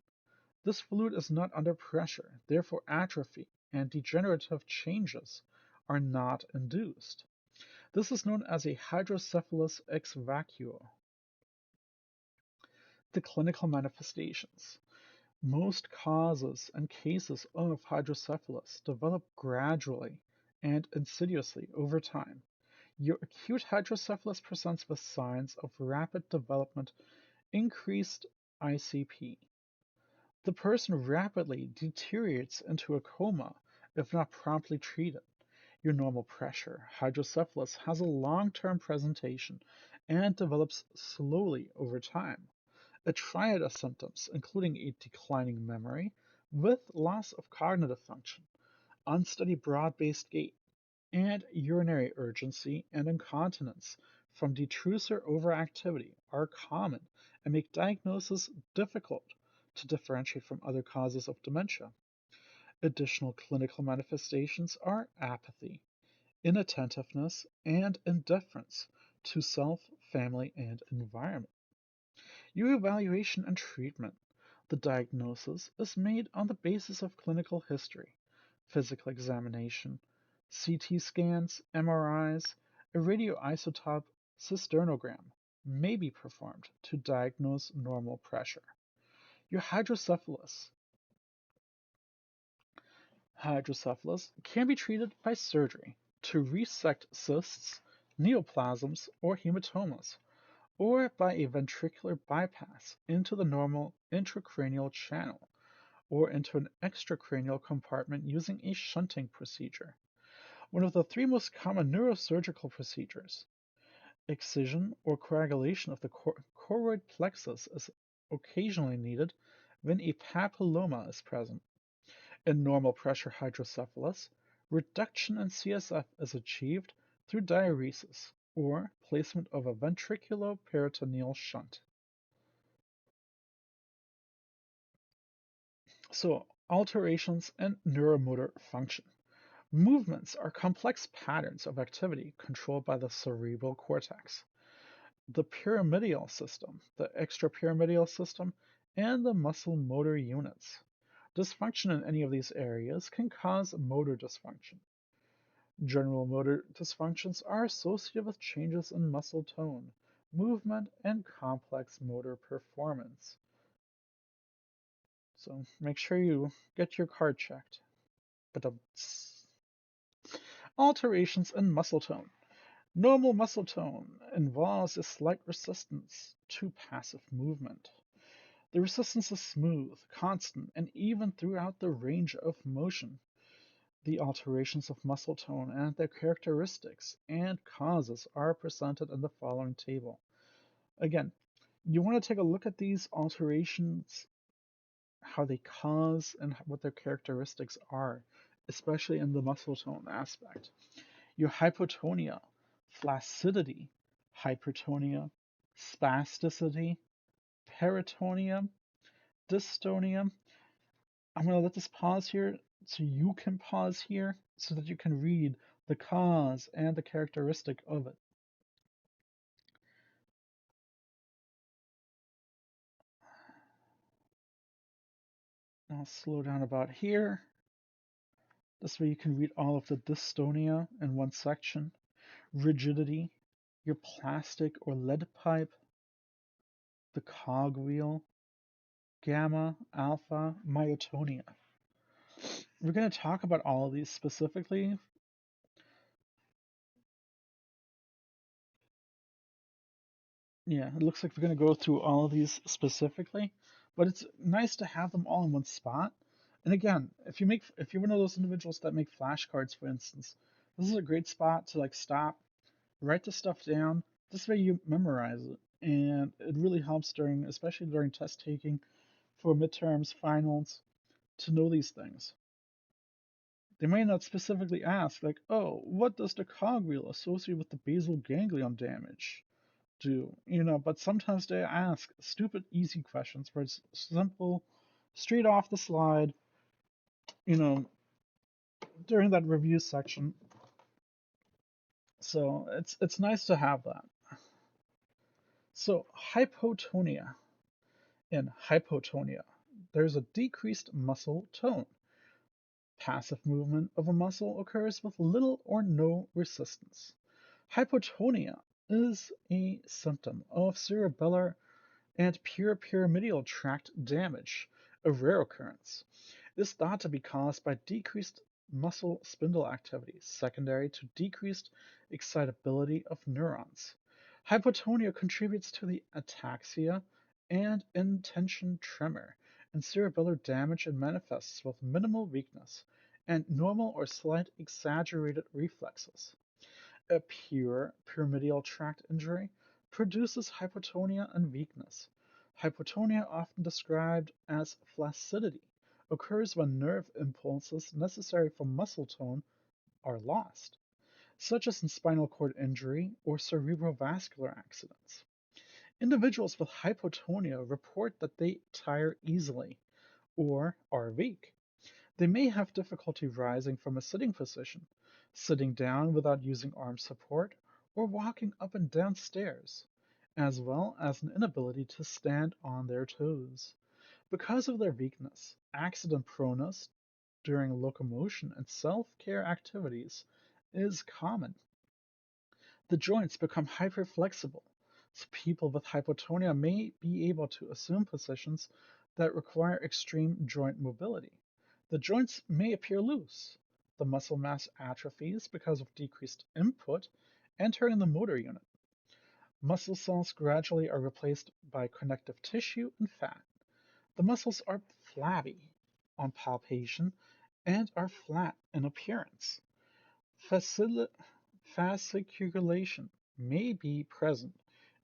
this fluid is not under pressure, therefore atrophy and degenerative changes are not induced. This is known as a hydrocephalus ex vacuo. The clinical manifestations. Most causes and cases of hydrocephalus develop gradually and insidiously over time. Your acute hydrocephalus presents with signs of rapid development, increased ICP. The person rapidly deteriorates into a coma if not promptly treated. Your normal pressure hydrocephalus has a long-term presentation and develops slowly over time. A triad of symptoms, including a declining memory with loss of cognitive function, unsteady broad-based gait, and urinary urgency and incontinence from detrusor overactivity are common and make diagnosis difficult to differentiate from other causes of dementia. Additional clinical manifestations are apathy, inattentiveness, and indifference to self, family, and environment. Your evaluation and treatment. The diagnosis is made on the basis of clinical history, physical examination, CT scans, MRIs, a radioisotope cisternogram may be performed to diagnose normal pressure. Your hydrocephalus can be treated by surgery to resect cysts, neoplasms, or hematomas, or by a ventricular bypass into the normal intracranial channel or into an extracranial compartment using a shunting procedure. One of the three most common neurosurgical procedures, excision or coagulation of the choroid plexus, is occasionally needed when a papilloma is present. In normal pressure hydrocephalus, reduction in CSF is achieved through diuresis or placement of a ventriculoperitoneal shunt. So, alterations in neuromotor function. Movements are complex patterns of activity controlled by the cerebral cortex, the pyramidal system, the extrapyramidal system, and the muscle motor units. Dysfunction in any of these areas can cause motor dysfunction. General motor dysfunctions are associated with changes in muscle tone, movement, and complex motor performance. So make sure you get your card checked. But alterations in muscle tone. Normal muscle tone involves a slight resistance to passive movement. The resistance is smooth, constant, and even throughout the range of motion. The alterations of muscle tone and their characteristics and causes are presented in the following table. Again, you want to take a look at these alterations, how they cause, and what their characteristics are, especially in the muscle tone aspect. Your hypotonia, flaccidity, hypertonia, spasticity, peritonia, dystonia. I'm going to let this pause here so you can pause here so that you can read the cause and the characteristic of it. I'll slow down about here. This way you can read all of the dystonia in one section. Rigidity, your plastic or lead pipe, the cogwheel, gamma, alpha, myotonia. We're going to talk about all of these specifically. Yeah, it looks like we're going to go through all of these specifically, but it's nice to have them all in one spot. And again, if you're one of those individuals that make flashcards, for instance, this is a great spot to like stop, write the stuff down. This way you memorize it, and it really helps during, especially during test taking, for midterms, finals, to know these things. They may not specifically ask, like, oh, what does the cogwheel associated with the basal ganglion damage do? But sometimes they ask stupid, easy questions where it's simple, straight off the slide, you know, during that review section. So it's nice to have that. So hypotonia. In hypotonia, there's a decreased muscle tone. Passive movement of a muscle occurs with little or no resistance. Hypotonia is a symptom of cerebellar and pyramidal tract damage, a rare occurrence. It is thought to be caused by decreased muscle spindle activity, secondary to decreased excitability of neurons. Hypotonia contributes to the ataxia and intention tremor, and cerebellar damage and manifests with minimal weakness and normal or slight exaggerated reflexes. A pure pyramidal tract injury produces hypotonia and weakness. Hypotonia, often described as flaccidity, occurs when nerve impulses necessary for muscle tone are lost, such as in spinal cord injury or cerebrovascular accidents. Individuals with hypotonia report that they tire easily or are weak. They may have difficulty rising from a sitting position, sitting down without using arm support, or walking up and down stairs, as well as an inability to stand on their toes. Because of their weakness, accident proneness during locomotion and self-care activities is common. The joints become hyperflexible, so people with hypotonia may be able to assume positions that require extreme joint mobility. The joints may appear loose. The muscle mass atrophies because of decreased input entering the motor unit. Muscle cells gradually are replaced by connective tissue and fat. The muscles are flabby on palpation and are flat in appearance. Fasciculation may be present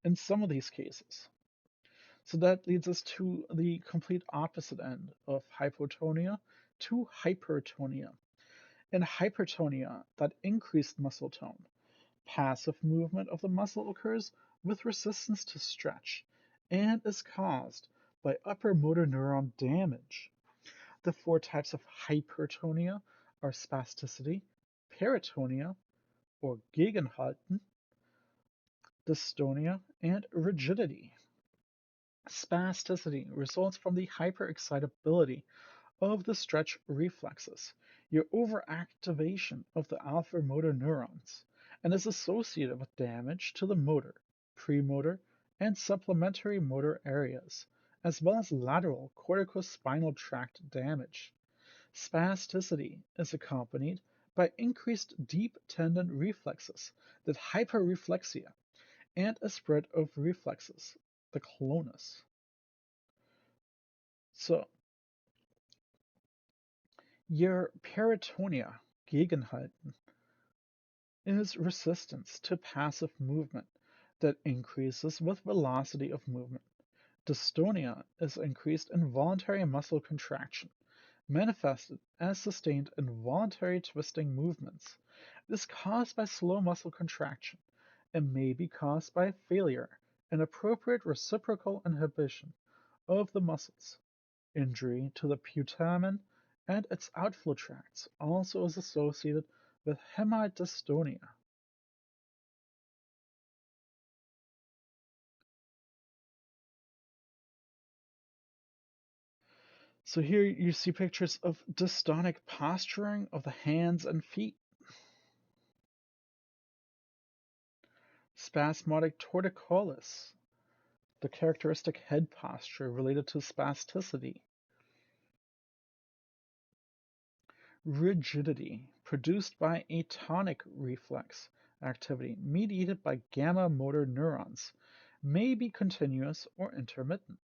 in some of these cases. So that leads us to the complete opposite end of hypotonia to hypertonia. In hypertonia, that increased muscle tone, passive movement of the muscle occurs with resistance to stretch and is caused by upper motor neuron damage. The four types of hypertonia are spasticity, peritonia, or Gegenhalten, dystonia, and rigidity. Spasticity results from the hyperexcitability of the stretch reflexes, your overactivation of the alpha motor neurons, and is associated with damage to the motor, premotor, and supplementary motor areas, as well as lateral corticospinal tract damage. Spasticity is accompanied by increased deep tendon reflexes, the hyperreflexia, and a spread of reflexes, the clonus. So, your peritonia, Gegenhalten, is resistance to passive movement that increases with velocity of movement. Dystonia is increased involuntary muscle contraction, manifested as sustained involuntary twisting movements. It is caused by slow muscle contraction and may be caused by failure in appropriate reciprocal inhibition of the muscles. Injury to the putamen and its outflow tracts also is associated with hemidystonia. So here you see pictures of dystonic posturing of the hands and feet, spasmodic torticollis, the characteristic head posture related to spasticity, rigidity produced by a tonic reflex activity mediated by gamma motor neurons, may be continuous or intermittent.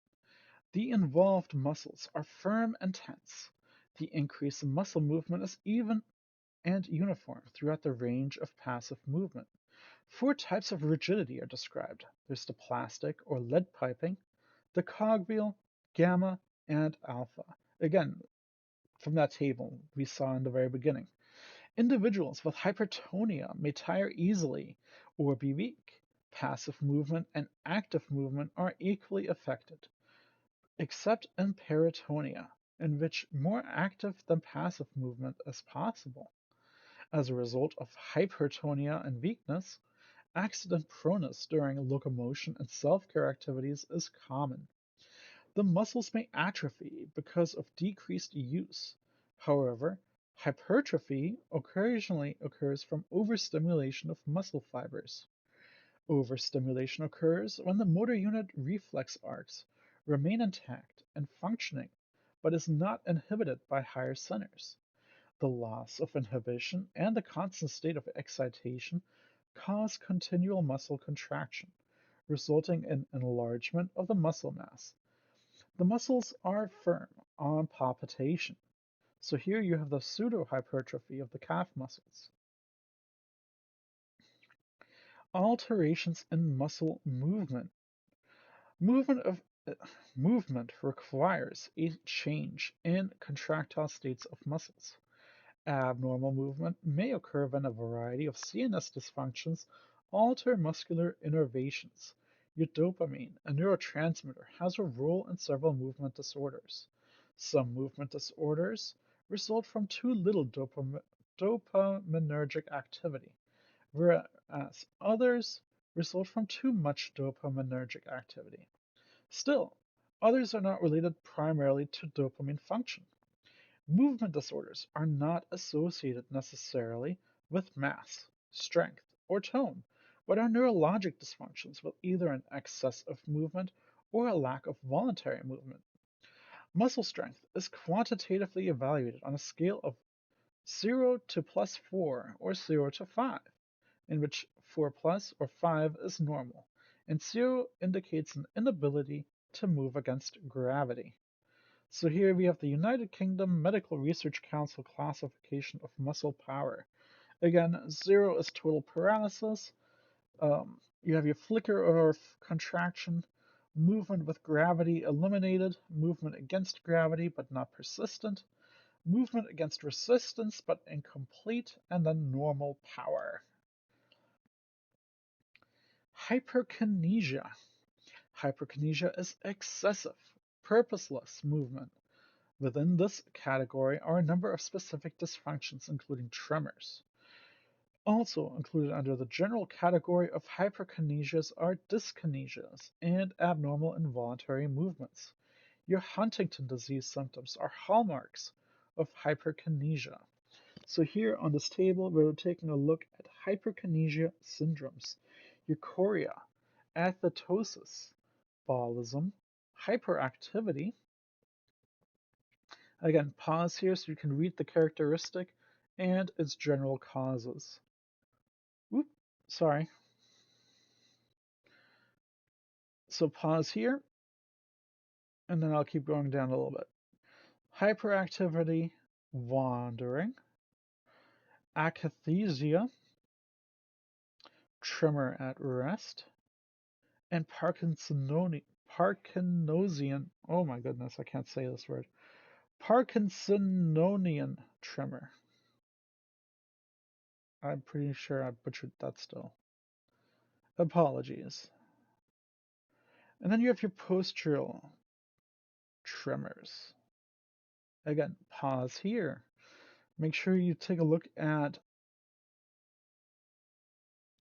The involved muscles are firm and tense. The increase in muscle movement is even and uniform throughout the range of passive movement. Four types of rigidity are described. There's the plastic or lead piping, the cogwheel, gamma, and alpha. Again, from that table we saw in the very beginning. Individuals with hypertonia may tire easily or be weak. Passive movement and active movement are equally affected, except in peritonia, in which more active than passive movement is possible. As a result of hypertonia and weakness, accident proneness during locomotion and self-care activities is common. The muscles may atrophy because of decreased use. However, hypertrophy occasionally occurs from overstimulation of muscle fibers. Overstimulation occurs when the motor unit reflex arcs remain intact and functioning, but is not inhibited by higher centers. The loss of inhibition and the constant state of excitation cause continual muscle contraction, resulting in enlargement of the muscle mass. The muscles are firm on palpitation. So here you have the pseudohypertrophy of the calf muscles. Alterations in muscle movement. Movement of movement requires a change in contractile states of muscles. Abnormal movement may occur when a variety of CNS dysfunctions alter muscular innervations. Your dopamine, a neurotransmitter, has a role in several movement disorders. Some movement disorders result from too little dopaminergic activity, whereas others result from too much dopaminergic activity. Still, others are not related primarily to dopamine function. Movement disorders are not associated necessarily with mass, strength, or tone, but are neurologic dysfunctions with either an excess of movement or a lack of voluntary movement. Muscle strength is quantitatively evaluated on a scale of 0 to +4 or 0 to 5, in which 4 plus or 5 is normal, and 0 indicates an inability to move against gravity. So here we have the United Kingdom Medical Research Council classification of muscle power. Again, 0 is total paralysis. You have your flicker or contraction, movement with gravity eliminated, movement against gravity but not persistent, movement against resistance but incomplete, and then normal power. Hyperkinesia. Hyperkinesia is excessive, purposeless movement. Within this category are a number of specific dysfunctions, including tremors. Also included under the general category of hyperkinesias are dyskinesias and abnormal involuntary movements. Your Huntington disease symptoms are hallmarks of hyperkinesia. So here on this table, we're taking a look at hyperkinesia syndromes. Chorea, athetosis, ballism, hyperactivity. Again, pause here so you can read the characteristic and its general causes. Oop, sorry. So pause here, and then I'll keep going down a little bit. Hyperactivity, wandering, akathisia, tremor at rest, and Parkinsonian, oh my goodness, I can't say this word, Parkinsonian tremor. I'm pretty sure I butchered that still. Apologies. And then you have your postural tremors. Again, pause here. Make sure you take a look at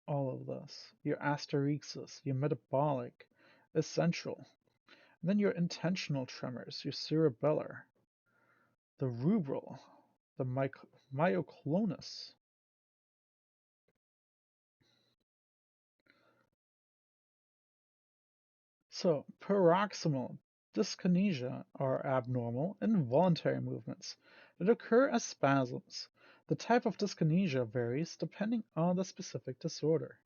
all of this. Your asterixis, your metabolic, essential. And then your intentional tremors, your cerebellar, the rubral, the myoclonus. So, paroxysmal dyskinesia are abnormal, involuntary movements that occur as spasms. The type of dyskinesia varies depending on the specific disorder.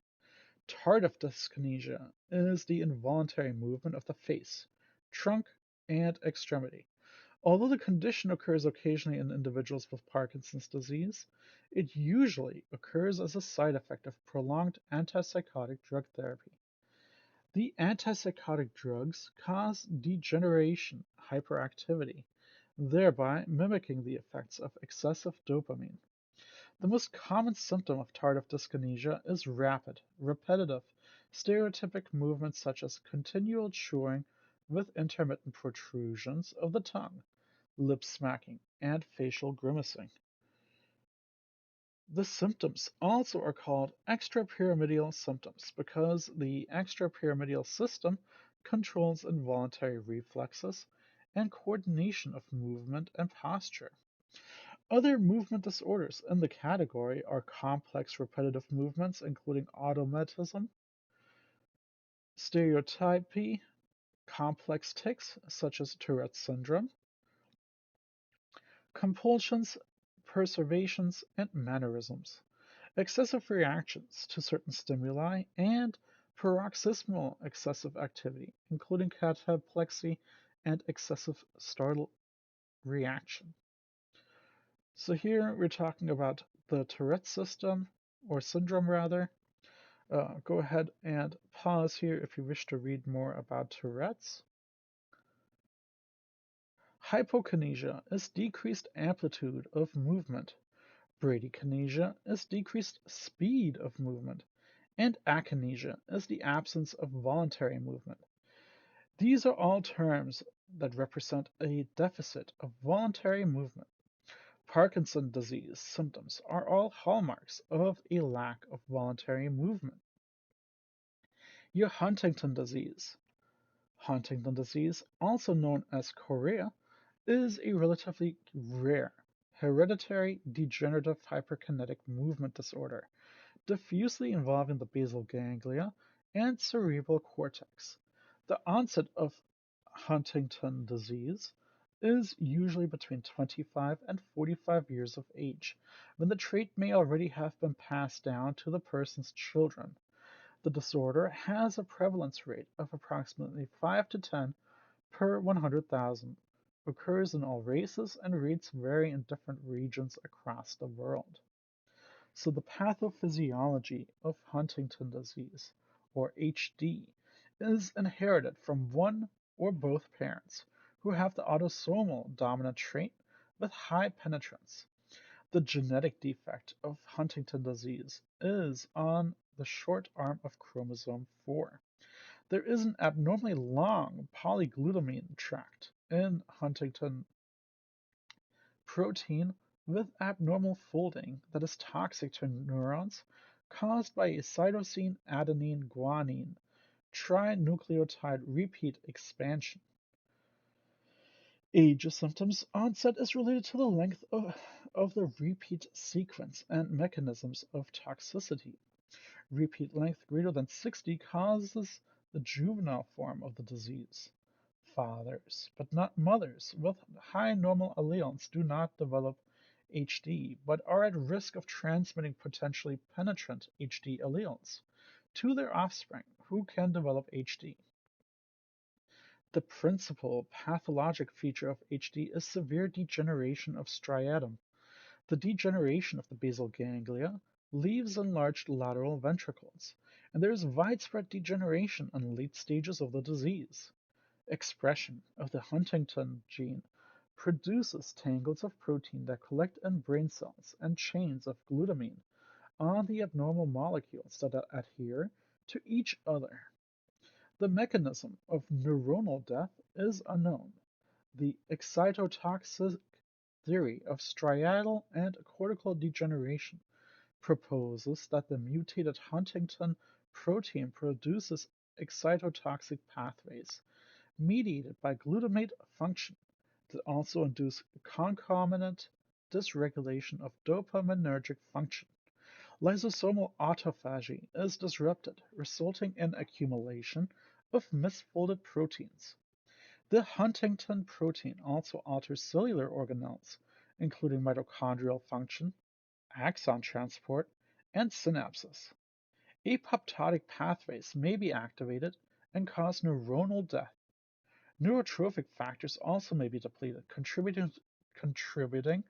Tardive dyskinesia is the involuntary movement of the face, trunk, and extremity. Although the condition occurs occasionally in individuals with Parkinson's disease, it usually occurs as a side effect of prolonged antipsychotic drug therapy. The antipsychotic drugs cause degeneration hyperactivity, thereby mimicking the effects of excessive dopamine. The most common symptom of tardive dyskinesia is rapid, repetitive, stereotypic movements such as continual chewing with intermittent protrusions of the tongue, lip smacking, and facial grimacing. The symptoms also are called extrapyramidal symptoms because the extrapyramidal system controls involuntary reflexes and coordination of movement and posture. Other movement disorders in the category are complex repetitive movements, including automatism, stereotypy, complex tics, such as Tourette's syndrome, compulsions, perturbations, and mannerisms, excessive reactions to certain stimuli, and paroxysmal excessive activity, including cataplexy and excessive startle reaction. So here we're talking about the Tourette system, or syndrome rather. Go ahead and pause here if you wish to read more about Tourette's. Hypokinesia is decreased amplitude of movement. Bradykinesia is decreased speed of movement. And akinesia is the absence of voluntary movement. These are all terms that represent a deficit of voluntary movement. Parkinson's disease symptoms are all hallmarks of a lack of voluntary movement. Your Huntington disease. Huntington disease, also known as chorea, is a relatively rare hereditary degenerative hyperkinetic movement disorder, diffusely involving the basal ganglia and cerebral cortex. The onset of Huntington disease is usually between 25 and 45 years of age, when the trait may already have been passed down to the person's children. The disorder has a prevalence rate of approximately 5 to 10 per 100,000, occurs in all races, and rates vary in different regions across the world. So the pathophysiology of Huntington disease, or HD, is inherited from one or both parents who have the autosomal dominant trait with high penetrance. The genetic defect of Huntington disease is on the short arm of chromosome 4. There is an abnormally long polyglutamine tract in Huntington protein with abnormal folding that is toxic to neurons caused by a cytosine adenine guanine trinucleotide repeat expansion. Age of symptoms onset is related to the length of the repeat sequence and mechanisms of toxicity. Repeat length greater than 60 causes the juvenile form of the disease. Fathers, but not mothers, with high normal alleles do not develop HD, but are at risk of transmitting potentially penetrant HD alleles to their offspring who can develop HD. The principal pathologic feature of HD is severe degeneration of striatum. The degeneration of the basal ganglia leaves enlarged lateral ventricles, and there is widespread degeneration in late stages of the disease. Expression of the Huntington gene produces tangles of protein that collect in brain cells and chains of glutamine on the abnormal molecules that adhere to each other. The mechanism of neuronal death is unknown. The excitotoxic theory of striatal and cortical degeneration proposes that the mutated Huntington protein produces excitotoxic pathways mediated by glutamate function that also induce concomitant dysregulation of dopaminergic function. Lysosomal autophagy is disrupted, resulting in accumulation of misfolded proteins. The Huntington protein also alters cellular organelles, including mitochondrial function, axon transport, and synapses. Apoptotic pathways may be activated and cause neuronal death. Neurotrophic factors also may be depleted, contributing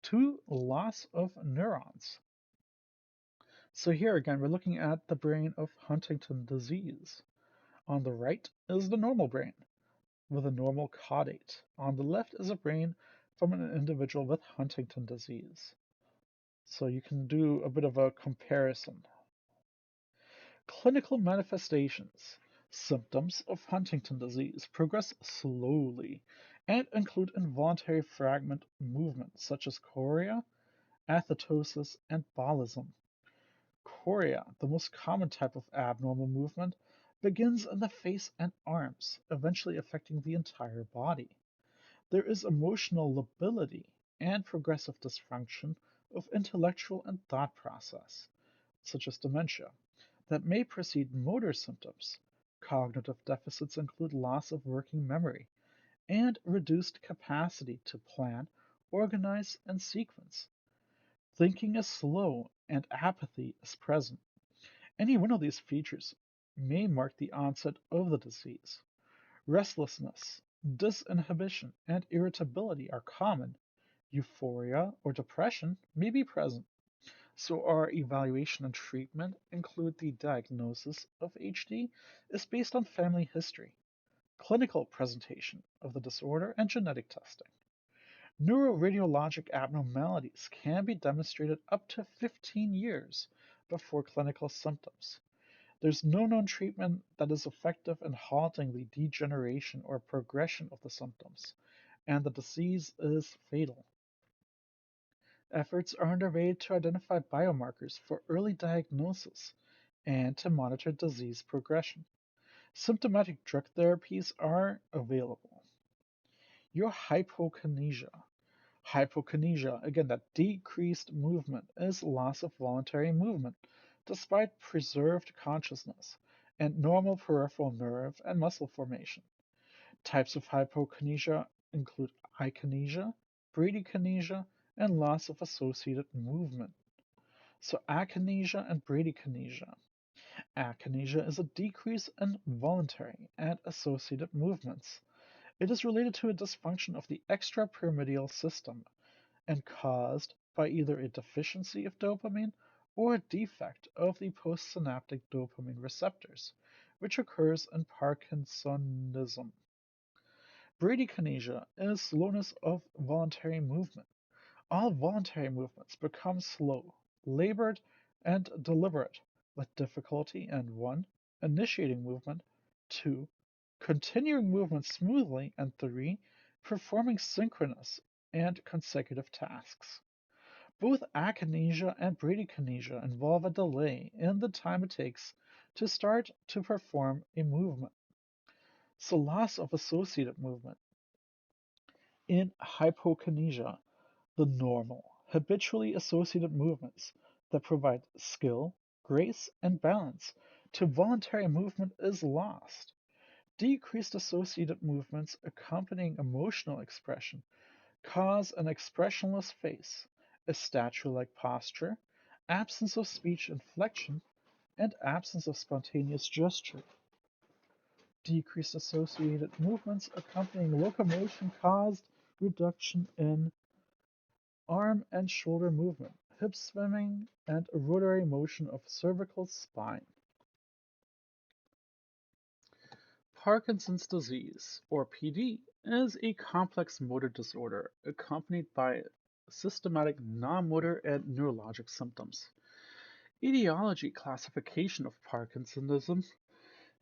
to loss of neurons. So here again, we're looking at the brain of Huntington disease. On the right is the normal brain, with a normal caudate. On the left is a brain from an individual with Huntington disease. So you can do a bit of a comparison. Clinical manifestations. Symptoms of Huntington disease progress slowly and include involuntary fragment movement such as chorea, athetosis, and ballism. Chorea, the most common type of abnormal movement, begins in the face and arms, eventually affecting the entire body. There is emotional lability and progressive dysfunction of intellectual and thought process, such as dementia, that may precede motor symptoms. Cognitive deficits include loss of working memory and reduced capacity to plan, organize, and sequence. Thinking is slow and apathy is present. Any one of these features may mark the onset of the disease. Restlessness, disinhibition, and irritability are common. Euphoria or depression may be present. So our evaluation and treatment include the diagnosis of HD is based on family history, clinical presentation of the disorder, and genetic testing. Neuroradiologic abnormalities can be demonstrated up to 15 years before clinical symptoms. There's no known treatment that is effective in halting the degeneration or progression of the symptoms, and the disease is fatal. Efforts are underway to identify biomarkers for early diagnosis and to monitor disease progression. Symptomatic drug therapies are available. Your hypokinesia. Hypokinesia, again, that decreased movement is loss of voluntary movement despite preserved consciousness and normal peripheral nerve and muscle formation. Types of hypokinesia include akinesia, bradykinesia, and loss of associated movement. So akinesia and bradykinesia. Akinesia is a decrease in voluntary and associated movements. It is related to a dysfunction of the extrapyramidal system and caused by either a deficiency of dopamine or a defect of the postsynaptic dopamine receptors, which occurs in Parkinsonism. Bradykinesia is slowness of voluntary movement. All voluntary movements become slow, labored, and deliberate, with difficulty in 1. Initiating movement, 2. Continuing movement smoothly, and 3. Performing synchronous and consecutive tasks. Both akinesia and bradykinesia involve a delay in the time it takes to start to perform a movement. So loss of associated movement. In hypokinesia, the normal, habitually associated movements that provide skill, grace, and balance to voluntary movement is lost. Decreased associated movements accompanying emotional expression cause an expressionless face, a statue-like posture, absence of speech inflection, and absence of spontaneous gesture. Decreased associated movements accompanying locomotion caused reduction in arm and shoulder movement, hip swimming, and rotary motion of cervical spine. Parkinson's disease, or PD, is a complex motor disorder accompanied by systematic non-motor and neurologic symptoms. Etiology classification of Parkinsonism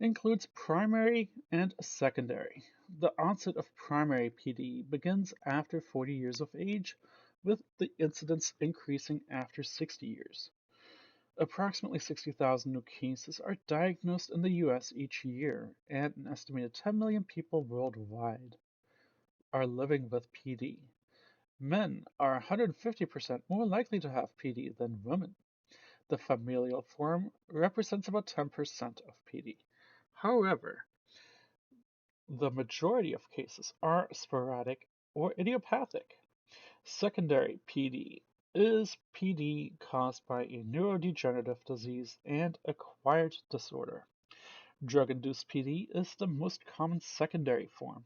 includes primary and secondary. The onset of primary PD begins after 40 years of age, with the incidence increasing after 60 years. Approximately 60,000 new cases are diagnosed in the US each year, and an estimated 10 million people worldwide are living with PD. Men are 150% more likely to have PD than women. The familial form represents about 10% of PD. However, the majority of cases are sporadic or idiopathic. Secondary PD is PD caused by a neurodegenerative disease and acquired disorder. Drug-induced PD is the most common secondary form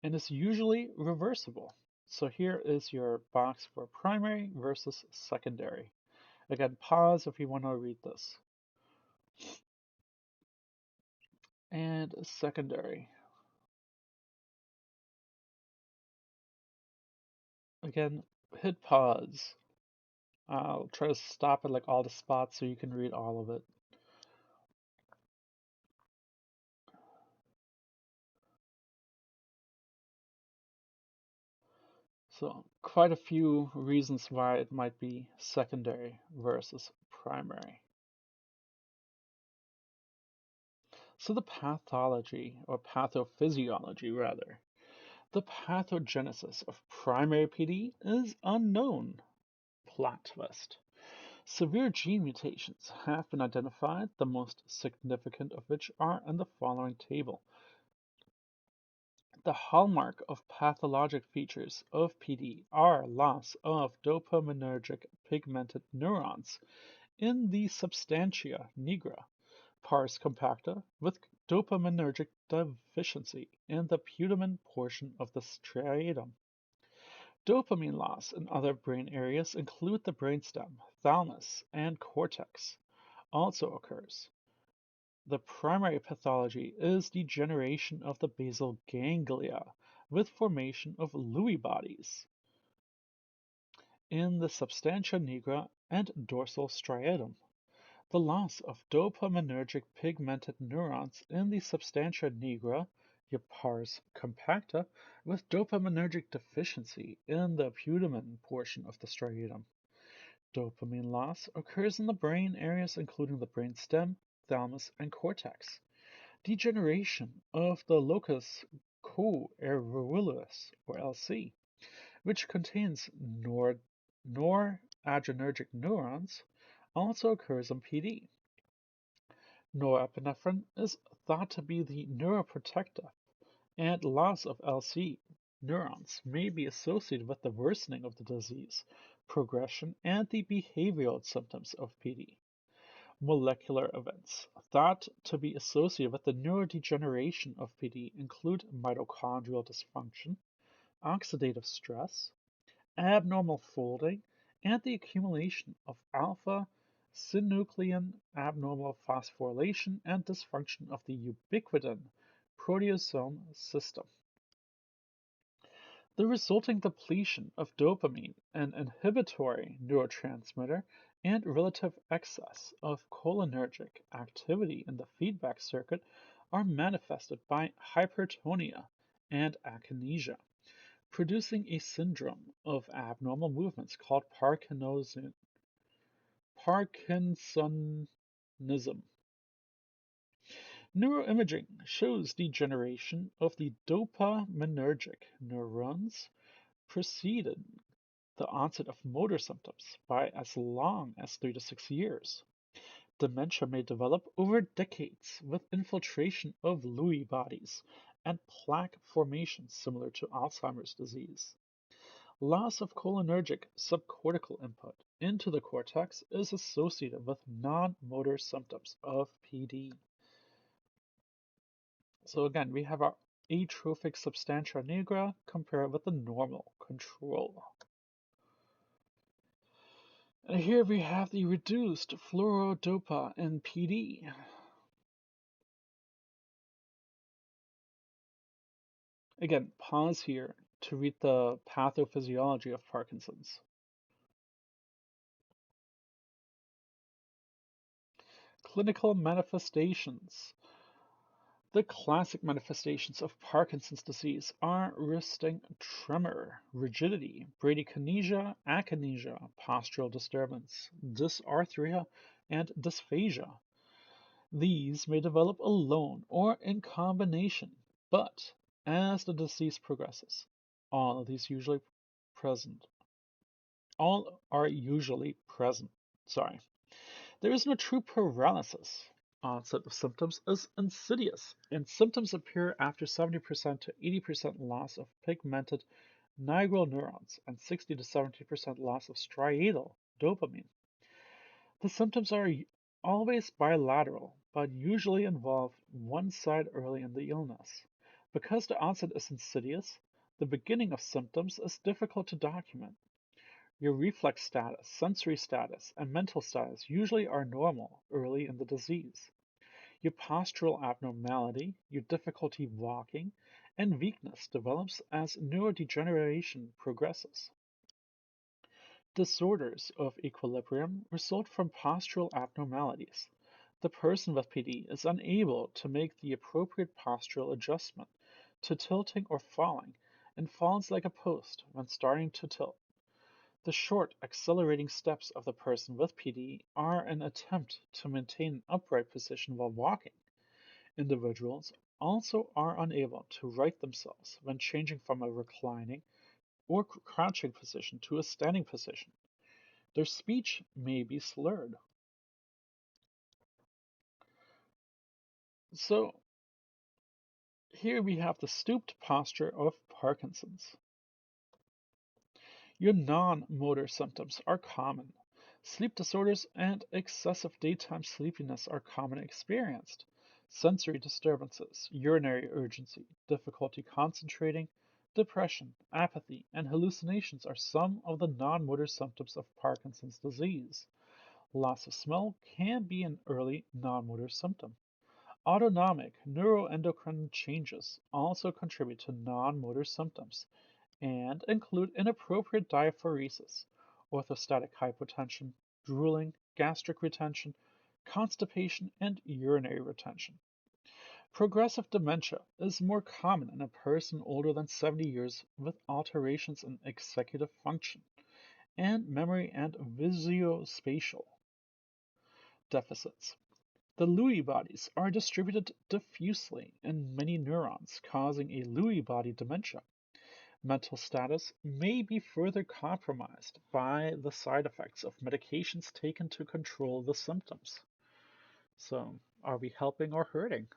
and is usually reversible. So here is your box for primary versus secondary. Again, pause if you want to read this. and secondary. Again, hit pause. I'll try to stop at like all the spots so you can read all of it. So quite a few reasons why it might be secondary versus primary. So the pathology, or pathophysiology rather, the pathogenesis of primary PD is unknown. Plot twist. Severe gene mutations have been identified, the most significant of which are in the following table. The hallmark of pathologic features of PD are loss of dopaminergic pigmented neurons in the substantia nigra, pars compacta, with dopaminergic deficiency in the putamen portion of the striatum. Dopamine loss in other brain areas include the brainstem, thalamus, and cortex. Also occurs. The primary pathology is degeneration of the basal ganglia with formation of Lewy bodies in the substantia nigra and dorsal striatum. The loss of dopaminergic pigmented neurons in the substantia nigra, pars compacta, with dopaminergic deficiency in the putamen portion of the striatum. Dopamine loss occurs in the brain areas including the brainstem, thalamus, and cortex. Degeneration of the locus coeruleus, or LC, which contains noradrenergic neurons, also occurs in PD. Norepinephrine is thought to be the neuroprotective, and loss of LC neurons may be associated with the worsening of the disease, progression, and the behavioral symptoms of PD. Molecular events thought to be associated with the neurodegeneration of PD include mitochondrial dysfunction, oxidative stress, abnormal folding, and the accumulation of alpha-synuclein abnormal phosphorylation and dysfunction of the ubiquitin proteasome system. The resulting depletion of dopamine, an inhibitory neurotransmitter, and relative excess of cholinergic activity in the feedback circuit are manifested by hypertonia and akinesia, producing a syndrome of abnormal movements called Parkinsonism. Neuroimaging shows degeneration of the dopaminergic neurons preceded the onset of motor symptoms by as long as 3 to 6 years. Dementia may develop over decades with infiltration of Lewy bodies and plaque formation similar to Alzheimer's disease. Loss of cholinergic subcortical input into the cortex is associated with non-motor symptoms of PD. So again, we have our atrophic substantia nigra compared with the normal control. And here we have the reduced fluorodopa in PD. Again, pause here to read the pathophysiology of Parkinson's. Clinical manifestations. The classic manifestations of Parkinson's disease are resting tremor, rigidity, bradykinesia, akinesia, postural disturbance, dysarthria, and dysphagia. These may develop alone or in combination, but as the disease progresses, all of these usually present. All are usually present. Sorry. There is no true paralysis. Onset of symptoms is insidious, and symptoms appear after 70% to 80% loss of pigmented nigral neurons and 60 to 70% loss of striatal dopamine. The symptoms are always bilateral, but usually involve one side early in the illness. Because the onset is insidious, the beginning of symptoms is difficult to document. Your reflex status, sensory status, and mental status usually are normal early in the disease. Your postural abnormality, your difficulty walking, and weakness develops as neurodegeneration progresses. Disorders of equilibrium result from postural abnormalities. The person with PD is unable to make the appropriate postural adjustment to tilting or falling and falls like a post when starting to tilt. The short, accelerating steps of the person with PD are an attempt to maintain an upright position while walking. Individuals also are unable to right themselves when changing from a reclining or crouching position to a standing position. Their speech may be slurred. So, here we have the stooped posture of Parkinson's. Your non-motor symptoms are common. Sleep disorders and excessive daytime sleepiness are commonly experienced. Sensory disturbances, urinary urgency, difficulty concentrating, depression, apathy, and hallucinations are some of the non-motor symptoms of Parkinson's disease. Loss of smell can be an early non-motor symptom. Autonomic neuroendocrine changes also contribute to non-motor symptoms and include inappropriate diaphoresis, orthostatic hypotension, drooling, gastric retention, constipation, and urinary retention. Progressive dementia is more common in a person older than 70 years with alterations in executive function and memory and visuospatial deficits. The Lewy bodies are distributed diffusely in many neurons, causing a Lewy body dementia. Mental status may be further compromised by the side effects of medications taken to control the symptoms. So, are we helping or hurting?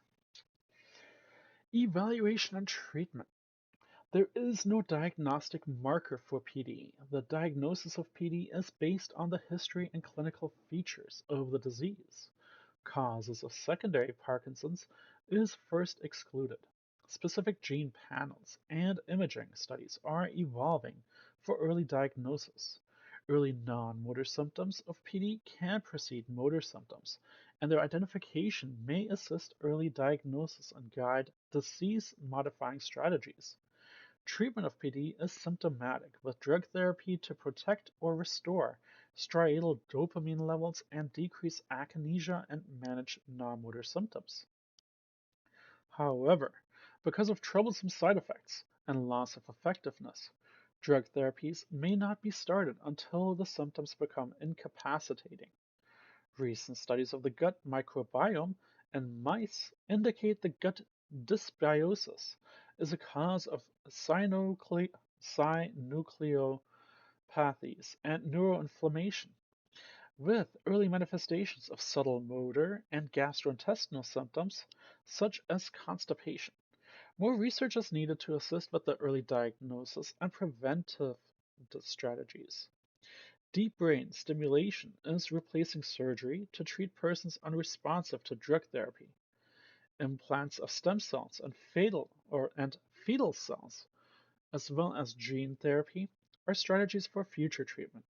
Evaluation and treatment. There is no diagnostic marker for PD. The diagnosis of PD is based on the history and clinical features of the disease. Causes of secondary Parkinson's is first excluded. Specific gene panels and imaging studies are evolving for early diagnosis. Early non-motor symptoms of PD can precede motor symptoms, and their identification may assist early diagnosis and guide disease-modifying strategies. Treatment of PD is symptomatic, with drug therapy to protect or restore striatal dopamine levels and decrease akinesia and manage non-motor symptoms. However, because of troublesome side effects and loss of effectiveness, drug therapies may not be started until the symptoms become incapacitating. Recent studies of the gut microbiome in mice indicate the gut dysbiosis is a cause of synucleopathies and neuroinflammation, with early manifestations of subtle motor and gastrointestinal symptoms such as constipation. More research is needed to assist with the early diagnosis and preventive strategies. Deep brain stimulation is replacing surgery to treat persons unresponsive to drug therapy. Implants of stem cells and fetal cells, as well as gene therapy, are strategies for future treatment.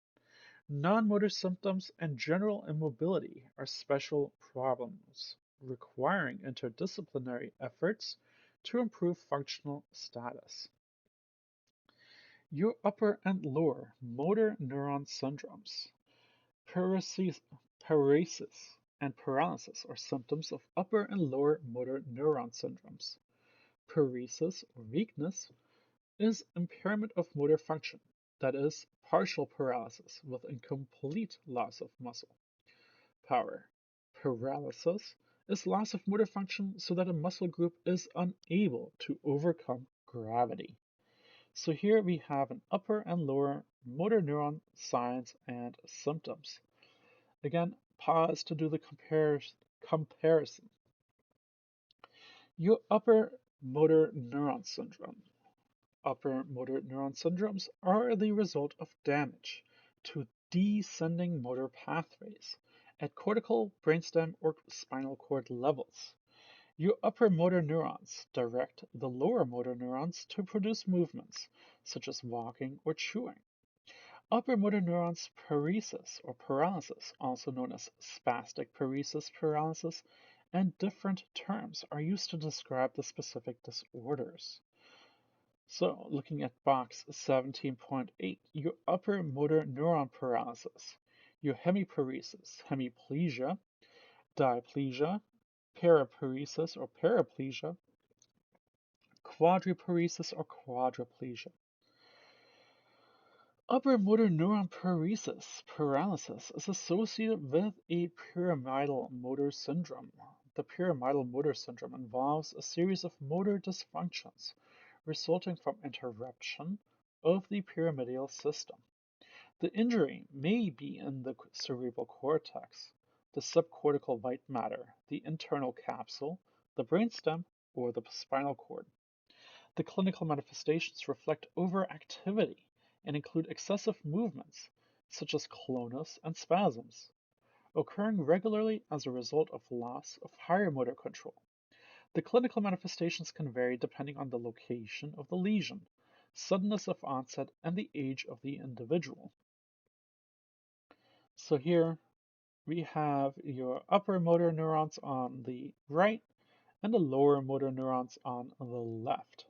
Non-motor symptoms and general immobility are special problems requiring interdisciplinary efforts to improve functional status. Your upper and lower motor neuron syndromes, paresis, paresis and paralysis are symptoms of upper and lower motor neuron syndromes. Paresis, or weakness, is impairment of motor function, that is, partial paralysis with incomplete loss of muscle power. Paralysis is loss of motor function so that a muscle group is unable to overcome gravity. So here we have an upper and lower motor neuron signs and symptoms. Again, pause to do the comparison. Your upper motor neuron syndrome. Upper motor neuron syndromes are the result of damage to descending motor pathways at cortical, brainstem, or spinal cord levels. Your upper motor neurons direct the lower motor neurons to produce movements, such as walking or chewing. Upper motor neurons paresis or paralysis, also known as spastic paresis paralysis and different terms are used to describe the specific disorders. So, looking at box 17.8, your upper motor neuron paralysis, your hemiparesis, hemiplegia, diplegia, paraparesis or paraplegia, quadriparesis or quadriplegia. Upper motor neuron paralysis is associated with a pyramidal motor syndrome. The pyramidal motor syndrome involves a series of motor dysfunctions resulting from interruption of the pyramidal system. The injury may be in the cerebral cortex, the subcortical white matter, the internal capsule, the brainstem, or the spinal cord. The clinical manifestations reflect overactivity and include excessive movements, such as clonus and spasms, occurring regularly as a result of loss of higher motor control. The clinical manifestations can vary depending on the location of the lesion, suddenness of onset, and the age of the individual. So here we have your upper motor neurons on the right and the lower motor neurons on the left.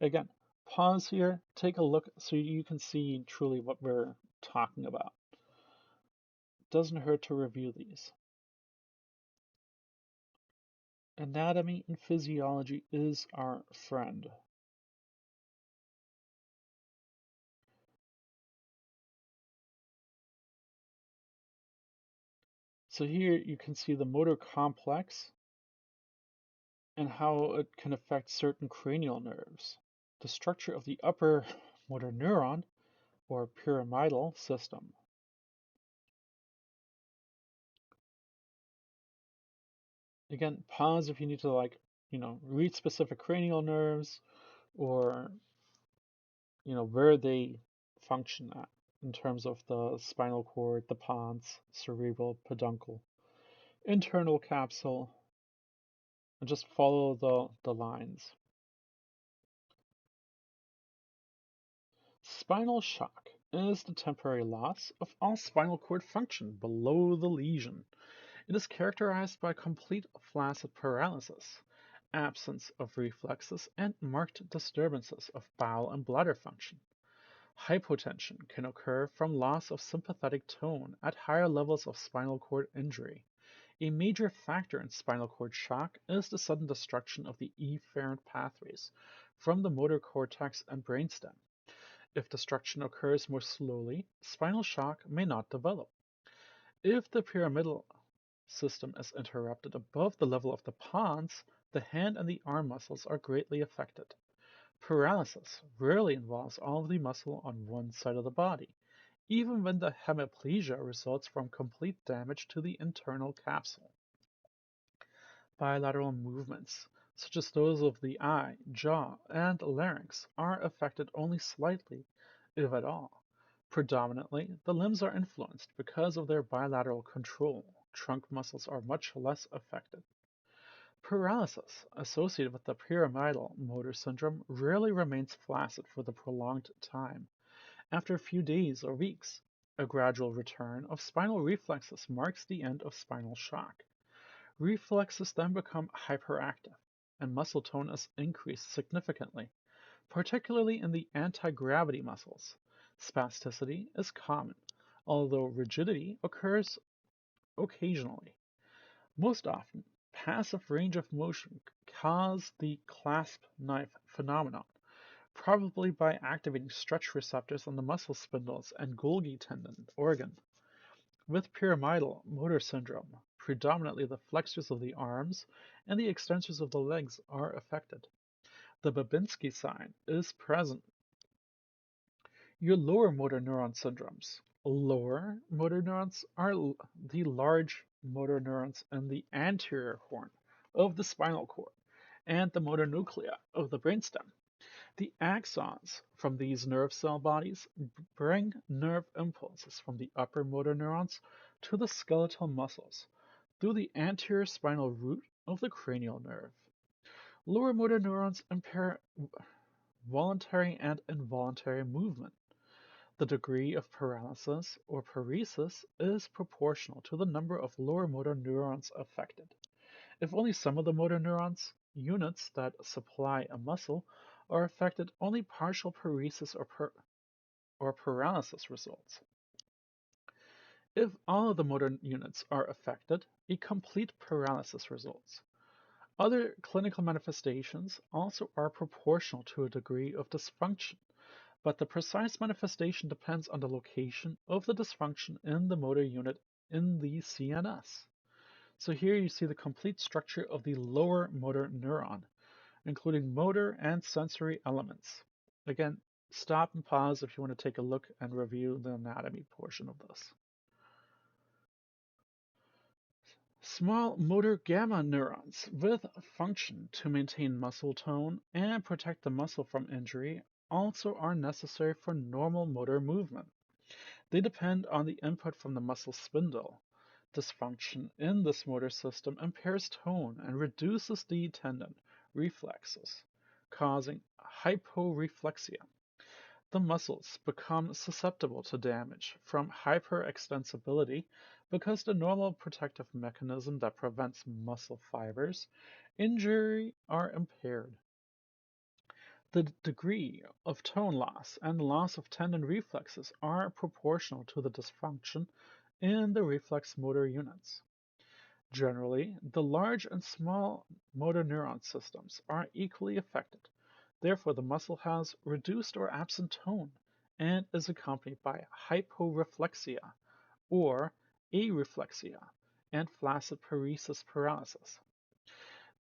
Again, pause here, take a look so you can see truly what we're talking about. Doesn't hurt to review these. Anatomy and physiology is our friend. So here you can see the motor complex and how it can affect certain cranial nerves. The structure of the upper motor neuron or pyramidal system. Again, pause if you need to read specific cranial nerves or where they function at in terms of the spinal cord, the pons, cerebral, peduncle, internal capsule, and just follow the lines. Spinal shock is the temporary loss of all spinal cord function below the lesion. It is characterized by complete flaccid paralysis, absence of reflexes, and marked disturbances of bowel and bladder function. Hypotension can occur from loss of sympathetic tone at higher levels of spinal cord injury. A major factor in spinal cord shock is the sudden destruction of the efferent pathways from the motor cortex and brainstem. If destruction occurs more slowly, spinal shock may not develop. If the pyramidal system is interrupted above the level of the pons, the hand and the arm muscles are greatly affected. Paralysis rarely involves all of the muscle on one side of the body, even when the hemiplegia results from complete damage to the internal capsule. Bilateral movements, such as those of the eye, jaw, and larynx, are affected only slightly, if at all. Predominantly, the limbs are influenced because of their bilateral control. Trunk muscles are much less affected. Paralysis associated with the pyramidal motor syndrome rarely remains flaccid for the prolonged time. After a few days or weeks, a gradual return of spinal reflexes marks the end of spinal shock. Reflexes then become hyperactive, and muscle tone is increased significantly, particularly in the anti-gravity muscles. Spasticity is common, although rigidity occurs occasionally. Most often, passive range of motion cause the clasp knife phenomenon, probably by activating stretch receptors on the muscle spindles and Golgi tendon organ. With pyramidal motor syndrome, predominantly the flexors of the arms and the extensors of the legs are affected. The Babinski sign is present. Your lower motor neuron syndromes. Lower motor neurons are the large motor neurons in the anterior horn of the spinal cord and the motor nuclei of the brainstem. The axons from these nerve cell bodies bring nerve impulses from the upper motor neurons to the skeletal muscles through the anterior spinal root of the cranial nerve. Lower motor neurons impair voluntary and involuntary movement. The degree of paralysis or paresis is proportional to the number of lower motor neurons affected. If only some of the motor neurons units that supply a muscle are affected, only partial paresis or paralysis results. If all of the motor units are affected, a complete paralysis results. Other clinical manifestations also are proportional to a degree of dysfunction, but the precise manifestation depends on the location of the dysfunction in the motor unit in the CNS. So here you see the complete structure of the lower motor neuron, including motor and sensory elements. Again, stop and pause if you want to take a look and review the anatomy portion of this. Small motor gamma neurons with function to maintain muscle tone and protect the muscle from injury also are necessary for normal motor movement. They depend on the input from the muscle spindle. Dysfunction in this motor system impairs tone and reduces the tendon reflexes, causing hyporeflexia. The muscles become susceptible to damage from hyperextensibility because the normal protective mechanism that prevents muscle fibers injury are impaired. The degree of tone loss and loss of tendon reflexes are proportional to the dysfunction in the reflex motor units. Generally, the large and small motor neuron systems are equally affected. Therefore, the muscle has reduced or absent tone and is accompanied by hyporeflexia or areflexia and flaccid paresis paralysis.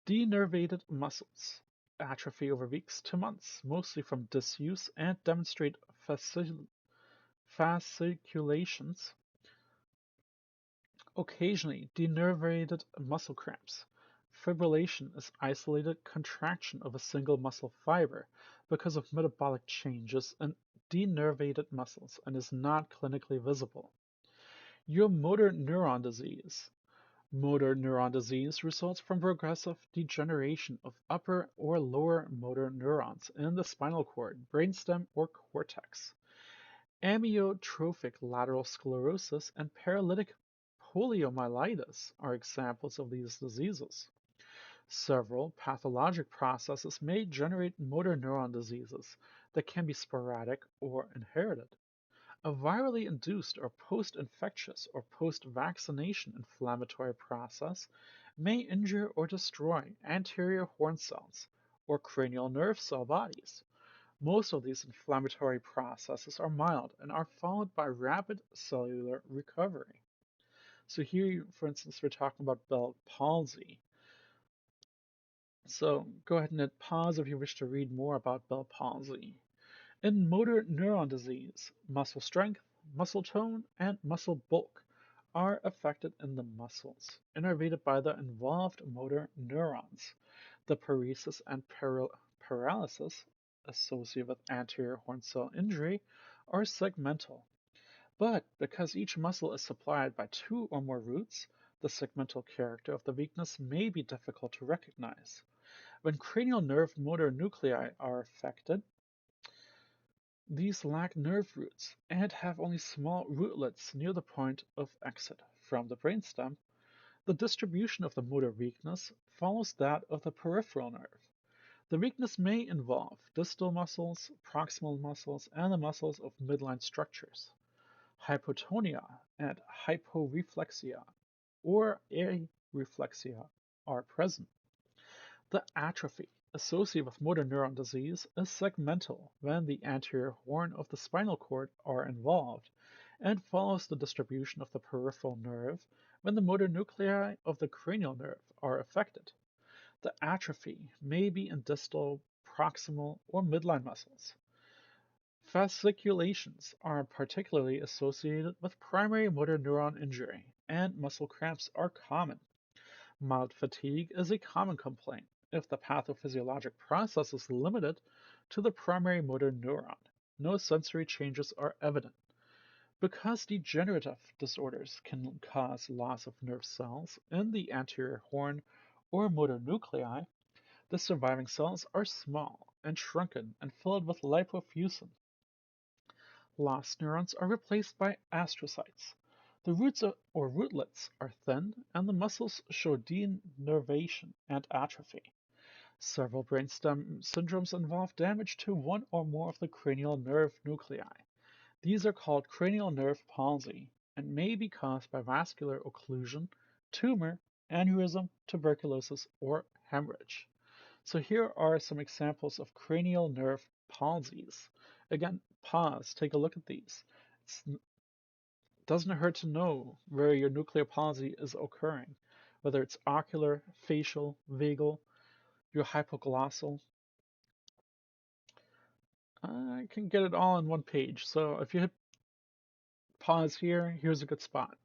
Denervated muscles atrophy over weeks to months, mostly from disuse, and demonstrate fasciculations, occasionally denervated muscle cramps. Fibrillation is isolated contraction of a single muscle fiber because of metabolic changes in denervated muscles and is not clinically visible. Your motor neuron disease. Motor neuron disease results from progressive degeneration of upper or lower motor neurons in the spinal cord, brainstem, or cortex. Amyotrophic lateral sclerosis and paralytic poliomyelitis are examples of these diseases. Several pathologic processes may generate motor neuron diseases that can be sporadic or inherited. A virally induced or post-infectious or post-vaccination inflammatory process may injure or destroy anterior horn cells or cranial nerve cell bodies. Most of these inflammatory processes are mild and are followed by rapid cellular recovery. So here, for instance, we're talking about Bell palsy. So go ahead and hit pause if you wish to read more about Bell palsy. In motor neuron disease, muscle strength, muscle tone, and muscle bulk are affected in the muscles, innervated by the involved motor neurons. The paresis and paralysis associated with anterior horn cell injury are segmental. But because each muscle is supplied by two or more roots, the segmental character of the weakness may be difficult to recognize. When cranial nerve motor nuclei are affected, these lack nerve roots and have only small rootlets near the point of exit from the brainstem. The distribution of the motor weakness follows that of the peripheral nerve. The weakness may involve distal muscles, proximal muscles, and the muscles of midline structures. Hypotonia and hyporeflexia or areflexia are present. The atrophy associated with motor neuron disease is segmental when the anterior horn of the spinal cord are involved and follows the distribution of the peripheral nerve when the motor nuclei of the cranial nerve are affected. The atrophy may be in distal, proximal, or midline muscles. Fasciculations are particularly associated with primary motor neuron injury, and muscle cramps are common. Mild fatigue is a common complaint if the pathophysiologic process is limited to the primary motor neuron. No sensory changes are evident. Because degenerative disorders can cause loss of nerve cells in the anterior horn or motor nuclei, the surviving cells are small and shrunken and filled with lipofuscin. Lost neurons are replaced by astrocytes. The roots or rootlets are thin, and the muscles show denervation and atrophy. Several brainstem syndromes involve damage to one or more of the cranial nerve nuclei. These are called cranial nerve palsy and may be caused by vascular occlusion, tumor, aneurysm, tuberculosis, or hemorrhage. So here are some examples of cranial nerve palsies. Again, pause, take a look at these. It doesn't hurt to know where your nuclear palsy is occurring, whether it's ocular, facial, vagal, your hypoglossal. I can get it all on one page. So if you hit pause here, here's a good spot.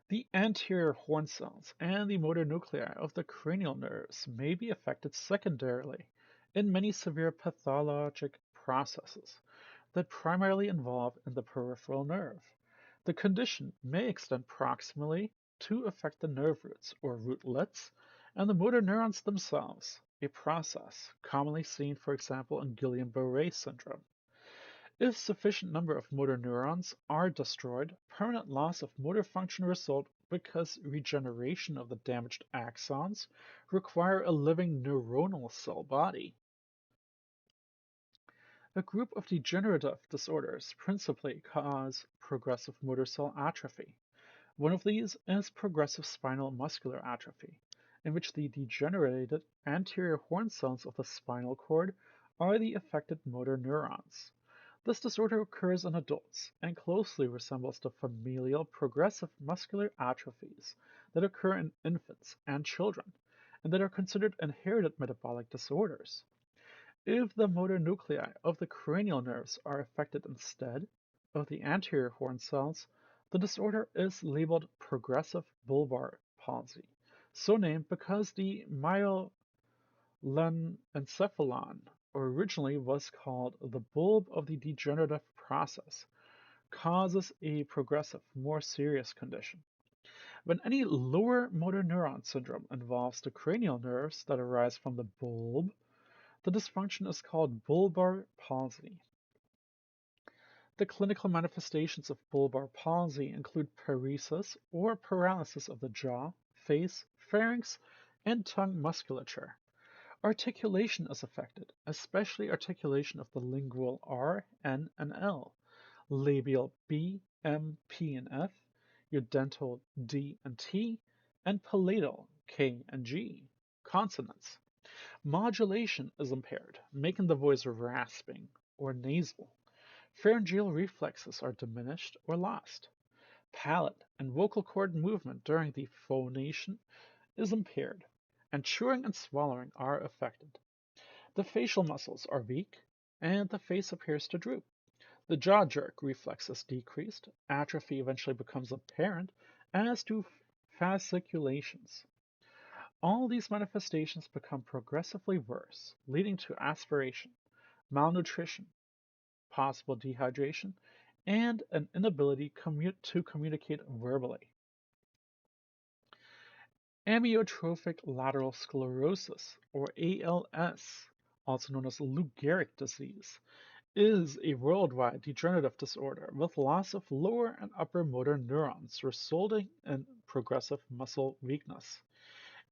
The anterior horn cells and the motor nuclei of the cranial nerves may be affected secondarily in many severe pathologic processes that primarily involve in the peripheral nerve. The condition may extend proximally to affect the nerve roots or rootlets and the motor neurons themselves, a process commonly seen, for example, in Guillain-Barré syndrome. If sufficient number of motor neurons are destroyed, permanent loss of motor function result because regeneration of the damaged axons require a living neuronal cell body. A group of degenerative disorders principally cause progressive motor cell atrophy. One of these is progressive spinal muscular atrophy, in which the degenerated anterior horn cells of the spinal cord are the affected motor neurons. This disorder occurs in adults and closely resembles the familial progressive muscular atrophies that occur in infants and children, and that are considered inherited metabolic disorders. If the motor nuclei of the cranial nerves are affected instead of the anterior horn cells, the disorder is labeled progressive bulbar palsy, so named because the myelencephalon originally was called the bulb of the degenerative process, causes a progressive, more serious condition. When any lower motor neuron syndrome involves the cranial nerves that arise from the bulb, the dysfunction is called bulbar palsy. The clinical manifestations of bulbar palsy include paresis or paralysis of the jaw, face, pharynx, and tongue musculature. Articulation is affected, especially articulation of the lingual R, N, and L, labial B, M, P, and F, your dental D and T, and palatal K and G, consonants. Modulation is impaired, making the voice rasping or nasal. Pharyngeal reflexes are diminished or lost. Palate and vocal cord movement during the phonation is impaired, and chewing and swallowing are affected. The facial muscles are weak, and the face appears to droop. The jaw jerk reflex is decreased, atrophy eventually becomes apparent, as do fasciculations. All these manifestations become progressively worse, leading to aspiration, malnutrition, possible dehydration, and an inability to communicate verbally. Amyotrophic lateral sclerosis, or ALS, also known as Lou Gehrig disease, is a worldwide degenerative disorder with loss of lower and upper motor neurons resulting in progressive muscle weakness.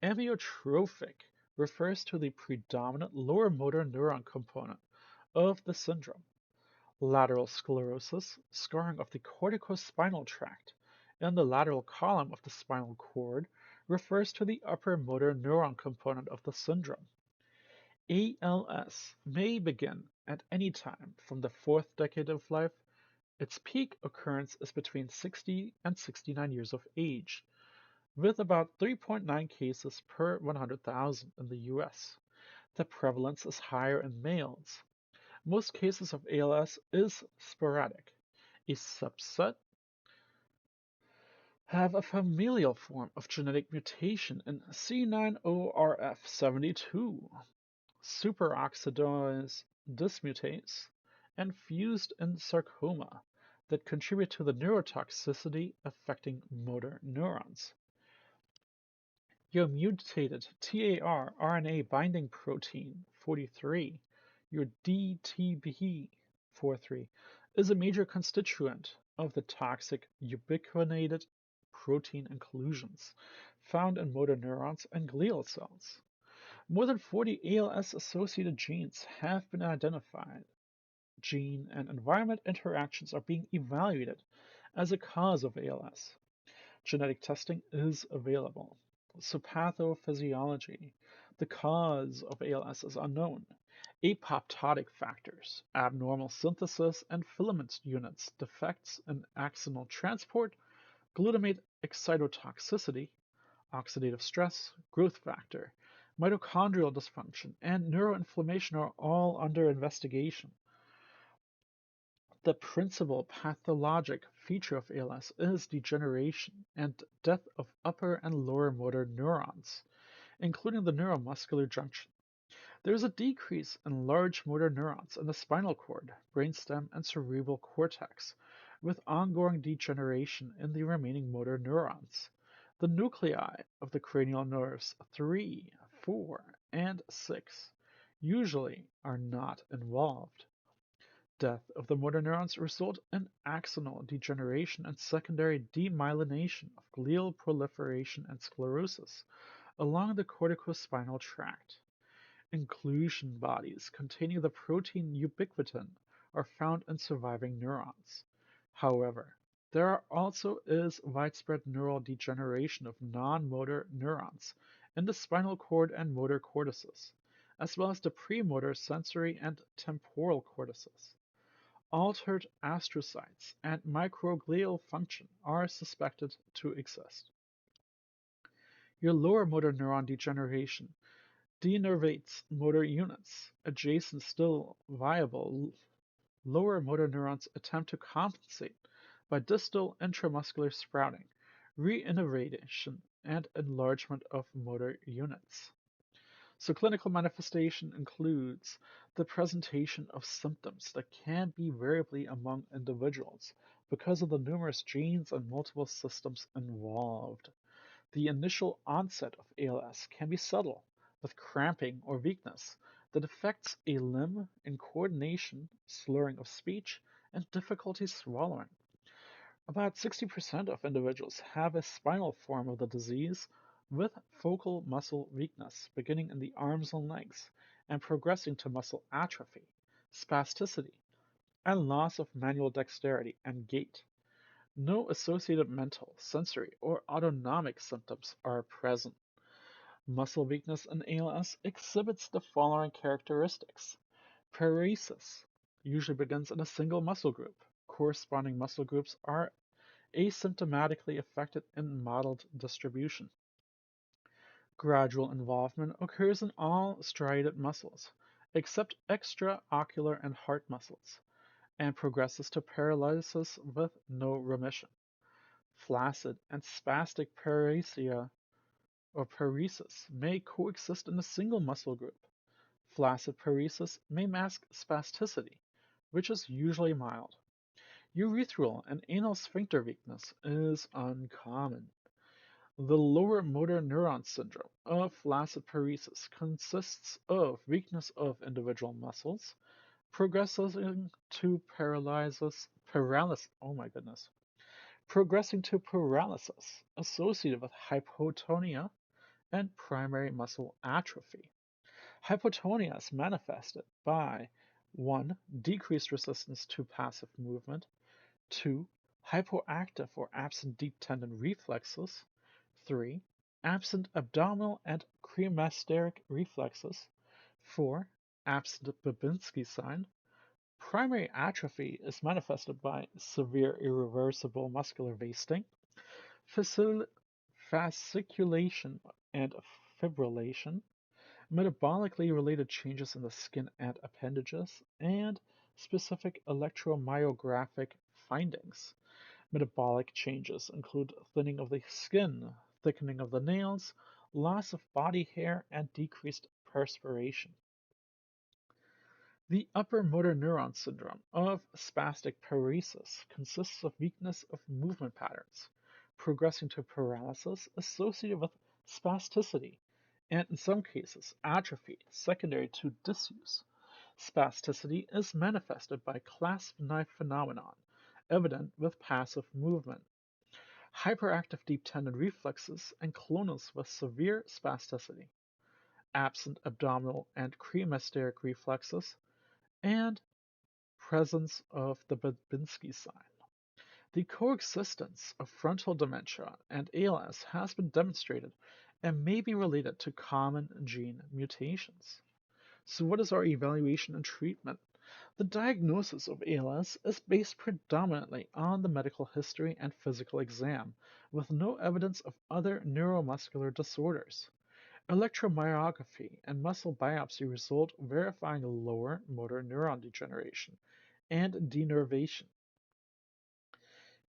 Amyotrophic refers to the predominant lower motor neuron component of the syndrome. Lateral sclerosis, scarring of the corticospinal tract, and the lateral column of the spinal cord refers to the upper motor neuron component of the syndrome. ALS may begin at any time from the fourth decade of life. Its peak occurrence is between 60 and 69 years of age, with about 3.9 cases per 100,000 in the US. The prevalence is higher in males. Most cases of ALS is sporadic. A subset have a familial form of genetic mutation in C9orf72, superoxidase dismutase, and fused in sarcoma that contribute to the neurotoxicity affecting motor neurons. Your mutated TAR RNA binding protein 43, your DTP43, is a major constituent of the toxic ubiquitinated protein inclusions found in motor neurons and glial cells. More than 40 ALS-associated genes have been identified. Gene and environment interactions are being evaluated as a cause of ALS. Genetic testing is available. So pathophysiology, the cause of ALS is unknown. Apoptotic factors, abnormal synthesis and filament units, defects in axonal transport, glutamate excitotoxicity, oxidative stress, growth factor, mitochondrial dysfunction, and neuroinflammation are all under investigation. The principal pathologic feature of ALS is degeneration and death of upper and lower motor neurons, including the neuromuscular junction. There is a decrease in large motor neurons in the spinal cord, brainstem, and cerebral cortex, with ongoing degeneration in the remaining motor neurons. The nuclei of the cranial nerves 3, 4, and 6 usually are not involved. Death of the motor neurons result in axonal degeneration and secondary demyelination of glial proliferation and sclerosis along the corticospinal tract. Inclusion bodies containing the protein ubiquitin are found in surviving neurons. However, there also is widespread neural degeneration of non-motor neurons in the spinal cord and motor cortices, as well as the premotor sensory and temporal cortices. Altered astrocytes and microglial function are suspected to exist. Your lower motor neuron degeneration denervates motor units. Adjacent still viable lower motor neurons attempt to compensate by distal intramuscular sprouting, reinnervation, and enlargement of motor units. So clinical manifestation includes the presentation of symptoms that can be variably among individuals because of the numerous genes and multiple systems involved. The initial onset of ALS can be subtle, with cramping or weakness that affects a limb in coordination, slurring of speech, and difficulty swallowing. About 60% of individuals have a spinal form of the disease with focal muscle weakness beginning in the arms and legs and progressing to muscle atrophy, spasticity, and loss of manual dexterity and gait. No associated mental, sensory, or autonomic symptoms are present. Muscle weakness in ALS exhibits the following characteristics. Paresis usually begins in a single muscle group. Corresponding muscle groups are asymptomatically affected in mottled distribution. Gradual involvement occurs in all striated muscles, except extraocular and heart muscles, and progresses to paralysis with no remission. Flaccid and spastic paresia or paresis may coexist in a single muscle group. Flaccid paresis may mask spasticity, which is usually mild. Urethral and anal sphincter weakness is uncommon. The lower motor neuron syndrome of flaccid paresis consists of weakness of individual muscles, progressing to paralysis associated with hypotonia and primary muscle atrophy. Hypotonia is manifested by 1. Decreased resistance to passive movement, 2. Hypoactive or absent deep tendon reflexes, 3. Absent abdominal and cremasteric reflexes, 4. Absent Babinski sign. Primary atrophy is manifested by severe irreversible muscular wasting, fasciculation and fibrillation, metabolically related changes in the skin and appendages, and specific electromyographic findings. Metabolic changes include thinning of the skin, thickening of the nails, loss of body hair, and decreased perspiration. The upper motor neuron syndrome of spastic paresis consists of weakness of movement patterns, progressing to paralysis associated with spasticity, and in some cases atrophy secondary to disuse. Spasticity is manifested by clasp knife phenomenon, evident with passive movement. Hyperactive deep tendon reflexes and clonus with severe spasticity. Absent abdominal and cremasteric reflexes, and presence of the Babinski sign. The coexistence of frontal dementia and ALS has been demonstrated and may be related to common gene mutations. So what is our evaluation and treatment? The diagnosis of ALS is based predominantly on the medical history and physical exam, with no evidence of other neuromuscular disorders. Electromyography and muscle biopsy result verifying lower motor neuron degeneration and denervation.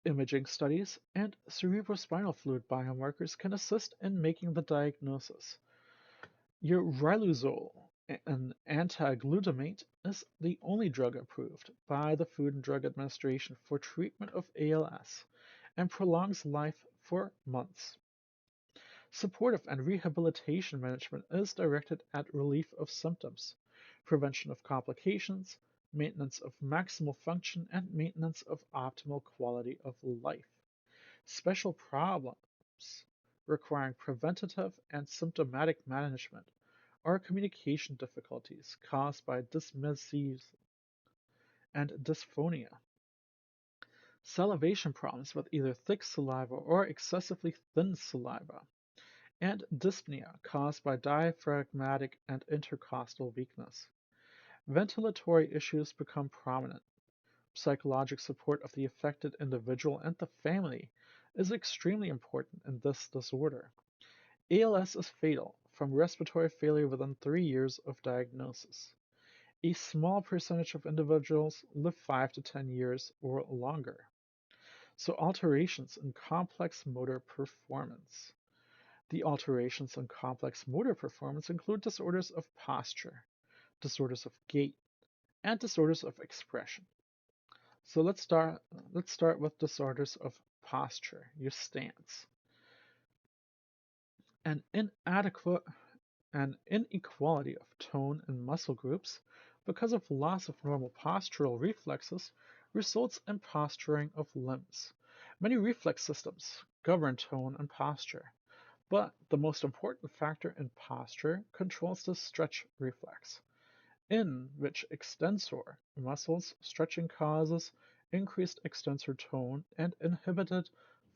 Imaging studies and cerebrospinal fluid biomarkers can assist in making the diagnosis. Riluzole, an anti-glutamate, is the only drug approved by the Food and Drug Administration for treatment of ALS and prolongs life for months. Supportive and rehabilitation management is directed at relief of symptoms, prevention of complications, maintenance of maximal function, and maintenance of optimal quality of life. Special problems requiring preventative and symptomatic management are communication difficulties caused by dysmesis and dysphonia. Salivation problems with either thick saliva or excessively thin saliva, and dyspnea caused by diaphragmatic and intercostal weakness. Ventilatory issues become prominent. Psychologic support of the affected individual and the family is extremely important in this disorder. ALS is fatal from respiratory failure within 3 years of diagnosis. A small percentage of individuals live 5 to 10 years or longer. So alterations in complex motor performance. The alterations in complex motor performance include disorders of posture, disorders of gait, and disorders of expression. So let's start with disorders of posture, your stance. An inequality of tone in muscle groups because of loss of normal postural reflexes results in posturing of limbs. Many reflex systems govern tone and posture, but the most important factor in posture controls the stretch reflex, in which extensor muscles stretching causes increased extensor tone and inhibited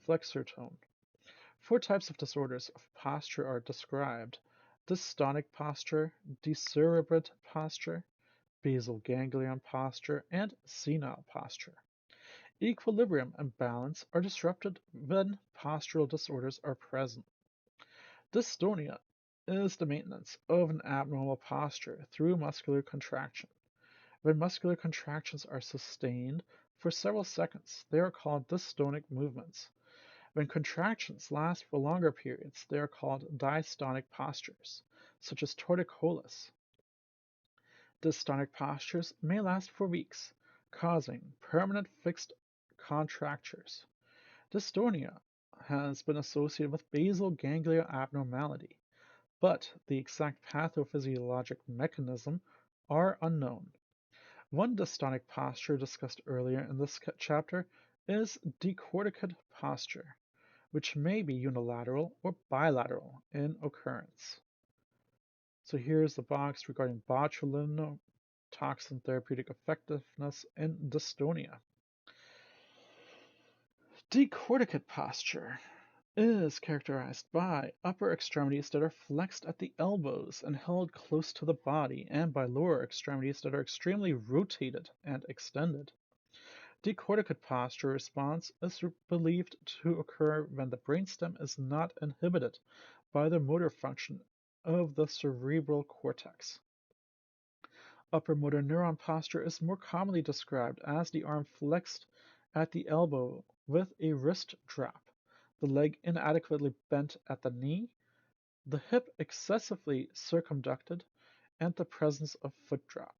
flexor tone. 4 types of disorders of posture are described: dystonic posture, decerebrate posture, basal ganglion posture, and senile posture. Equilibrium and balance are disrupted when postural disorders are present. Dystonia is the maintenance of an abnormal posture through muscular contraction. When muscular contractions are sustained for several seconds, they are called dystonic movements. When contractions last for longer periods, they are called dystonic postures, such as torticollis. Dystonic postures may last for weeks, causing permanent fixed contractures. Dystonia has been associated with basal ganglia abnormality, but the exact pathophysiologic mechanism are unknown. One dystonic posture discussed earlier in this chapter is decorticate posture, which may be unilateral or bilateral in occurrence. So here's the box regarding botulinum toxin therapeutic effectiveness in dystonia. Decorticate posture is characterized by upper extremities that are flexed at the elbows and held close to the body, and by lower extremities that are extremely rotated and extended. Decorticate posture response is believed to occur when the brainstem is not inhibited by the motor function of the cerebral cortex. Upper motor neuron posture is more commonly described as the arm flexed at the elbow with a wrist drop, the leg inadequately bent at the knee, the hip excessively circumducted, and the presence of foot drop.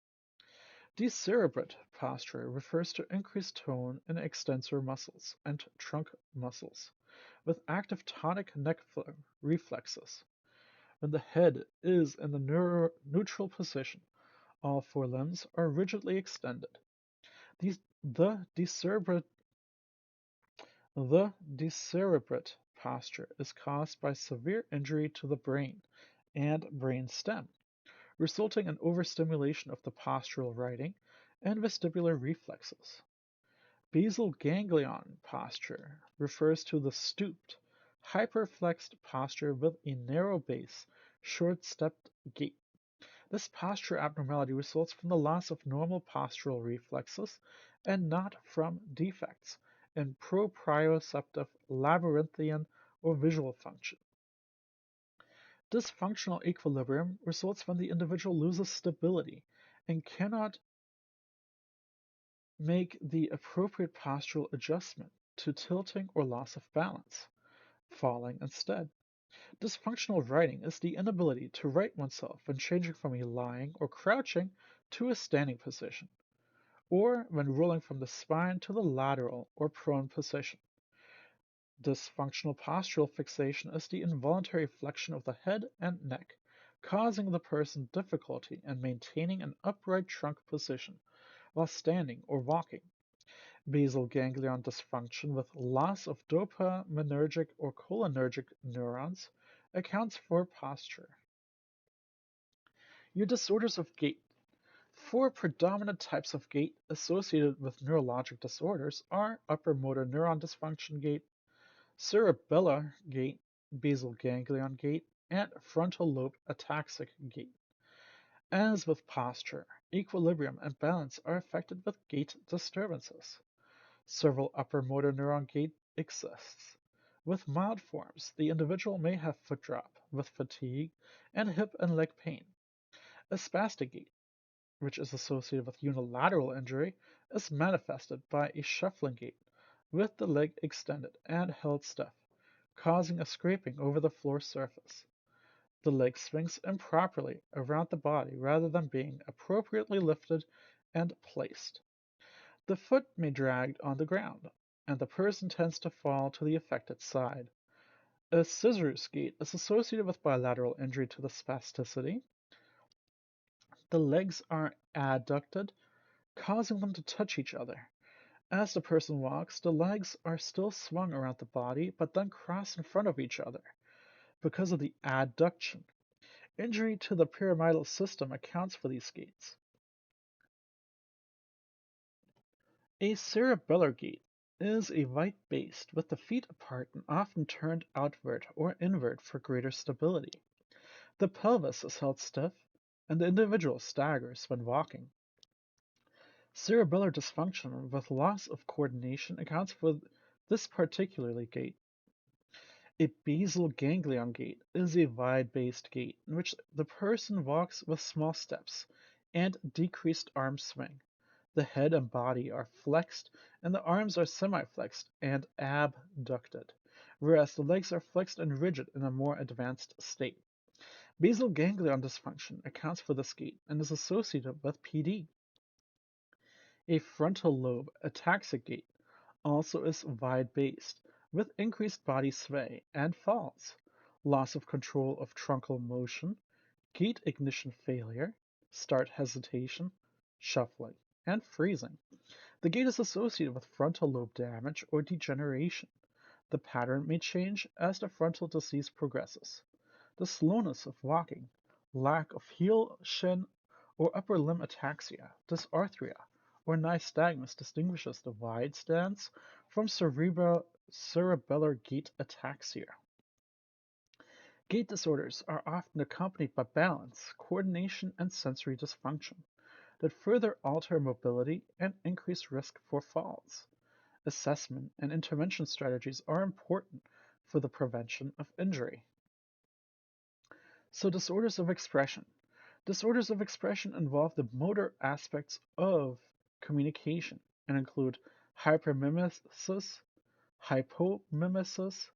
Decerebrate posture refers to increased tone in extensor muscles and trunk muscles, with active tonic neck reflexes. When the head is in the neutral position, All four limbs are rigidly extended. The decerebrate posture is caused by severe injury to the brain and brain stem, resulting in overstimulation of the postural writing and vestibular reflexes. Basal ganglion posture refers to the stooped, hyperflexed posture with a narrow base, short-stepped gait. This posture abnormality results from the loss of normal postural reflexes and not from defects in proprioceptive, labyrinthian, or visual function. Dysfunctional equilibrium results when the individual loses stability and cannot make the appropriate postural adjustment to tilting or loss of balance, falling instead. Dysfunctional writing is the inability to right oneself when changing from a lying or crouching to a standing position, or when rolling from the spine to the lateral or prone position. Dysfunctional postural fixation is the involuntary flexion of the head and neck, causing the person difficulty in maintaining an upright trunk position while standing or walking. Basal ganglion dysfunction with loss of dopaminergic or cholinergic neurons accounts for posture. Your disorders of gait. Four predominant types of gait associated with neurologic disorders are upper motor neuron dysfunction gait, cerebellar gait, basal ganglion gait, and frontal lobe ataxic gait. As with posture, equilibrium and balance are affected with gait disturbances. Several upper motor neuron gait exists. With mild forms, the individual may have foot drop with fatigue and hip and leg pain. A spastic gait, which is associated with unilateral injury, is manifested by a shuffling gait with the leg extended and held stiff, causing a scraping over the floor surface. The leg swings improperly around the body rather than being appropriately lifted and placed. The foot may drag on the ground, and the person tends to fall to the affected side. A scissors gait is associated with bilateral injury to the spasticity. The legs are adducted, causing them to touch each other. As the person walks, the legs are still swung around the body, but then cross in front of each other because of the adduction. Injury to the pyramidal system accounts for these gaits. A cerebellar gait is a right based with the feet apart and often turned outward or inward for greater stability. The pelvis is held stiff, and the individual staggers when walking. Cerebellar dysfunction with loss of coordination accounts for this particularly gait. A basal ganglion gait is a wide-based gait in which the person walks with small steps and decreased arm swing. The head and body are flexed, and the arms are semi-flexed and abducted, whereas the legs are flexed and rigid in a more advanced state. Basal ganglion dysfunction accounts for this gait and is associated with PD. A frontal lobe ataxic gait also is wide-based, with increased body sway and falls, loss of control of truncal motion, gait ignition failure, start hesitation, shuffling, and freezing. The gait is associated with frontal lobe damage or degeneration. The pattern may change as the frontal disease progresses. The slowness of walking, lack of heel, shin, or upper limb ataxia, dysarthria, or nystagmus distinguishes the wide stance from cerebellar gait ataxia. Gait disorders are often accompanied by balance, coordination, and sensory dysfunction that further alter mobility and increase risk for falls. Assessment and intervention strategies are important for the prevention of injury. So, disorders of expression. Disorders of expression involve the motor aspects of communication and include hypermimesis, hypomimesis,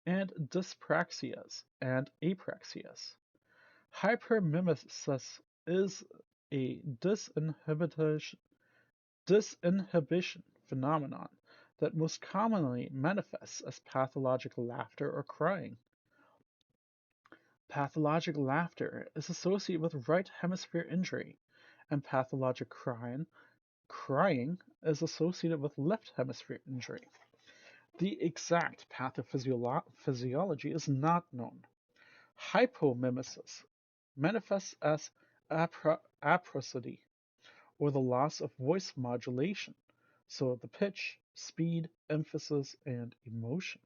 and dyspraxias and apraxias. Hypermimesis is a disinhibition phenomenon that most commonly manifests as pathological laughter or crying. Pathologic laughter is associated with right hemisphere injury and pathologic crying is associated with left hemisphere injury. The exact pathophysiology is not known. Hypomimesis manifests as aprosody, or the loss of voice modulation, so the pitch, speed, emphasis, and emotion.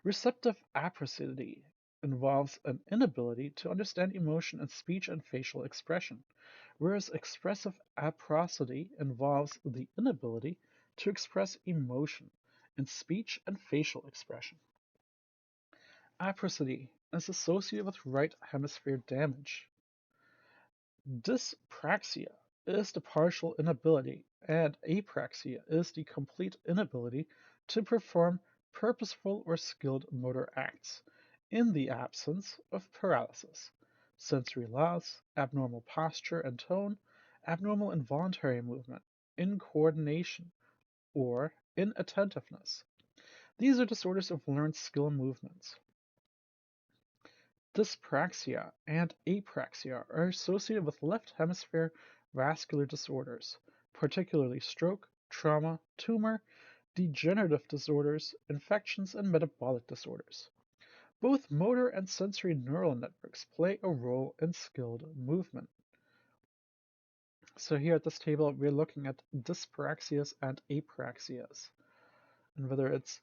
Receptive aprosody involves an inability to understand emotion in speech and facial expression, whereas expressive aprosody involves the inability to express emotion in speech and facial expression. Aprosody is associated with right hemisphere damage. Dyspraxia is the partial inability, and apraxia is the complete inability to perform purposeful or skilled motor acts in the absence of paralysis, sensory loss, abnormal posture and tone, abnormal involuntary movement, incoordination, or inattentiveness. These are disorders of learned skill movements. Dyspraxia and apraxia are associated with left hemisphere vascular disorders, particularly stroke, trauma, tumor, degenerative disorders, infections, and metabolic disorders. Both motor and sensory neural networks play a role in skilled movement. So here at this table, we're looking at dyspraxias and apraxias, and whether it's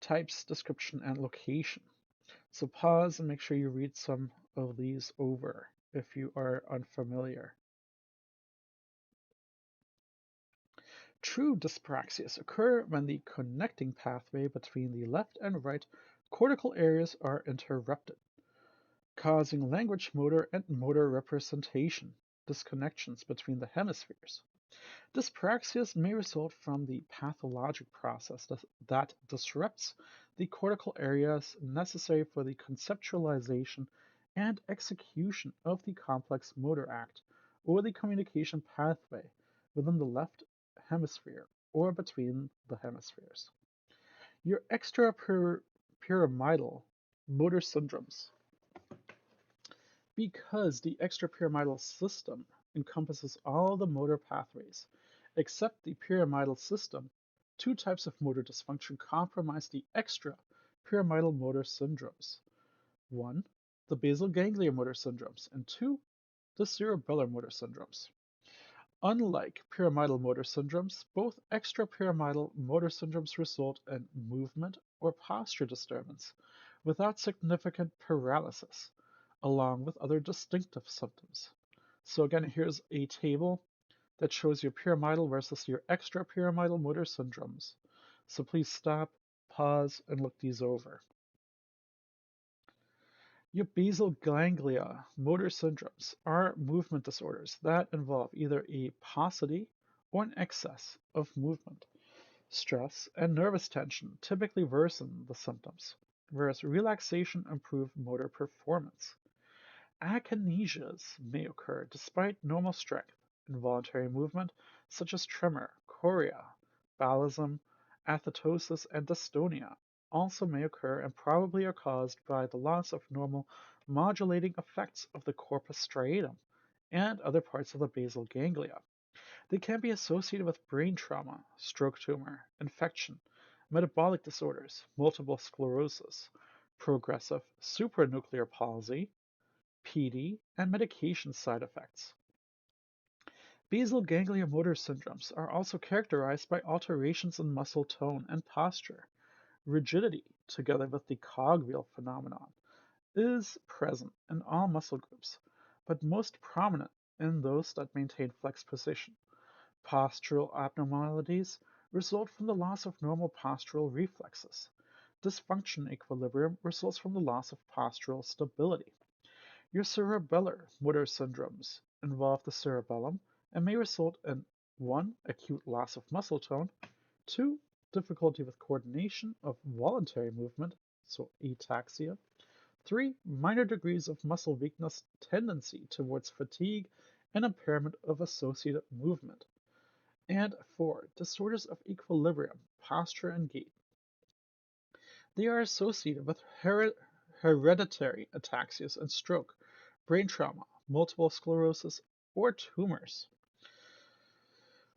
types, description, and location. So pause and make sure you read some of these over if you are unfamiliar. True dyspraxias occur when the connecting pathway between the left and right cortical areas are interrupted, causing language motor and motor representation disconnections between the hemispheres. Dyspraxias may result from the pathologic process that disrupts the cortical areas necessary for the conceptualization and execution of the complex motor act or the communication pathway within the left hemisphere or between the hemispheres. Your extrapyramidal motor syndromes. Because the extrapyramidal system encompasses all the motor pathways except the pyramidal system, two types of motor dysfunction compromise the extrapyramidal motor syndromes. One, the basal ganglia motor syndromes, and two, the cerebellar motor syndromes. Unlike pyramidal motor syndromes, both extrapyramidal motor syndromes result in movement or posture disturbance without significant paralysis, along with other distinctive symptoms. So again, here's a table that shows your pyramidal versus your extrapyramidal motor syndromes. So please stop, pause, and look these over. Your basal ganglia motor syndromes are movement disorders that involve either a paucity or an excess of movement. Stress and nervous tension typically worsen the symptoms, whereas relaxation improves motor performance. Akinesias may occur despite normal strength. Involuntary movement, such as tremor, chorea, balism, athetosis, and dystonia, also may occur and probably are caused by the loss of normal modulating effects of the corpus striatum and other parts of the basal ganglia. They can be associated with brain trauma, stroke tumor, infection, metabolic disorders, multiple sclerosis, progressive supranuclear palsy, PD, and medication side effects. Basal ganglia motor syndromes are also characterized by alterations in muscle tone and posture. Rigidity, together with the cogwheel phenomenon, is present in all muscle groups, but most prominent in those that maintain flexed position. Postural abnormalities result from the loss of normal postural reflexes. Dysfunction equilibrium results from the loss of postural stability. Your cerebellar motor syndromes involve the cerebellum and may result in 1. Acute loss of muscle tone, 2. Difficulty with coordination of voluntary movement, so ataxia, 3. Minor degrees of muscle weakness tendency towards fatigue and impairment of associated movement, and 4. Disorders of equilibrium, posture, and gait. They are associated with hereditary ataxias and stroke, brain trauma, multiple sclerosis, or tumors,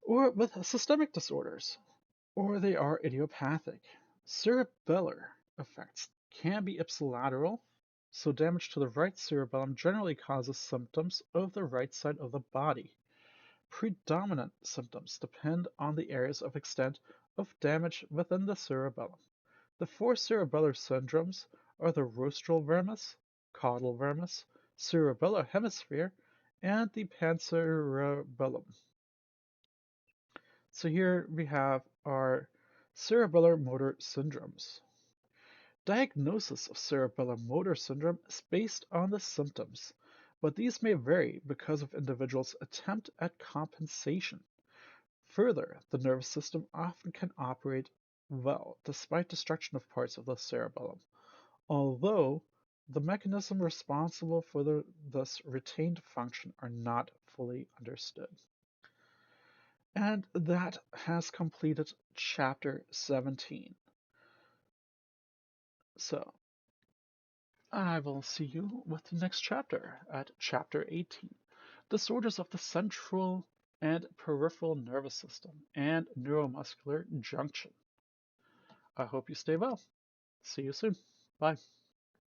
or with systemic disorders, or they are idiopathic. Cerebellar effects can be ipsilateral, so damage to the right cerebellum generally causes symptoms of the right side of the body. Predominant symptoms depend on the areas of extent of damage within the cerebellum. The four cerebellar syndromes are the rostral vermis, caudal vermis, cerebellar hemisphere, and the pancerebellum. So here we have our cerebellar motor syndromes. Diagnosis of cerebellar motor syndrome is based on the symptoms, but these may vary because of individuals' attempt at compensation. Further, the nervous system often can operate well despite destruction of parts of the cerebellum, although the mechanism responsible for this retained function are not fully understood. And that has completed chapter 17. So, I will see you with the next chapter at chapter 18, Disorders of the Central and Peripheral Nervous System and Neuromuscular Junction. I hope you stay well. See you soon. Bye.